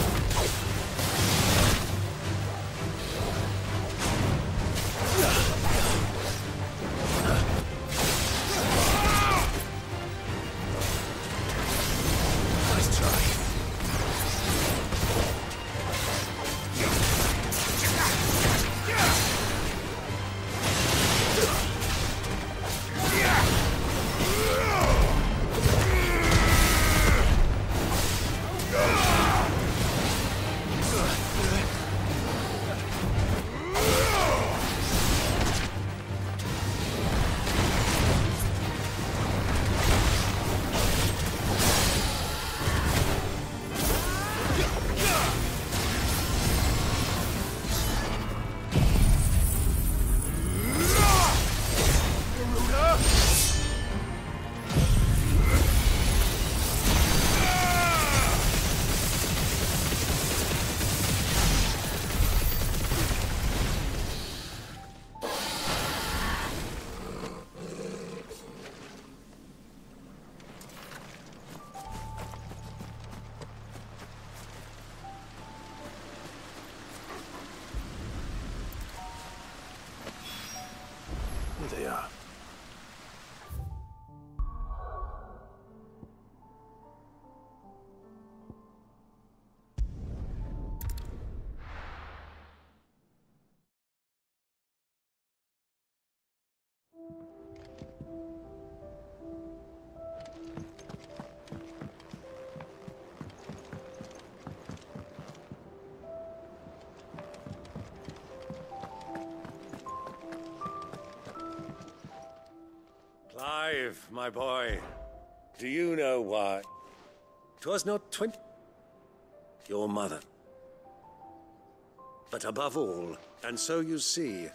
They are. Clive, my boy, do you know why? 'Twas not your mother. But above all, and so you see...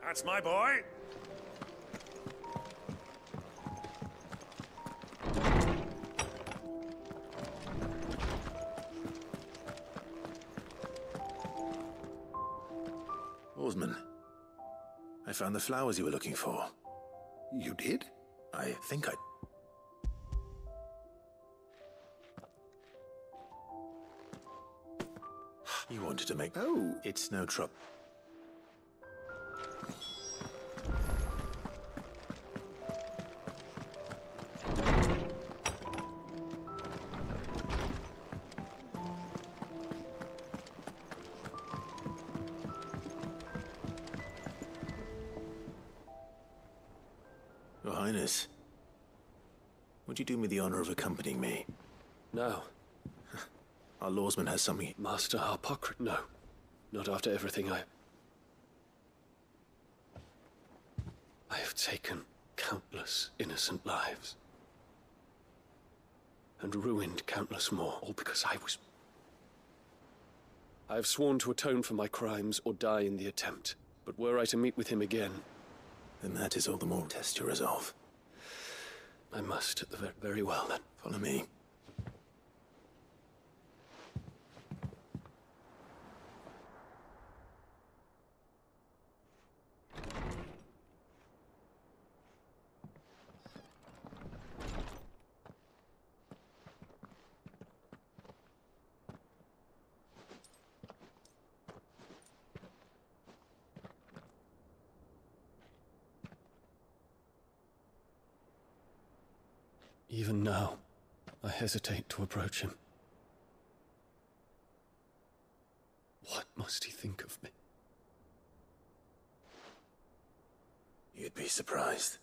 That's my boy! Oarsman, I found the flowers you were looking for. You did? I think I... You wanted to make... Oh. It's no trouble. Your Highness, would you do me the honor of accompanying me? No. Our lawsman has something... Master Harpocrat, no. Not after everything I have taken countless innocent lives. And ruined countless more, all because I have sworn to atone for my crimes or die in the attempt. But were I to meet with him again... Then that is all the more test your resolve. I must, at the very well, then. Follow me. Even now, I hesitate to approach him. What must he think of me? You'd be surprised.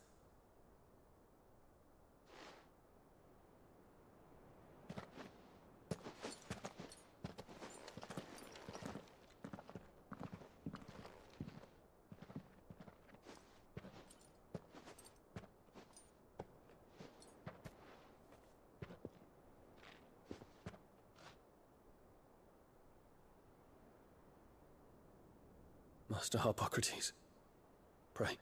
Master Harpocrates, pray,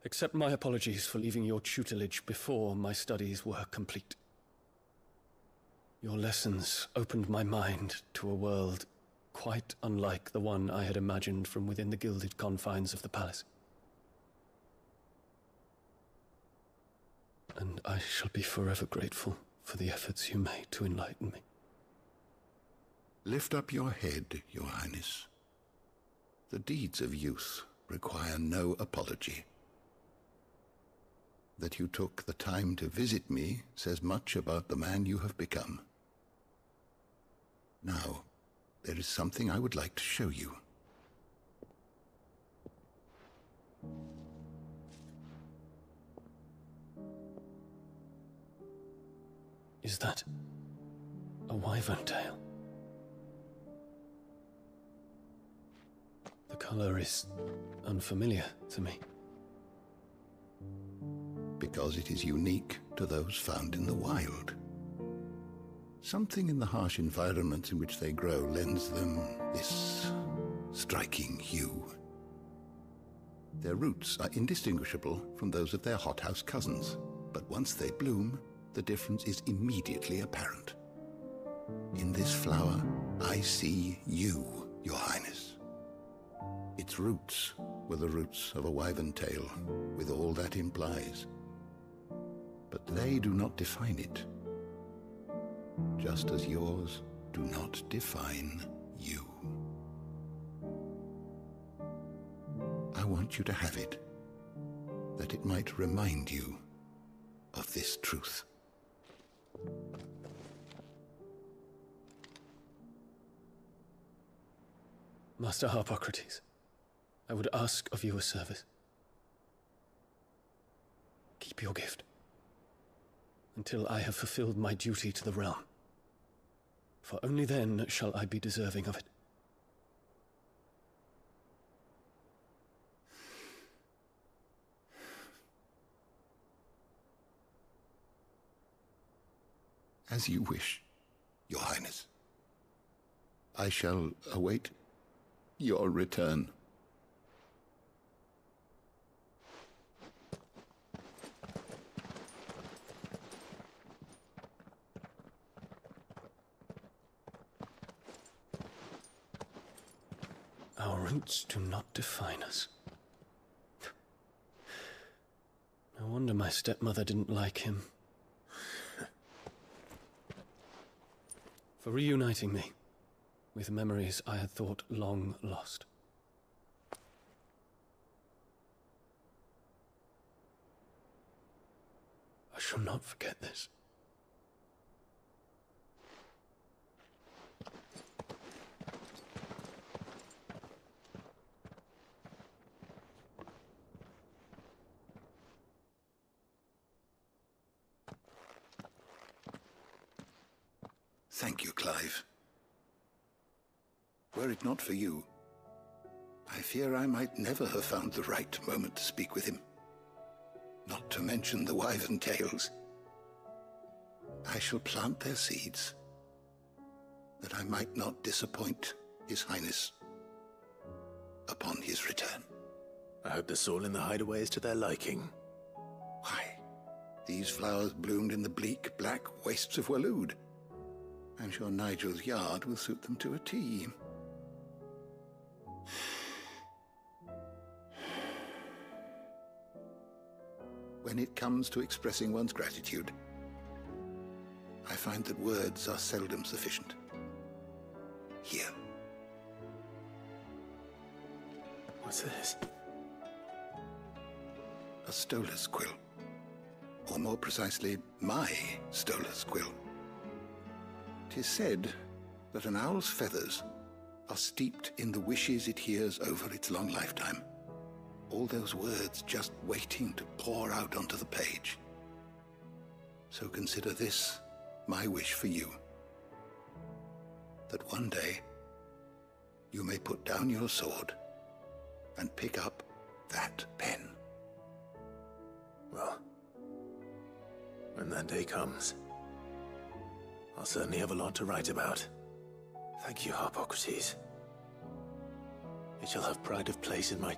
accept my apologies for leaving your tutelage before my studies were complete. Your lessons opened my mind to a world quite unlike the one I had imagined from within the gilded confines of the palace. And I shall be forever grateful for the efforts you made to enlighten me. Lift up your head, Your Highness. The deeds of youth require no apology. That you took the time to visit me says much about the man you have become. Now, there is something I would like to show you. Is that a wyvern tail? The color is unfamiliar to me. Because it is unique to those found in the wild. Something in the harsh environments in which they grow lends them this striking hue. Their roots are indistinguishable from those of their hothouse cousins, but once they bloom, the difference is immediately apparent. In this flower, I see you, Your Highness. Its roots were the roots of a wyvern tail, with all that implies. But they do not define it, just as yours do not define you. I want you to have it, that it might remind you of this truth. Master Harpocrates, I would ask of you a service. Keep your gift until I have fulfilled my duty to the realm, for only then shall I be deserving of it. As you wish, Your Highness. I shall await your return. Our roots do not define us. No wonder my stepmother didn't like him. For reuniting me with memories I had thought long lost. I shall not forget this. Thank you, Clive. Were it not for you, I fear I might never have found the right moment to speak with him. Not to mention the wyvern tales. I shall plant their seeds, that I might not disappoint His Highness upon his return. I hope the soil in the hideaway is to their liking. Why, these flowers bloomed in the bleak, black wastes of Waloed. I'm sure Nigel's yard will suit them to a T. When it comes to expressing one's gratitude, I find that words are seldom sufficient. Here. What's this? A stolas quill. or more precisely, my stoler's quill. 'Tis said that an owl's feathers are steeped in the wishes it hears over its long lifetime. All those words just waiting to pour out onto the page. So consider this my wish for you. That one day you may put down your sword and pick up that pen. Well, when that day comes, I'll certainly have a lot to write about. Thank you, Harpocrates. It shall have pride of place in my...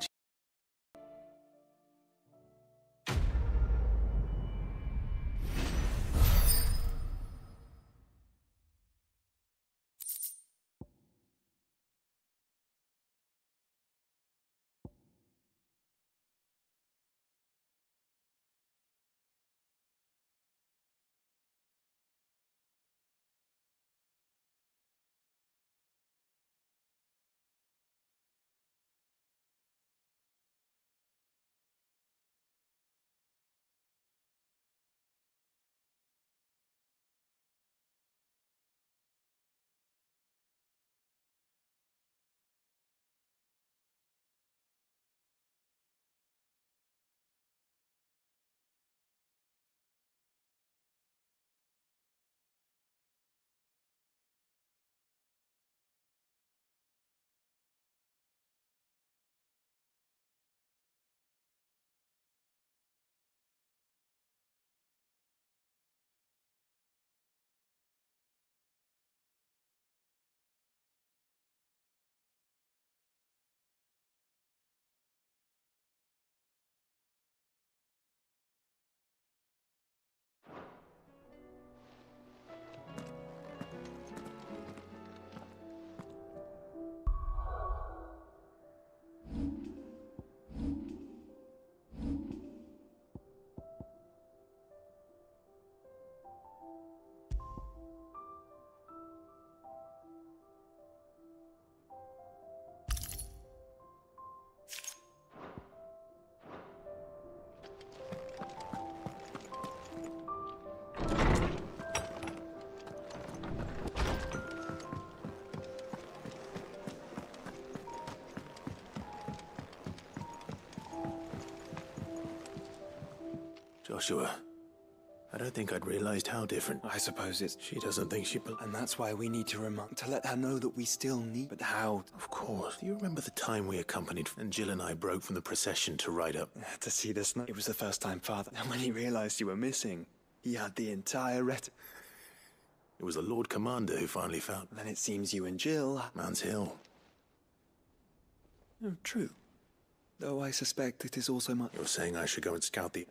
Joshua, I don't think I'd realized how different. I suppose it's... She doesn't think she... And that's why we need to to let her know that we still need... But how? Of course. Do you remember the time we accompanied and Jill and I broke from the procession to ride up? To see the snow. It was the first time, Father. And when he realized you were missing, he had the entire It was the Lord Commander who finally found... Then it seems you and Jill... Man's Hill. Oh, true. Though I suspect it is also my... You're saying I should go and scout the...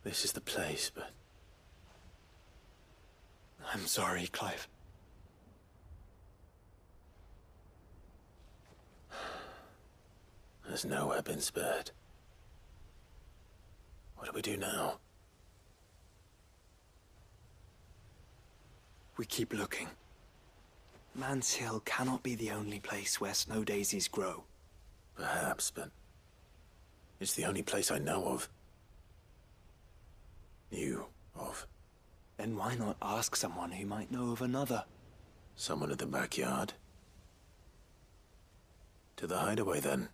This is the place, but... I'm sorry, Clive. There's nowhere been spared. What do we do now? We keep looking. Man's Hill cannot be the only place where snow daisies grow. Perhaps, but... it's the only place I know of. Knew of. Then why not ask someone who might know of another? Someone in the backyard. To the hideaway, then.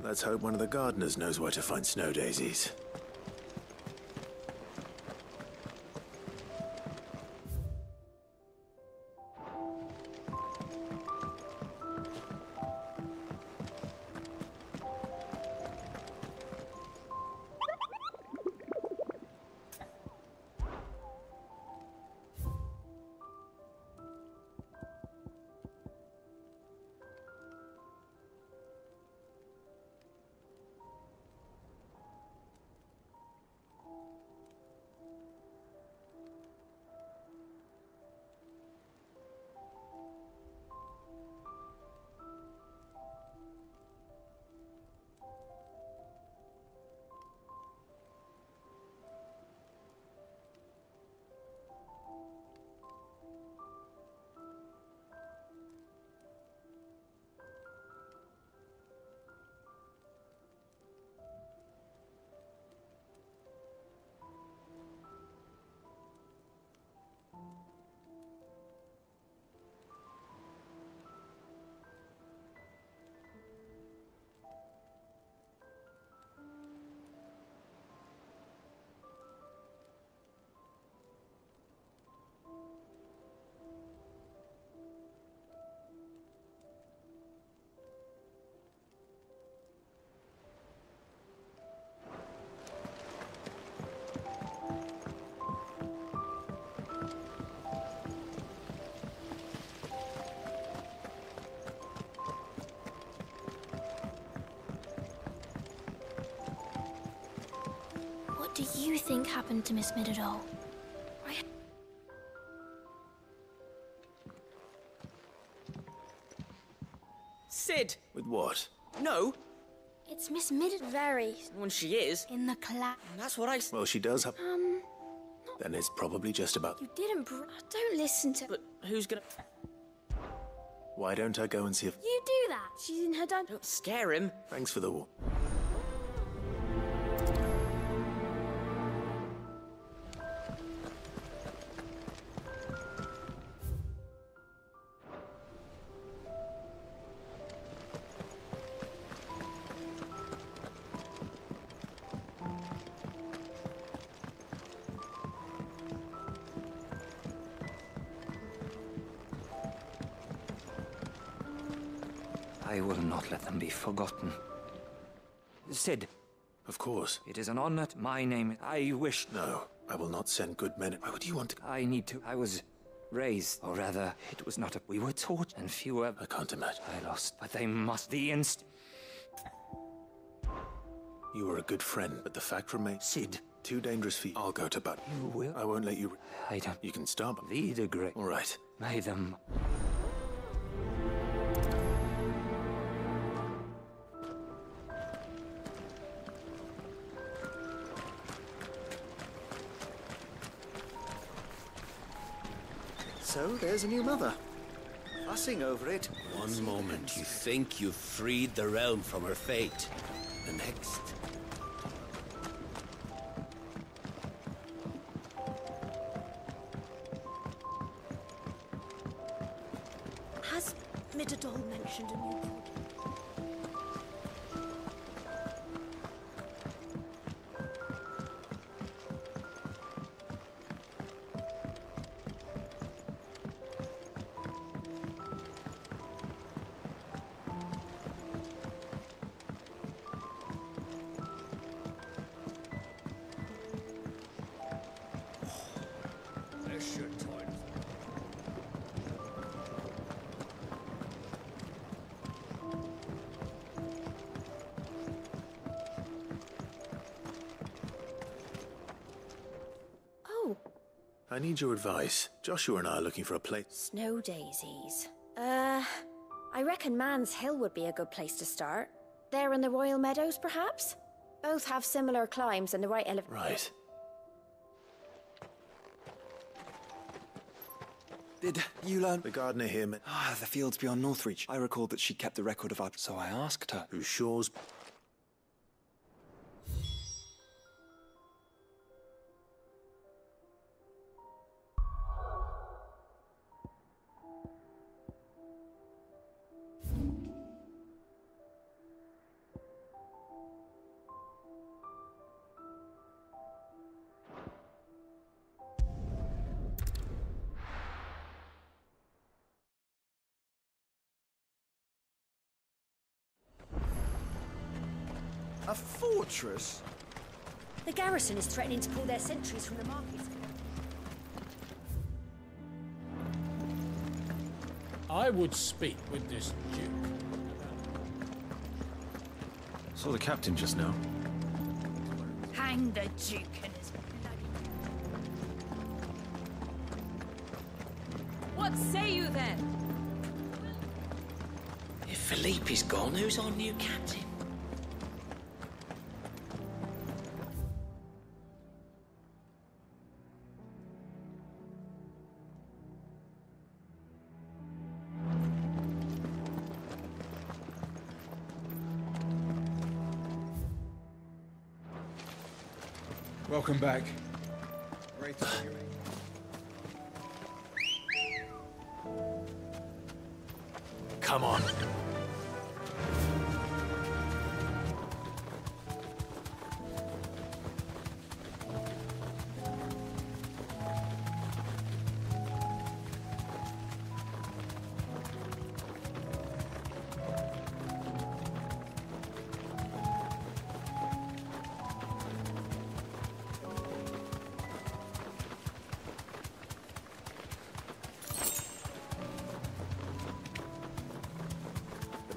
Let's hope one of the gardeners knows where to find snow daisies. do you think happened to Miss Midadol? Sid! With what? No! It's Miss Midadol. Very. When she is. In the class. That's what I... Well, she does have... Then it's probably just about... You didn't don't listen to... But who's gonna... Why don't I go and see if... You do that. She's in her dad. Don't scare him. Thanks for the war. I will not let them be forgotten. Sid. Of course. It is an honor. My name. I wish. No, I will not send good men. Why would you want to? I need to. I was raised, or rather, it was not a. We were taught, and fewer. I can't imagine. I lost, but they must. The inst. You were a good friend, but the fact remains. Sid. Too dangerous for you. I'll go to bed. You will. I won't let you. I don't. You can stop. The degree. All right. May them. So, there's a new mother. Fussing over it. One moment you think you've freed the realm from her fate. The next... Has Midadol mentioned a new project? I need your advice. Joshua and I are looking for a place. Snow daisies. I reckon Man's Hill would be a good place to start. There in the Royal Meadows, perhaps? Both have similar climbs and the right elevation. Right. Did you learn? The gardener here met... The fields beyond Northreach. I recalled that she kept the record of our... So I asked her. Whose shores... A fortress? The garrison is threatening to pull their sentries from the market. I would speak with this Duke. Saw the captain just now. Hang the Duke and his bloody... What say you then? If Philippe is gone, who's our new captain? Welcome back. Great to see you. Come on.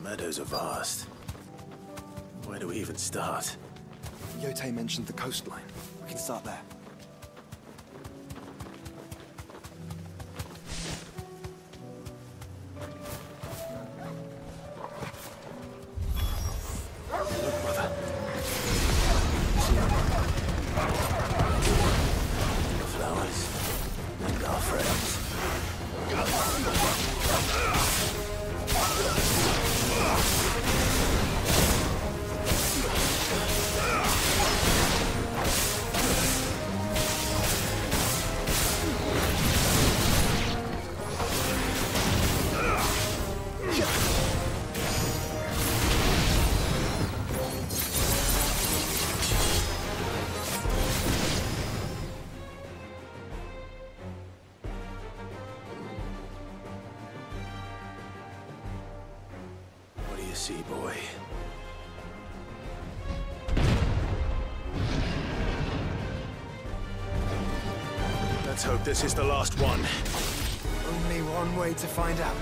Meadows are vast. Where do we even start? Yote mentioned the coastline. can start there. Look, brother. The flowers and our friends. What do you see, boy? Let's hope this is the last one. Only one way to find out.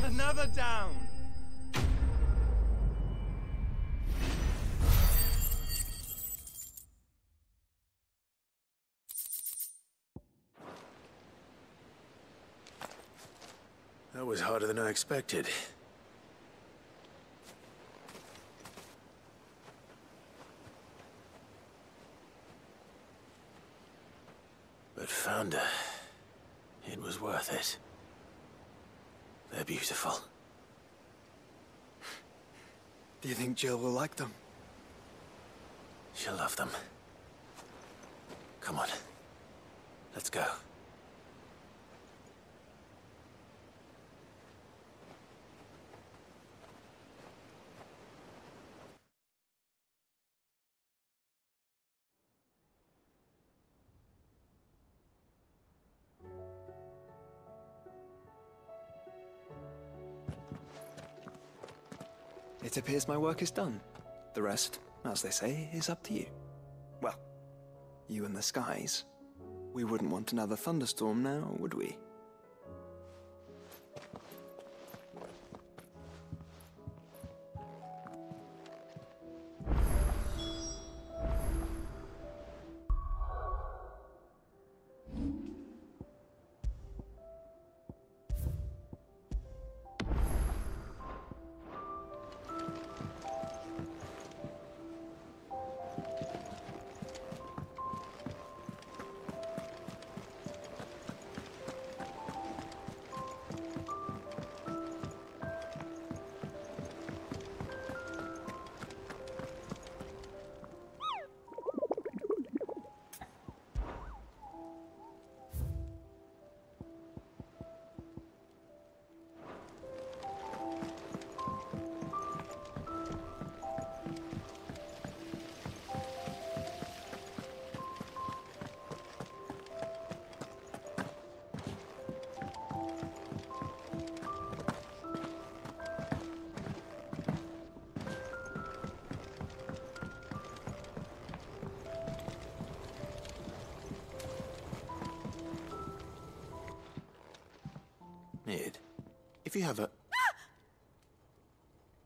Another down! That was harder than I expected. But Founder, it was worth it. They're beautiful. Do you think Jill will like them? She'll love them. Come on. Let's go. It appears my work is done. The rest, as they say, is up to you. Well, you and the skies. We wouldn't want another thunderstorm now, would we? Mid, if you have a...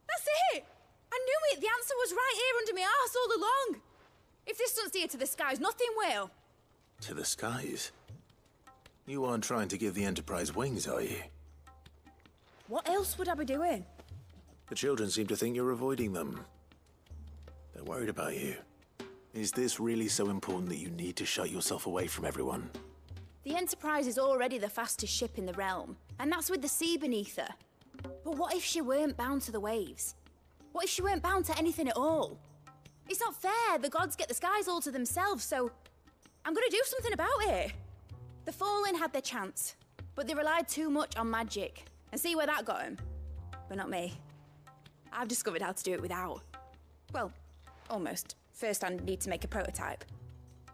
That's it! I knew it! The answer was right here under my arse all along! If this doesn't steer to the skies, nothing will! To the skies? You aren't trying to give the Enterprise wings, are you? What else would I be doing? The children seem to think you're avoiding them. They're worried about you. Is this really so important that you need to shut yourself away from everyone? The Enterprise is already the fastest ship in the realm, and that's with the sea beneath her. But what if she weren't bound to the waves? What if she weren't bound to anything at all? It's not fair. The gods get the skies all to themselves, so I'm gonna do something about it. The Fallen had their chance, but they relied too much on magic. And see where that got them? But not me. I've discovered how to do it without. Well, almost. First, I need to make a prototype.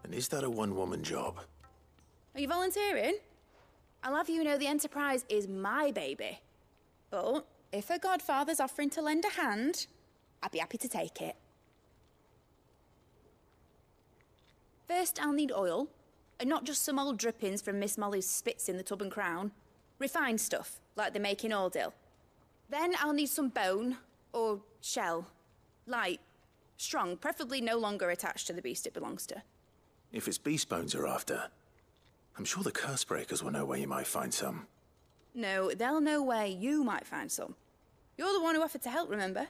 And is that a one-woman job? Are you volunteering? I'll have you know the Enterprise is my baby. But if a godfather's offering to lend a hand, I'd be happy to take it. First, I'll need oil, and not just some old drippings from Miss Molly's spits in the Tub and Crown. Refined stuff, like they make in Ordil. Then I'll need some bone, or shell. Light, strong, preferably no longer attached to the beast it belongs to. If it's beast bones you're after, I'm sure the curse breakers will know where you might find some. No, they'll know where you might find some. You're the one who offered to help, remember?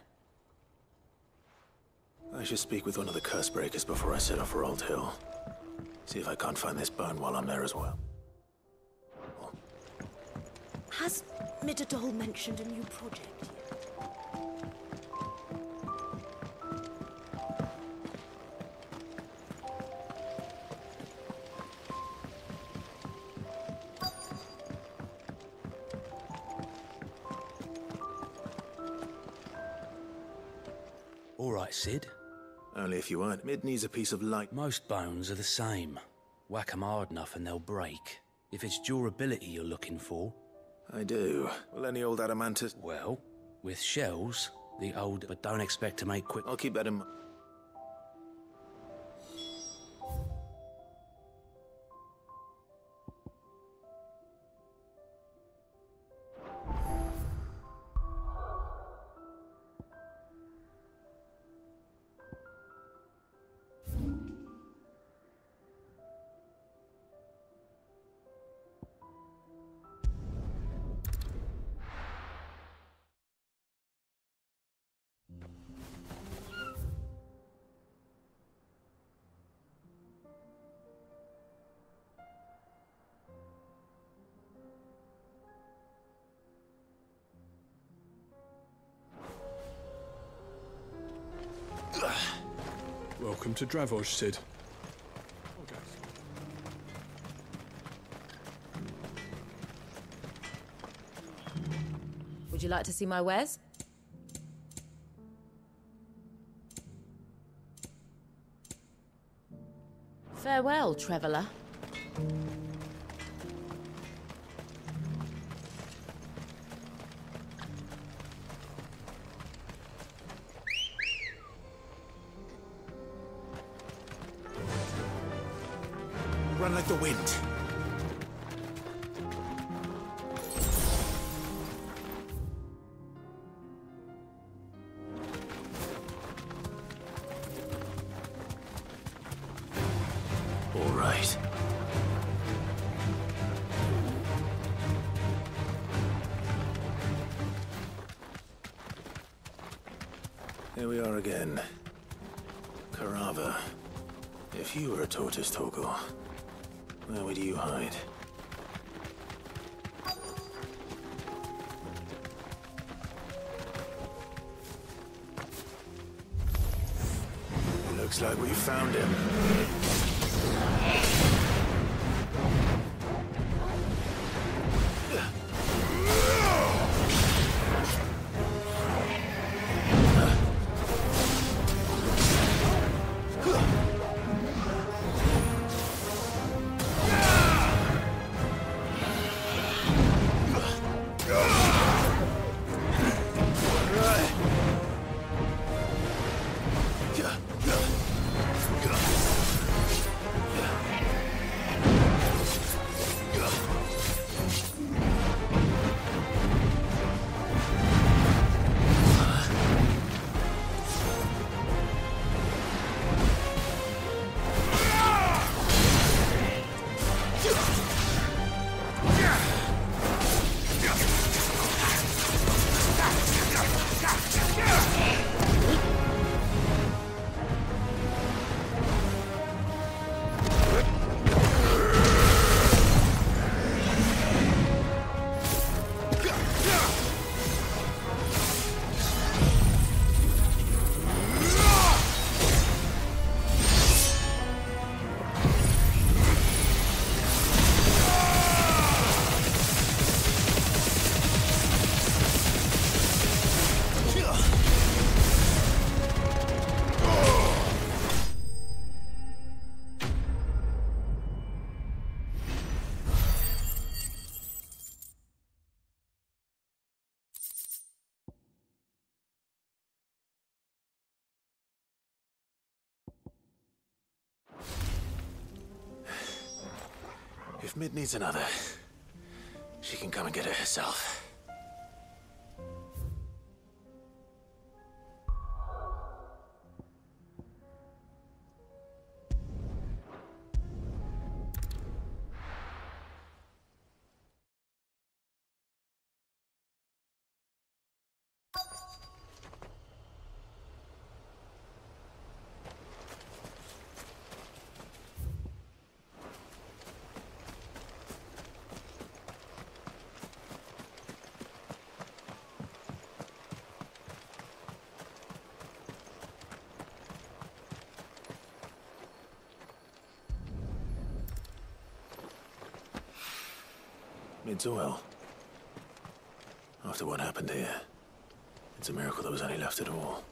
I should speak with one of the curse breakers before I set off for Old Hill. See if I can't find this bone while I'm there as well. Has Midadol mentioned a new project yet? All right, Sid. Only if you aren't. Mid needs a piece of light. Most bones are the same. Whack 'em hard enough and they'll break. If it's durability you're looking for... I do. Will any old adamantus... Well, with shells, the old... But don't expect to make quick... I'll keep that in mind. Welcome to Dravoj, Sid. Would you like to see my wares? Farewell, traveller. Run like the wind. All right. Here we are again. Carava. If you were a tortoise, Torgal, where would you hide? Looks like we found him. Mid needs another. She can come and get it herself. Mid's well. After what happened here, it's a miracle there was any left at all.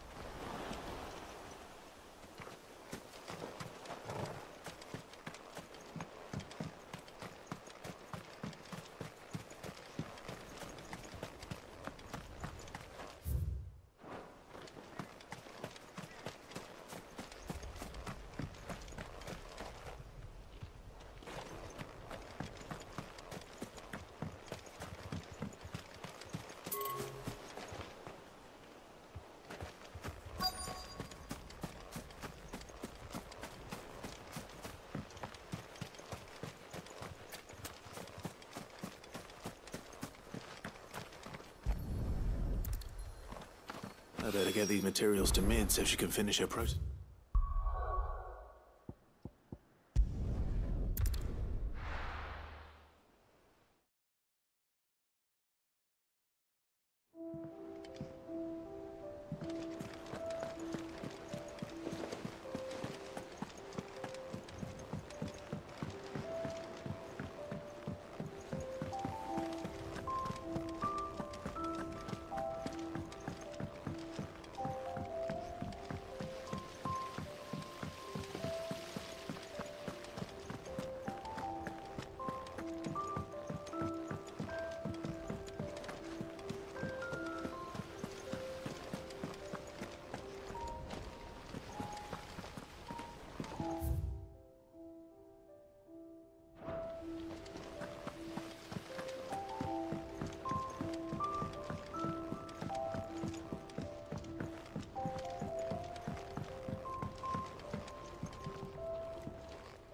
I better get these materials to Mid so she can finish her process.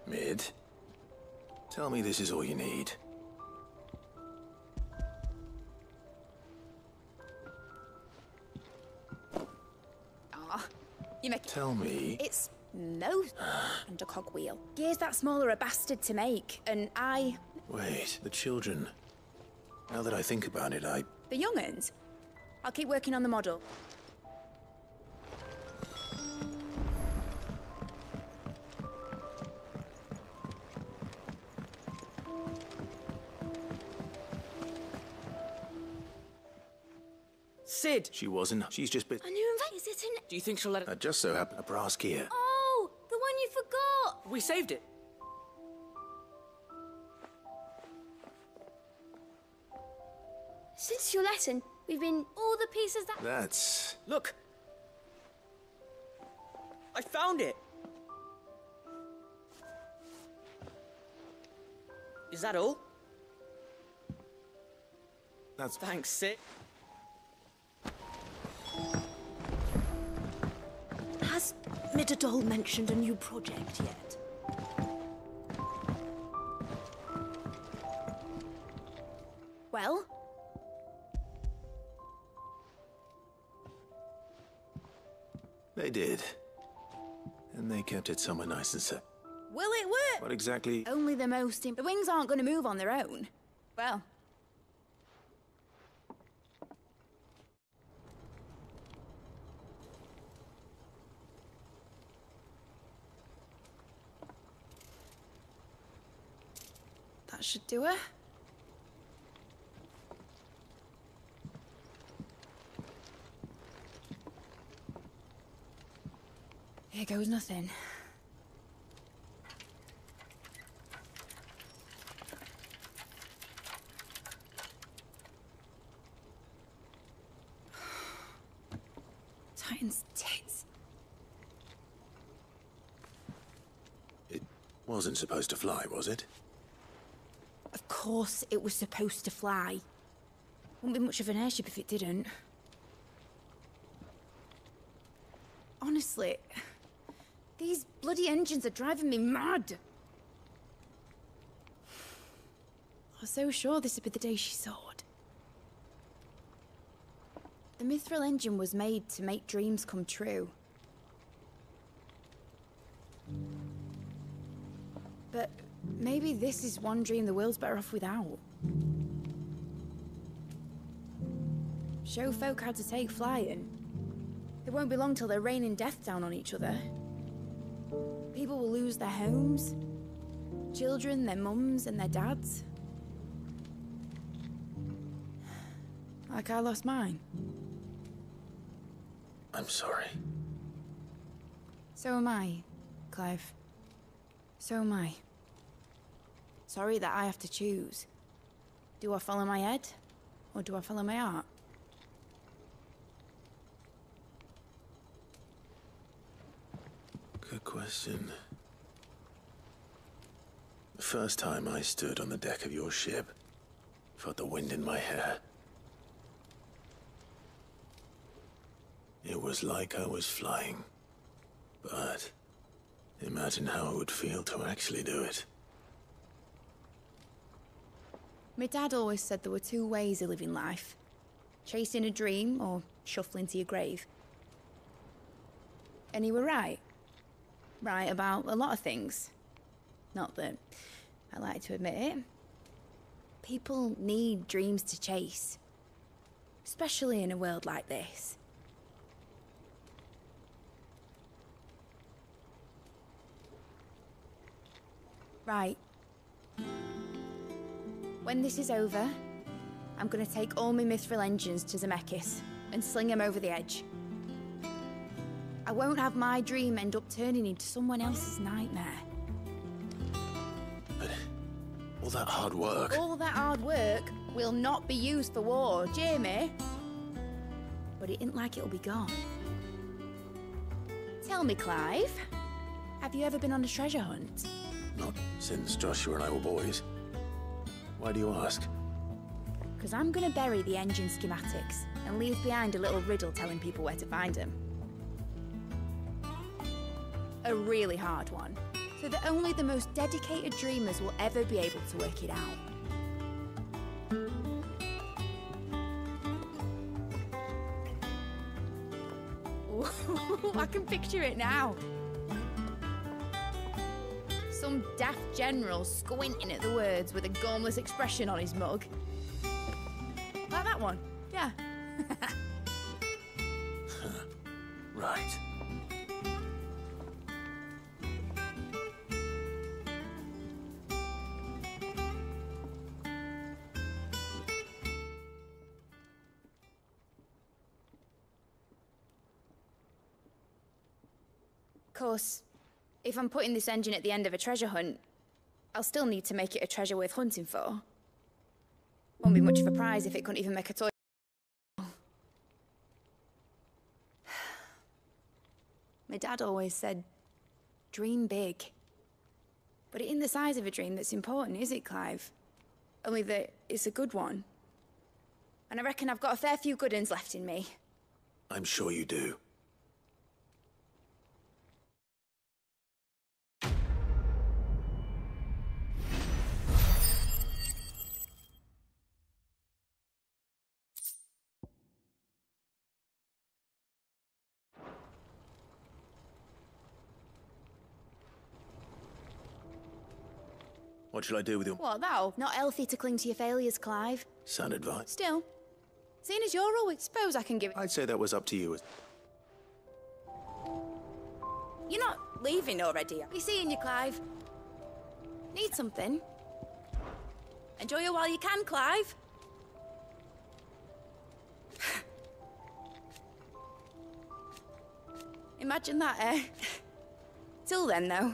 Mid, tell me this is all you need. You make... Tell me. It's no under cogwheel. Gears that small are a bastard to make, and I... Wait, the children. Now that I think about it, The young'uns? I'll keep working on the model. Sid! She wasn't. She's just been... A new invention? Is it an... Do you think she'll let it... That just so happened a brass gear. Oh, the one you forgot! We saved it. Since your lesson, we've been all the pieces that... That's... Look! I found it! Is that all? That's... Thanks, Sid. Has Mitadol mentioned a new project yet? Well? They did. And they kept it somewhere nice and safe. Will it work? What exactly? Only the most... The wings aren't going to move on their own. Well... That should do it. Here goes nothing. Titan's tits. It wasn't supposed to fly, was it? course it was supposed to fly. Wouldn't be much of an airship if it didn't. Honestly, these bloody engines are driving me mad. I was so sure this would be the day she soared. The Mithril engine was made to make dreams come true. But maybe this is one dream the world's better off without. Show folk how to take flying. It won't be long till they're raining death down on each other. People will lose their homes. Children, their mums and their dads. Like I lost mine. I'm sorry. So am I, Clive. So am I. Sorry that I have to choose. Do I follow my head, or do I follow my heart? Good question. The first time I stood on the deck of your ship, felt the wind in my hair. It was like I was flying. But imagine how it would feel to actually do it. My dad always said there were two ways of living life. Chasing a dream or shuffling to your grave. And he were right. Right about a lot of things. Not that I like to admit it. People need dreams to chase. Especially in a world like this. Right. When this is over, I'm gonna take all my Mithril engines to Zemeckis and sling them over the edge. I won't have my dream end up turning into someone else's nightmare. But all that hard work... All that hard work will not be used for war, Jamie. But it ain't like it'll be gone. Tell me, Clive, have you ever been on a treasure hunt? Not since Joshua and I were boys. Why do you ask? Because I'm gonna bury the engine schematics and leave behind a little riddle telling people where to find them. A really hard one, so that only the most dedicated dreamers will ever be able to work it out. Ooh, I can picture it now. Some daft general squinting at the words with a gormless expression on his mug. Like that one, yeah. Right. Of course, if I'm putting this engine at the end of a treasure hunt, I'll still need to make it a treasure worth hunting for. Won't be much of a prize if it couldn't even make a toy. My dad always said, dream big. But it ain't the size of a dream that's important, is it, Clive? Only that it's a good one. And I reckon I've got a fair few good uns left in me. I'm sure you do. What shall I do with your... What, thou? Not healthy to cling to your failures, Clive. sound advice? Still, seeing as you're always, suppose I can give it... I'd say that was up to you. You're not leaving already. Be seeing you, Clive. Need something? Enjoy it while you can, Clive. Imagine that, eh? Till then, though.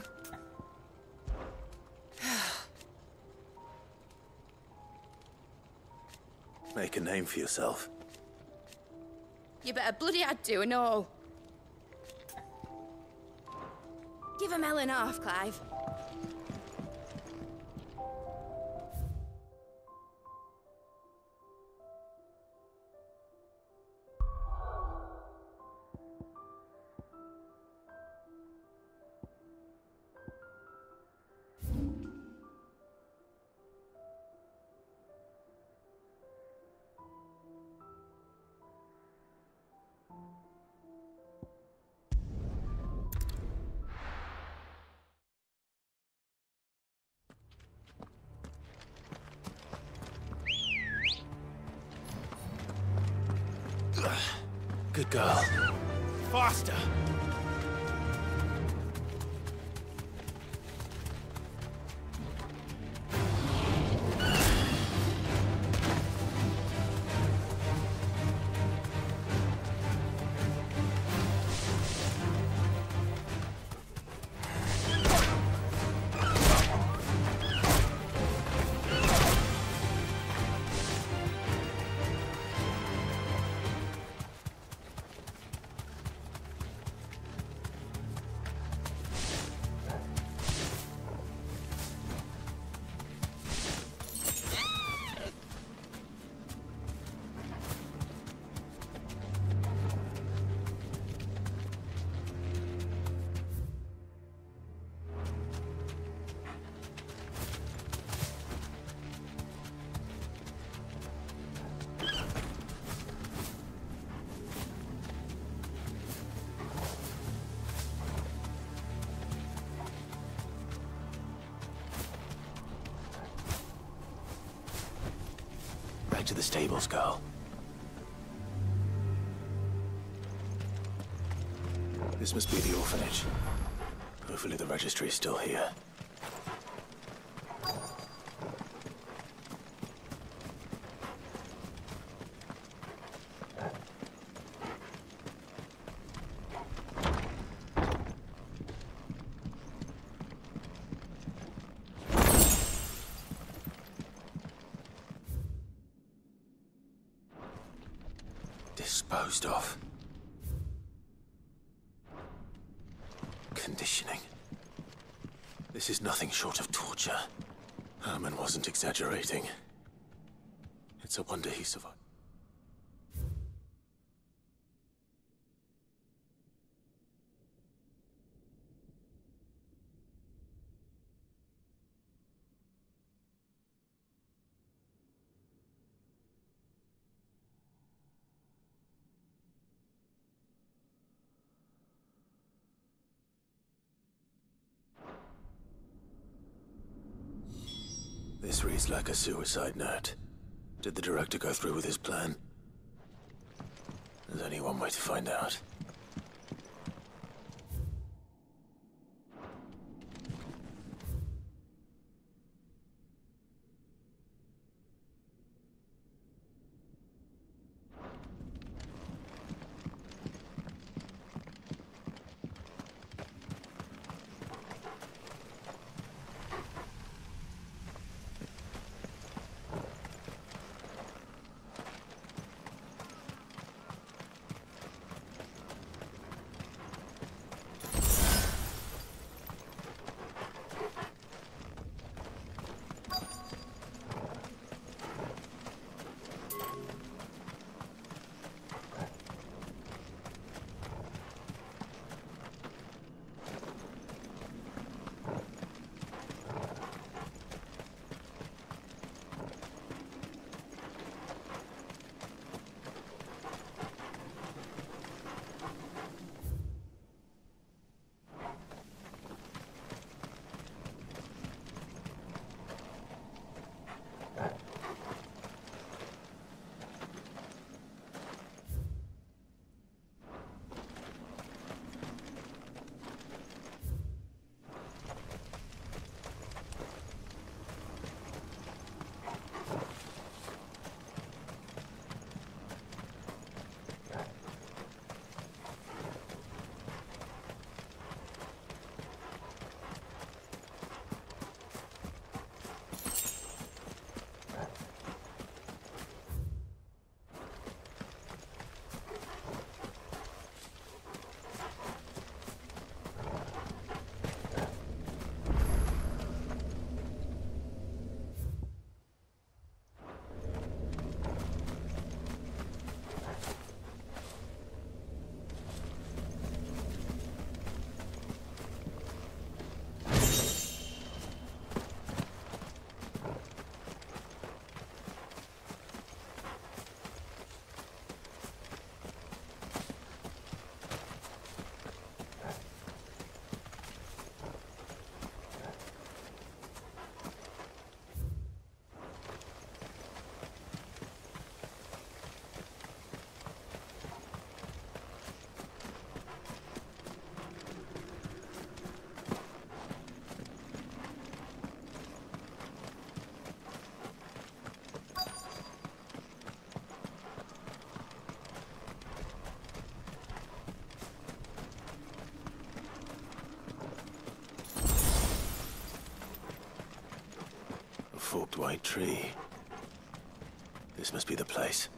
Make a name for yourself. You better bloody had to and all. Give 'em hell and half, Clive. Good girl. Faster! Back to the stables, girl. This must be the orphanage. Hopefully the registry is still here. Disposed of. Conditioning. This is nothing short of torture. Herman wasn't exaggerating. It's a wonder he survived. This reads like a suicide note. Did the director go through with his plan? There's only one way to find out. forked white tree. This must be the place.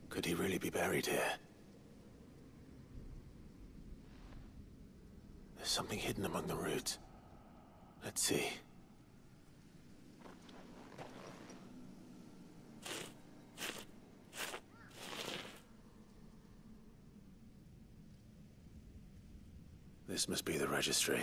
Could he really be buried here? There's something hidden among the roots. Let's see. This must be the registry.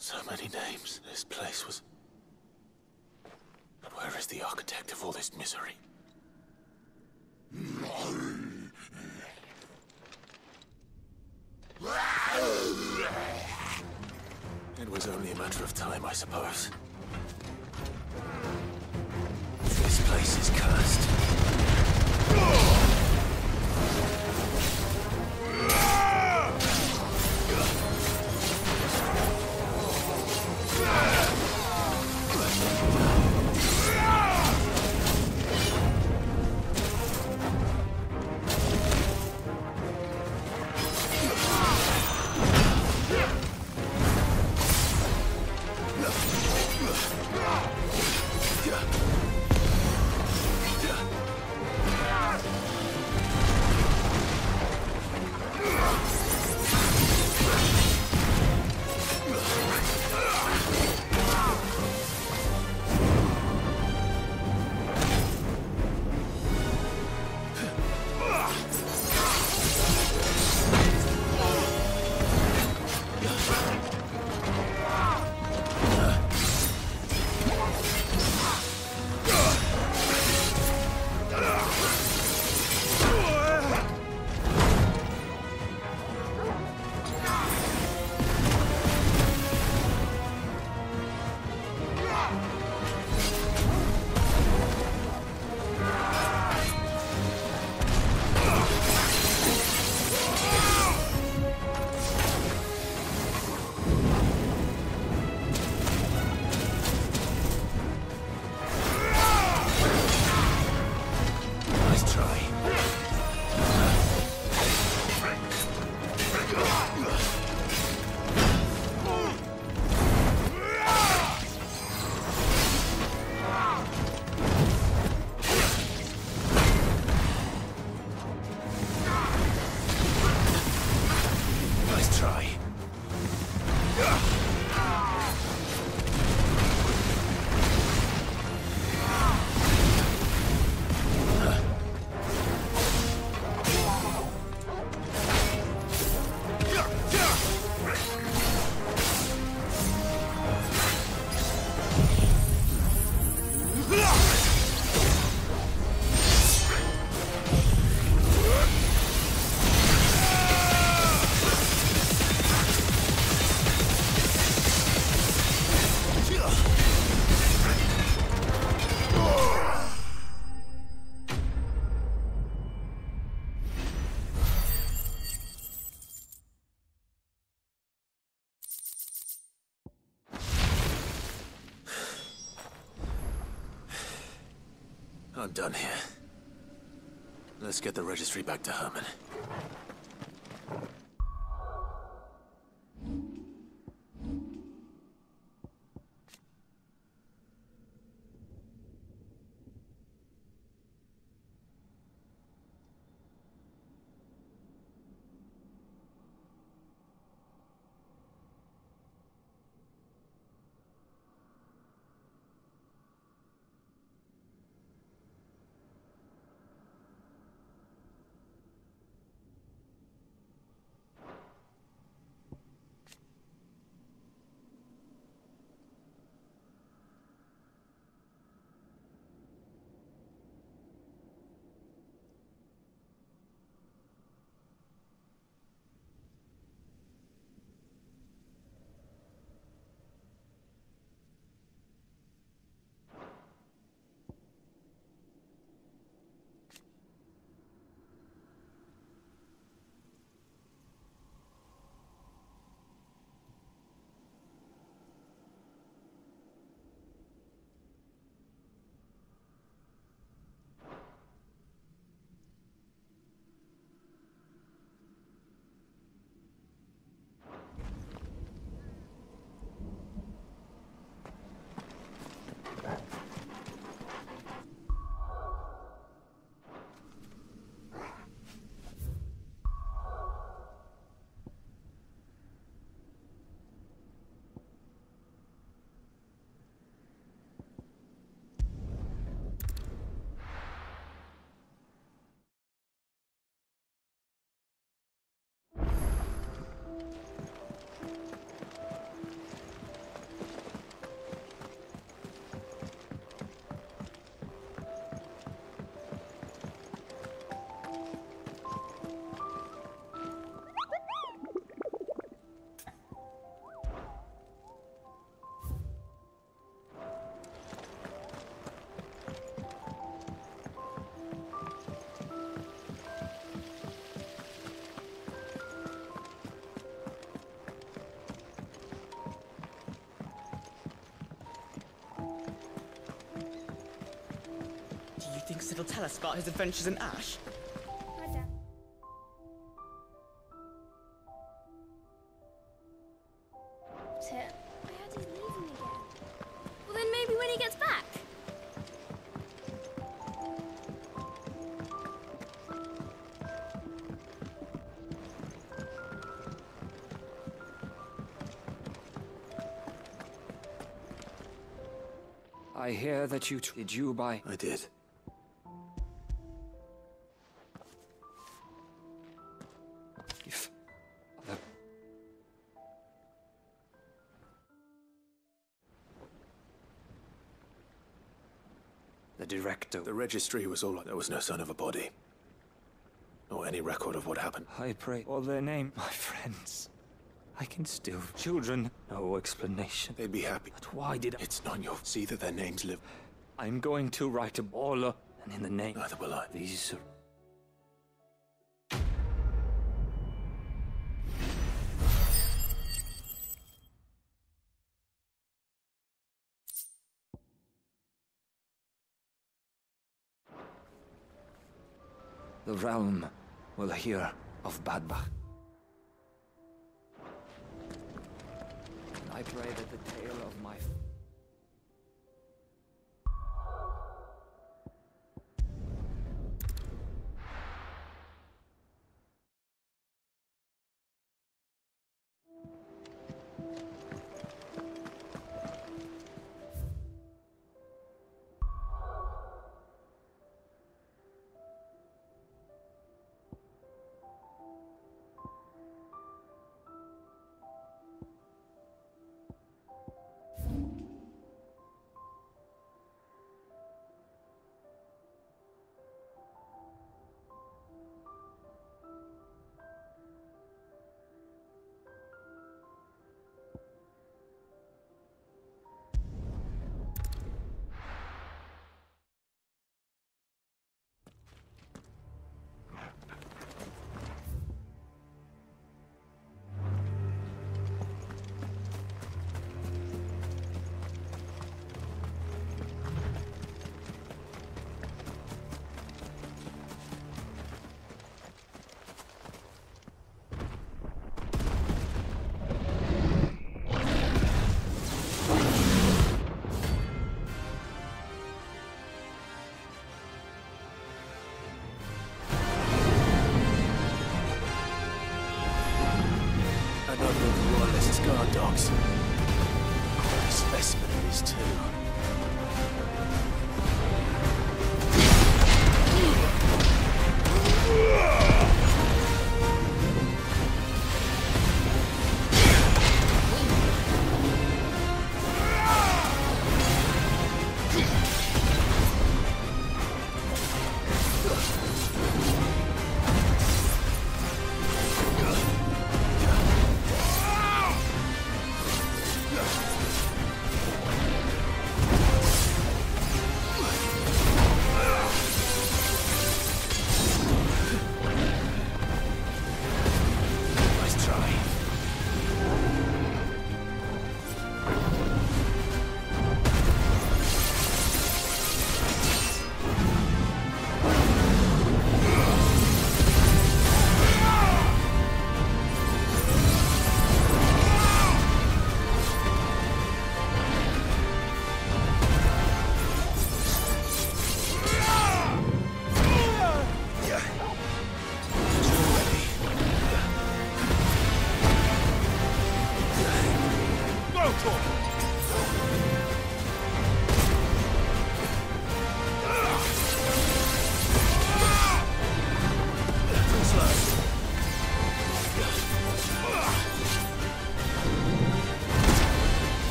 So many names. This place was... But where is the architect of all this misery? It was only a matter of time, I suppose. This place is cursed. I'm done here. Let's get the registry back to Herman. thinks it'll tell us about his adventures in Ash? I heard he's leaving again. Well, then maybe when he gets back. I hear that you did you buy... I did. If... The director... The registry was all... There was no sign of a body. Or any record of what happened. I pray all their name, my friends. I can still... Children, no explanation. They'd be happy. But why did I... It's not your... See that their names live. I'm going to write a baller, and in the name... Neither will I. These are... The realm will hear of Badbach. I pray that the tale of my... Guard dogs. Quite a specimen of these two.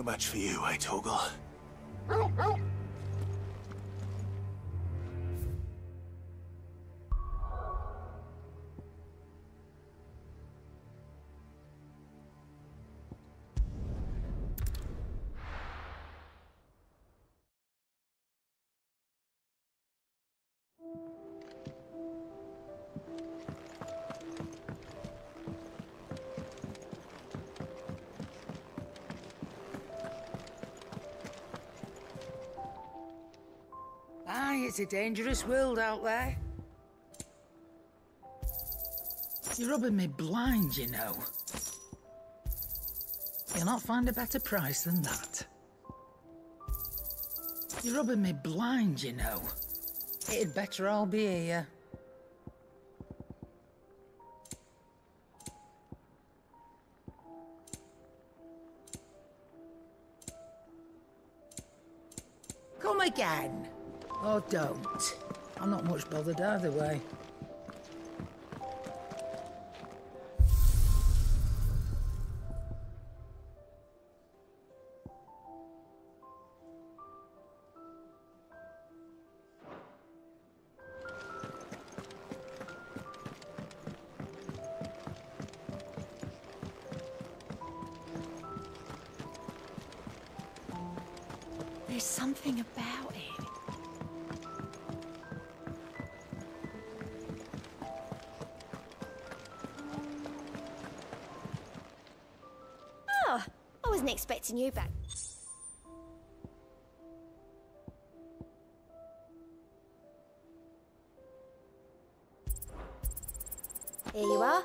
match for you, eh, Torgal? Aye, it's a dangerous world out there. You're rubbing me blind, you know. You'll not find a better price than that. You're rubbing me blind, you know. It'd better all be here. Come again. Oh, don't. I'm not much bothered either way. There's something about it. Oh, I wasn't expecting you back. Here you are.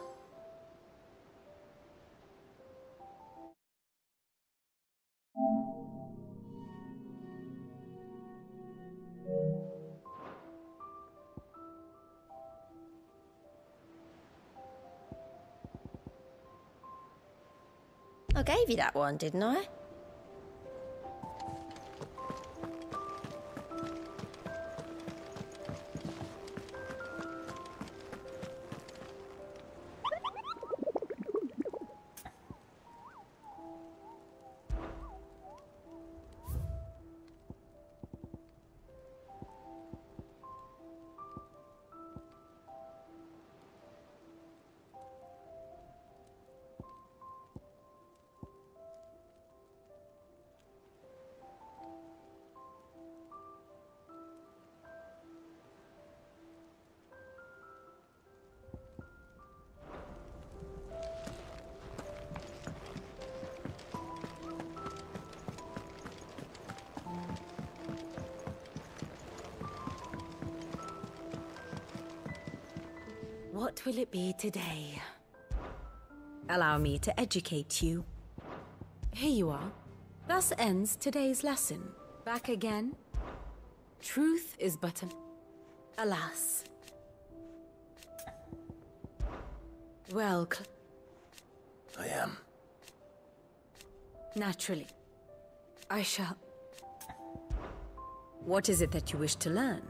I gave you that one, didn't I? What will it be today? Allow me to educate you. Here you are. Thus ends today's lesson. Back again. Truth is but alas. Well, I am. Naturally. I shall. What is it that you wish to learn?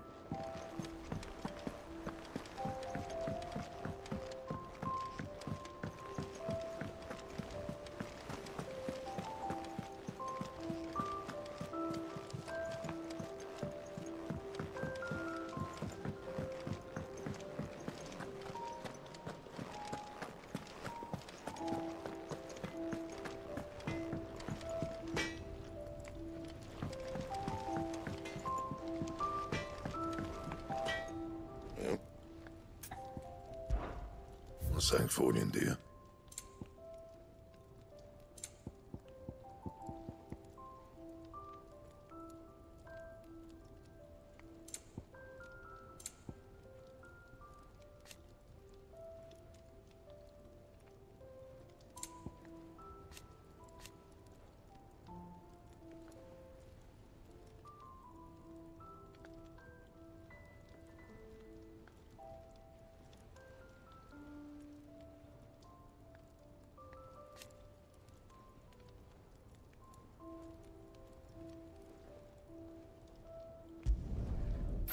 Something for you, dear.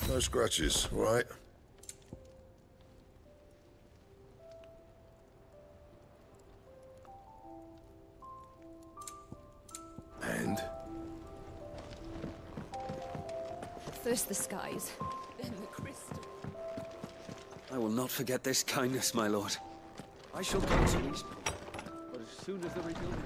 No scratches, right? And? First the skies, then the crystal. I will not forget this kindness, my lord. I shall go to Eastport, but as soon as the rebuilding...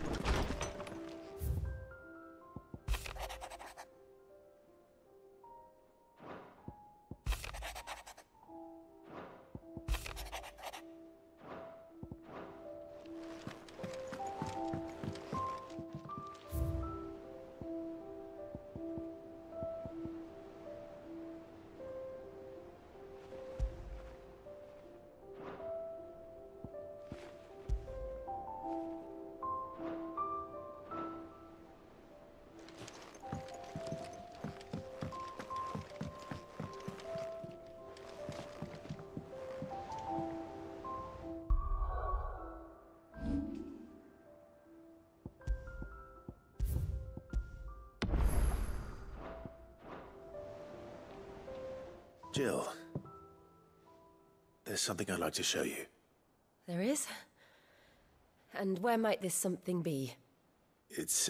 Jill, there's something I'd like to show you. There is? And where might this something be? It's,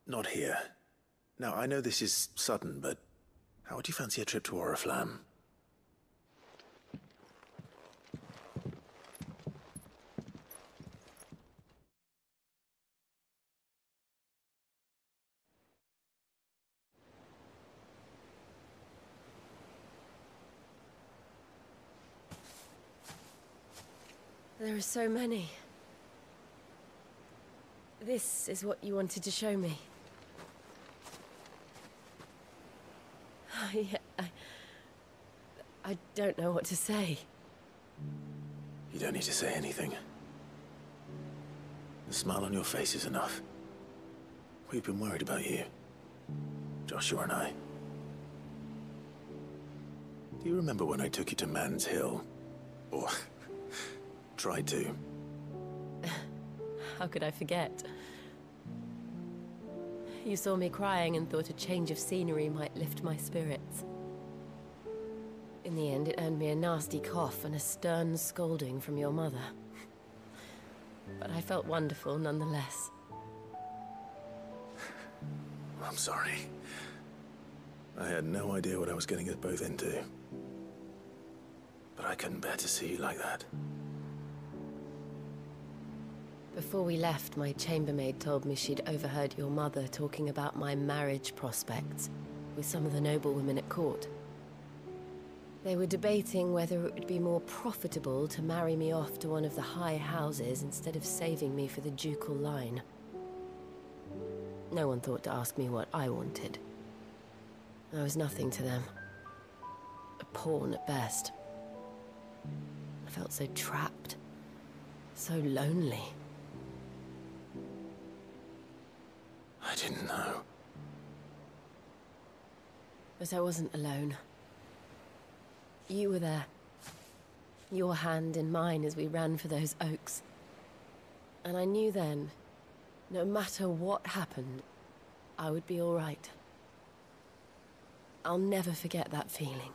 not here. Now, I know this is sudden, but how would you fancy a trip to Oriflamme? There are so many. This is what you wanted to show me. I don't know what to say. You don't need to say anything. The smile on your face is enough. We've been worried about you, Joshua and I. Do you remember when I took you to Man's Hill? Or tried to? How could I forget? You saw me crying and thought a change of scenery might lift my spirits. In the end, it earned me a nasty cough and a stern scolding from your mother. But I felt wonderful nonetheless. I'm sorry. I had no idea what I was getting us both into. But I couldn't bear to see you like that. Before we left, my chambermaid told me she'd overheard your mother talking about my marriage prospects with some of the noblewomen at court. They were debating whether it would be more profitable to marry me off to one of the high houses instead of saving me for the ducal line. No one thought to ask me what I wanted. I was nothing to them. A pawn at best. I felt so trapped, so lonely. I didn't know. But I wasn't alone. You were there. Your hand in mine as we ran for those oaks. And I knew then, no matter what happened, I would be all right. I'll never forget that feeling.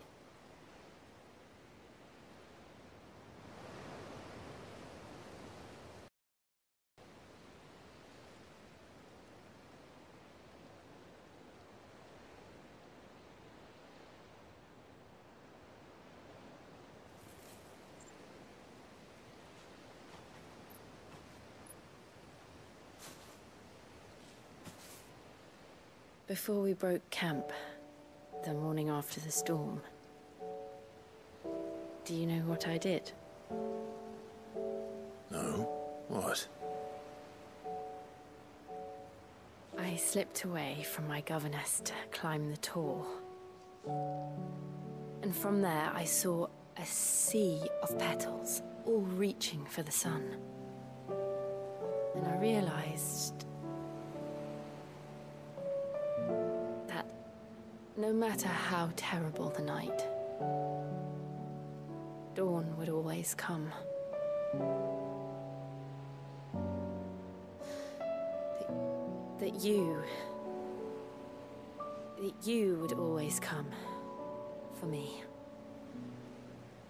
Before we broke camp, the morning after the storm, do you know what I did? No? What? I slipped away from my governess to climb the tor. And from there I saw a sea of petals, all reaching for the sun. And I realized that no matter how terrible the night, dawn would always come. That you would always come for me.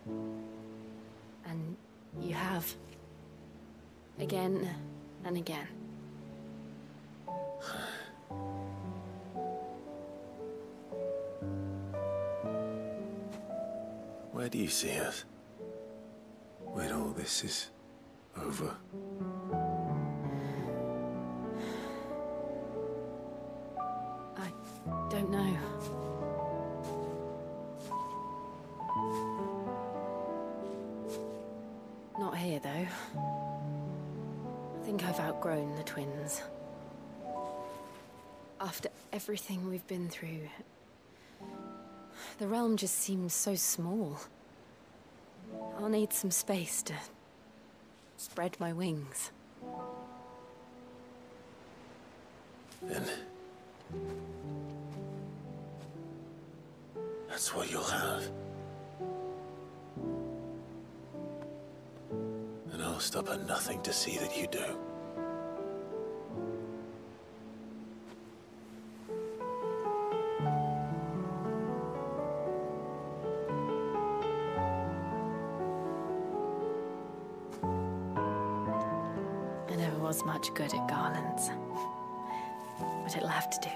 And you have. Again and again. Where do you see us? When all this is over? I don't know. Not here, though. I think I've outgrown the twins. After everything we've been through, the realm just seems so small. I'll need some space to spread my wings. Then that's what you'll have. And I'll stop at nothing to see that you do. I never was much good at garlands, but it'll have to do.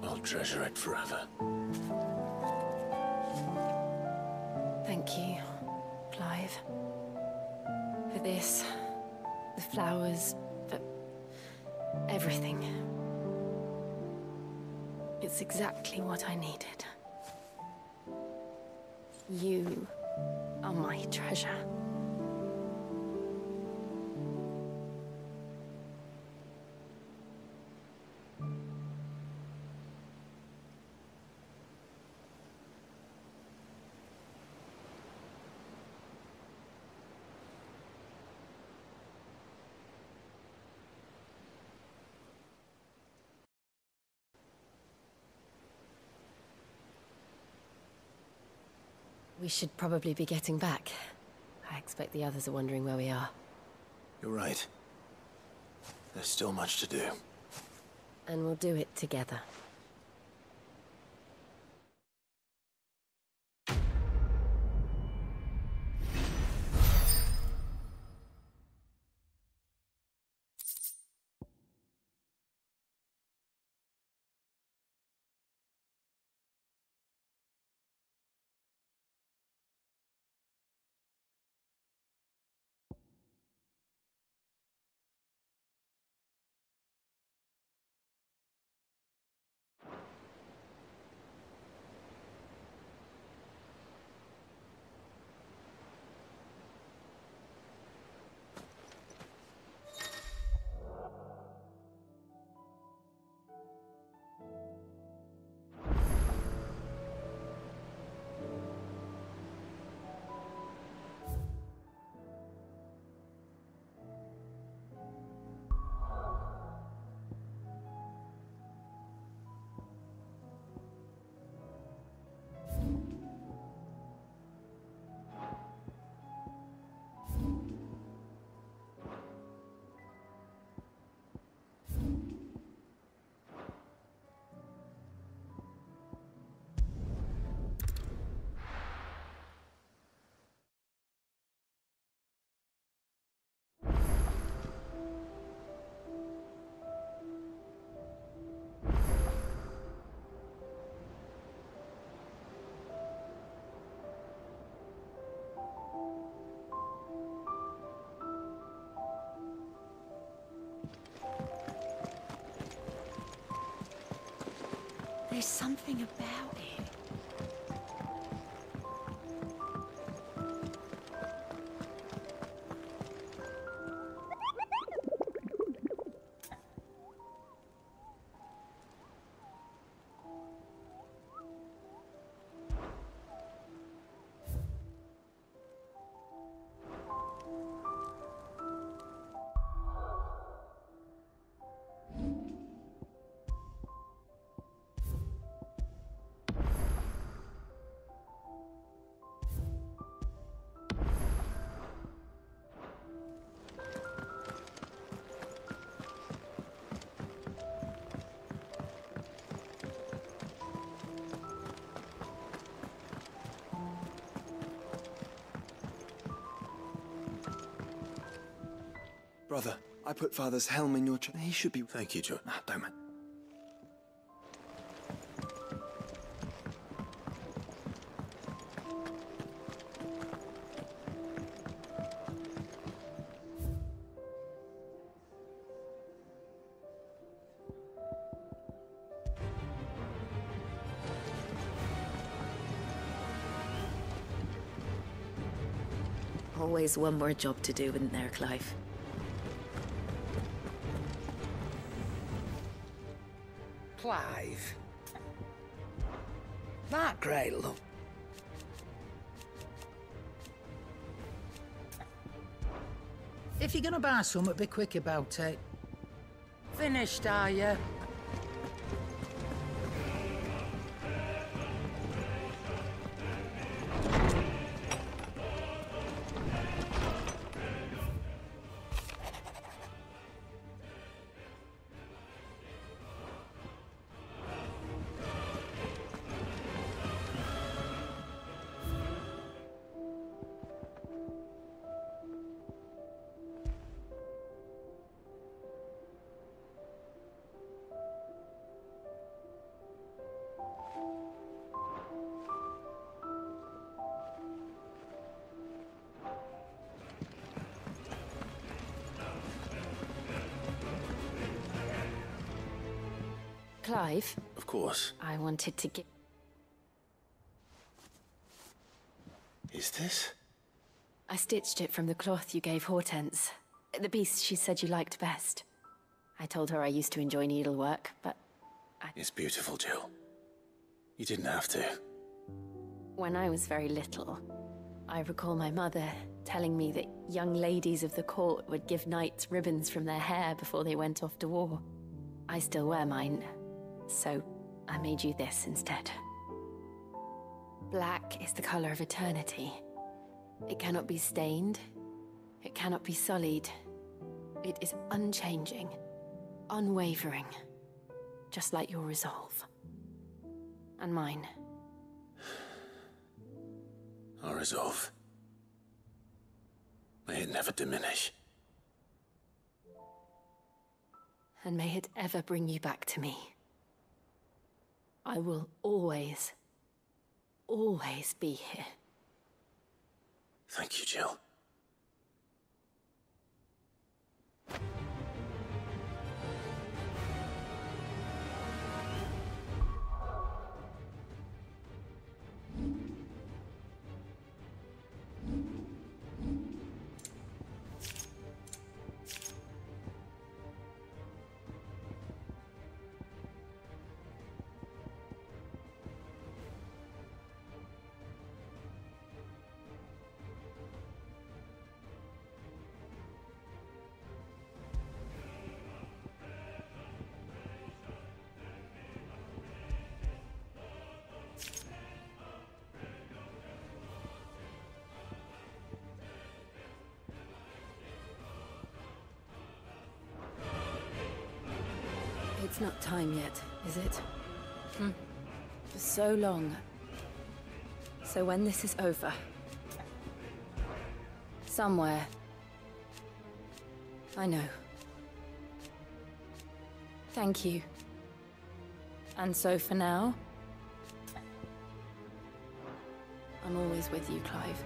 I'll treasure it forever. Thank you, Clive. For this, the flowers, for everything. It's exactly what I needed. You are my treasure. We should probably be getting back. I expect the others are wondering where we are. You're right. There's still much to do. And we'll do it together. There's something about it. Brother, I put Father's helm in your chest. He should be... Thank you, John. Don't mind. Always one more job to do, isn't there, Clive? Clive. That great look. If you're gonna buy something, be quick about it. Finished, are you? Clive? Of course. I wanted to give... Is this? I stitched it from the cloth you gave Hortense. The piece she said you liked best. I told her I used to enjoy needlework, but It's beautiful, Jill. You didn't have to. when I was very little, I recall my mother telling me that young ladies of the court would give knights ribbons from their hair before they went off to war. I still wear mine, so I made you this instead. Black is the color of eternity. It cannot be stained. It cannot be sullied. It is unchanging, unwavering, just like your resolve. And mine. Our resolve. May it never diminish. And may it ever bring you back to me. I will always, always be here. Thank you, Jill. It's not time yet, is it? For so long. So when this is over, somewhere, I know. Thank you. And so for now, I'm always with you, Clive.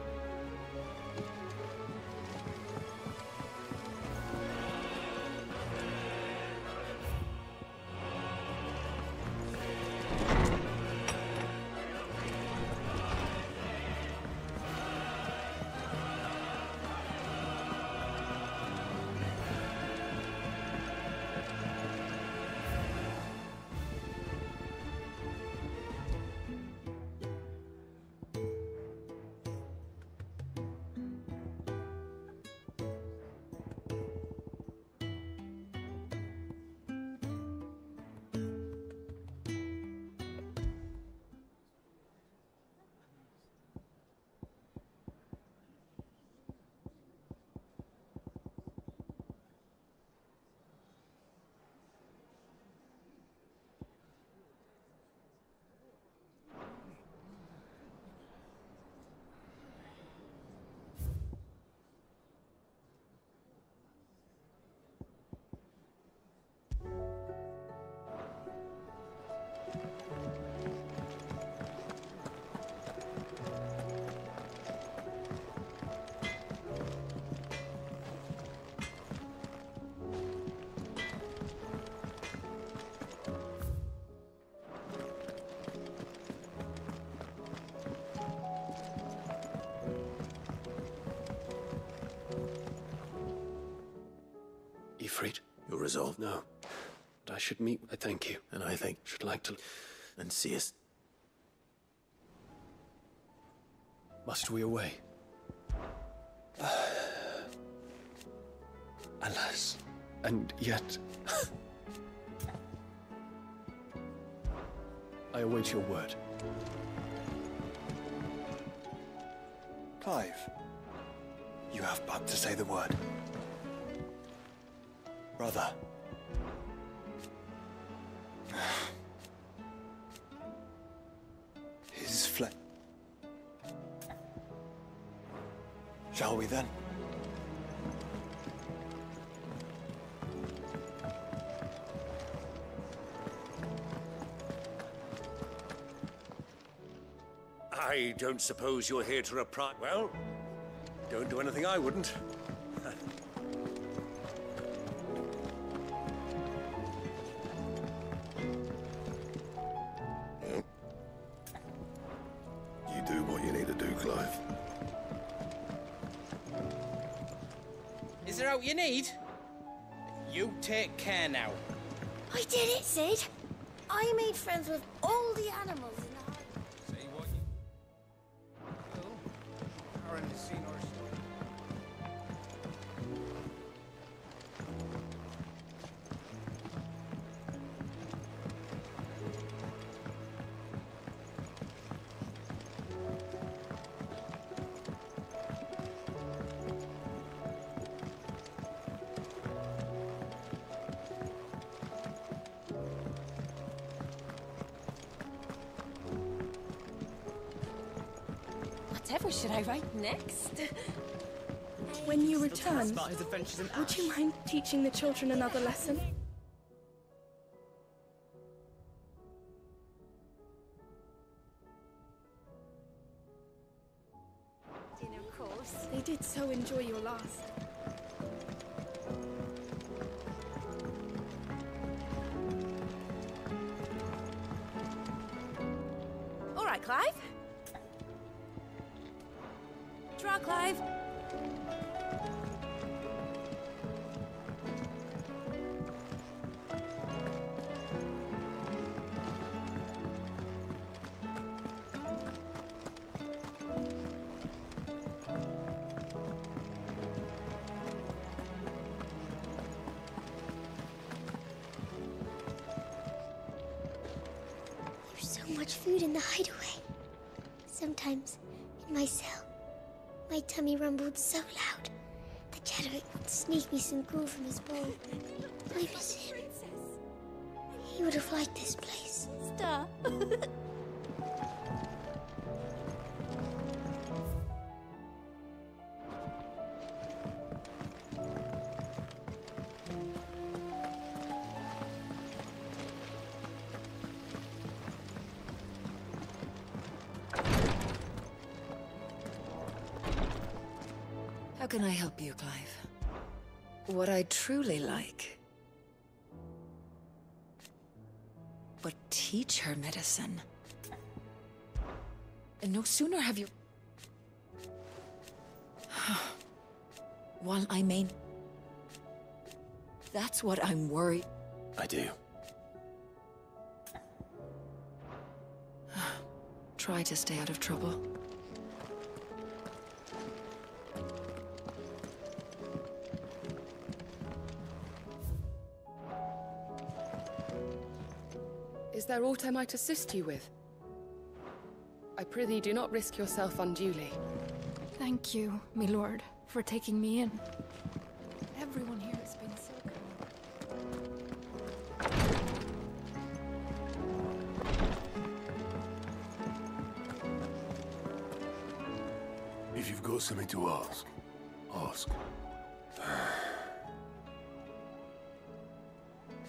freed? Your resolve? No. But I should meet. I thank you. And I think... Should like to... And see us. Must we away? Alas. And yet... I await your word. Clive, you have but to say the word. Brother. His flesh. Shall we then? I don't suppose you're here to reply. Well, don't do anything I wouldn't. You do what you need to do, Clive. Is there out you need? You take care now. I did it, Sid. I made friends with all the animals in the hive. Say what you... Oh, Aaron has seen our story. Whatever should I write next? When you return, About his adventures in would you mind teaching the children another lesson? Of course. They did so enjoy your last. All right, Clive. Draw, Clive. There's so much food in the hideaway. Sometimes, in my cell, my tummy rumbled so loud that Chadwick would sneak me some gruel from his bowl. I miss him. He would have liked this place. Stop. How can I help you, Clive? What I truly like. But teach her medicine. And no sooner have you... While I may... That's what I'm worried... I do. Try to stay out of trouble. Is there aught I might assist you with? I prithee do not risk yourself unduly. Thank you, my lord, for taking me in. Everyone here has been so kind. If you've got something to ask, ask.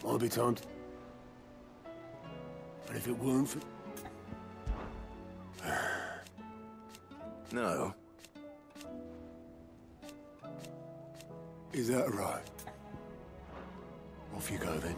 Might be time to... And if it weren't for... No. Is that right? Off you go then.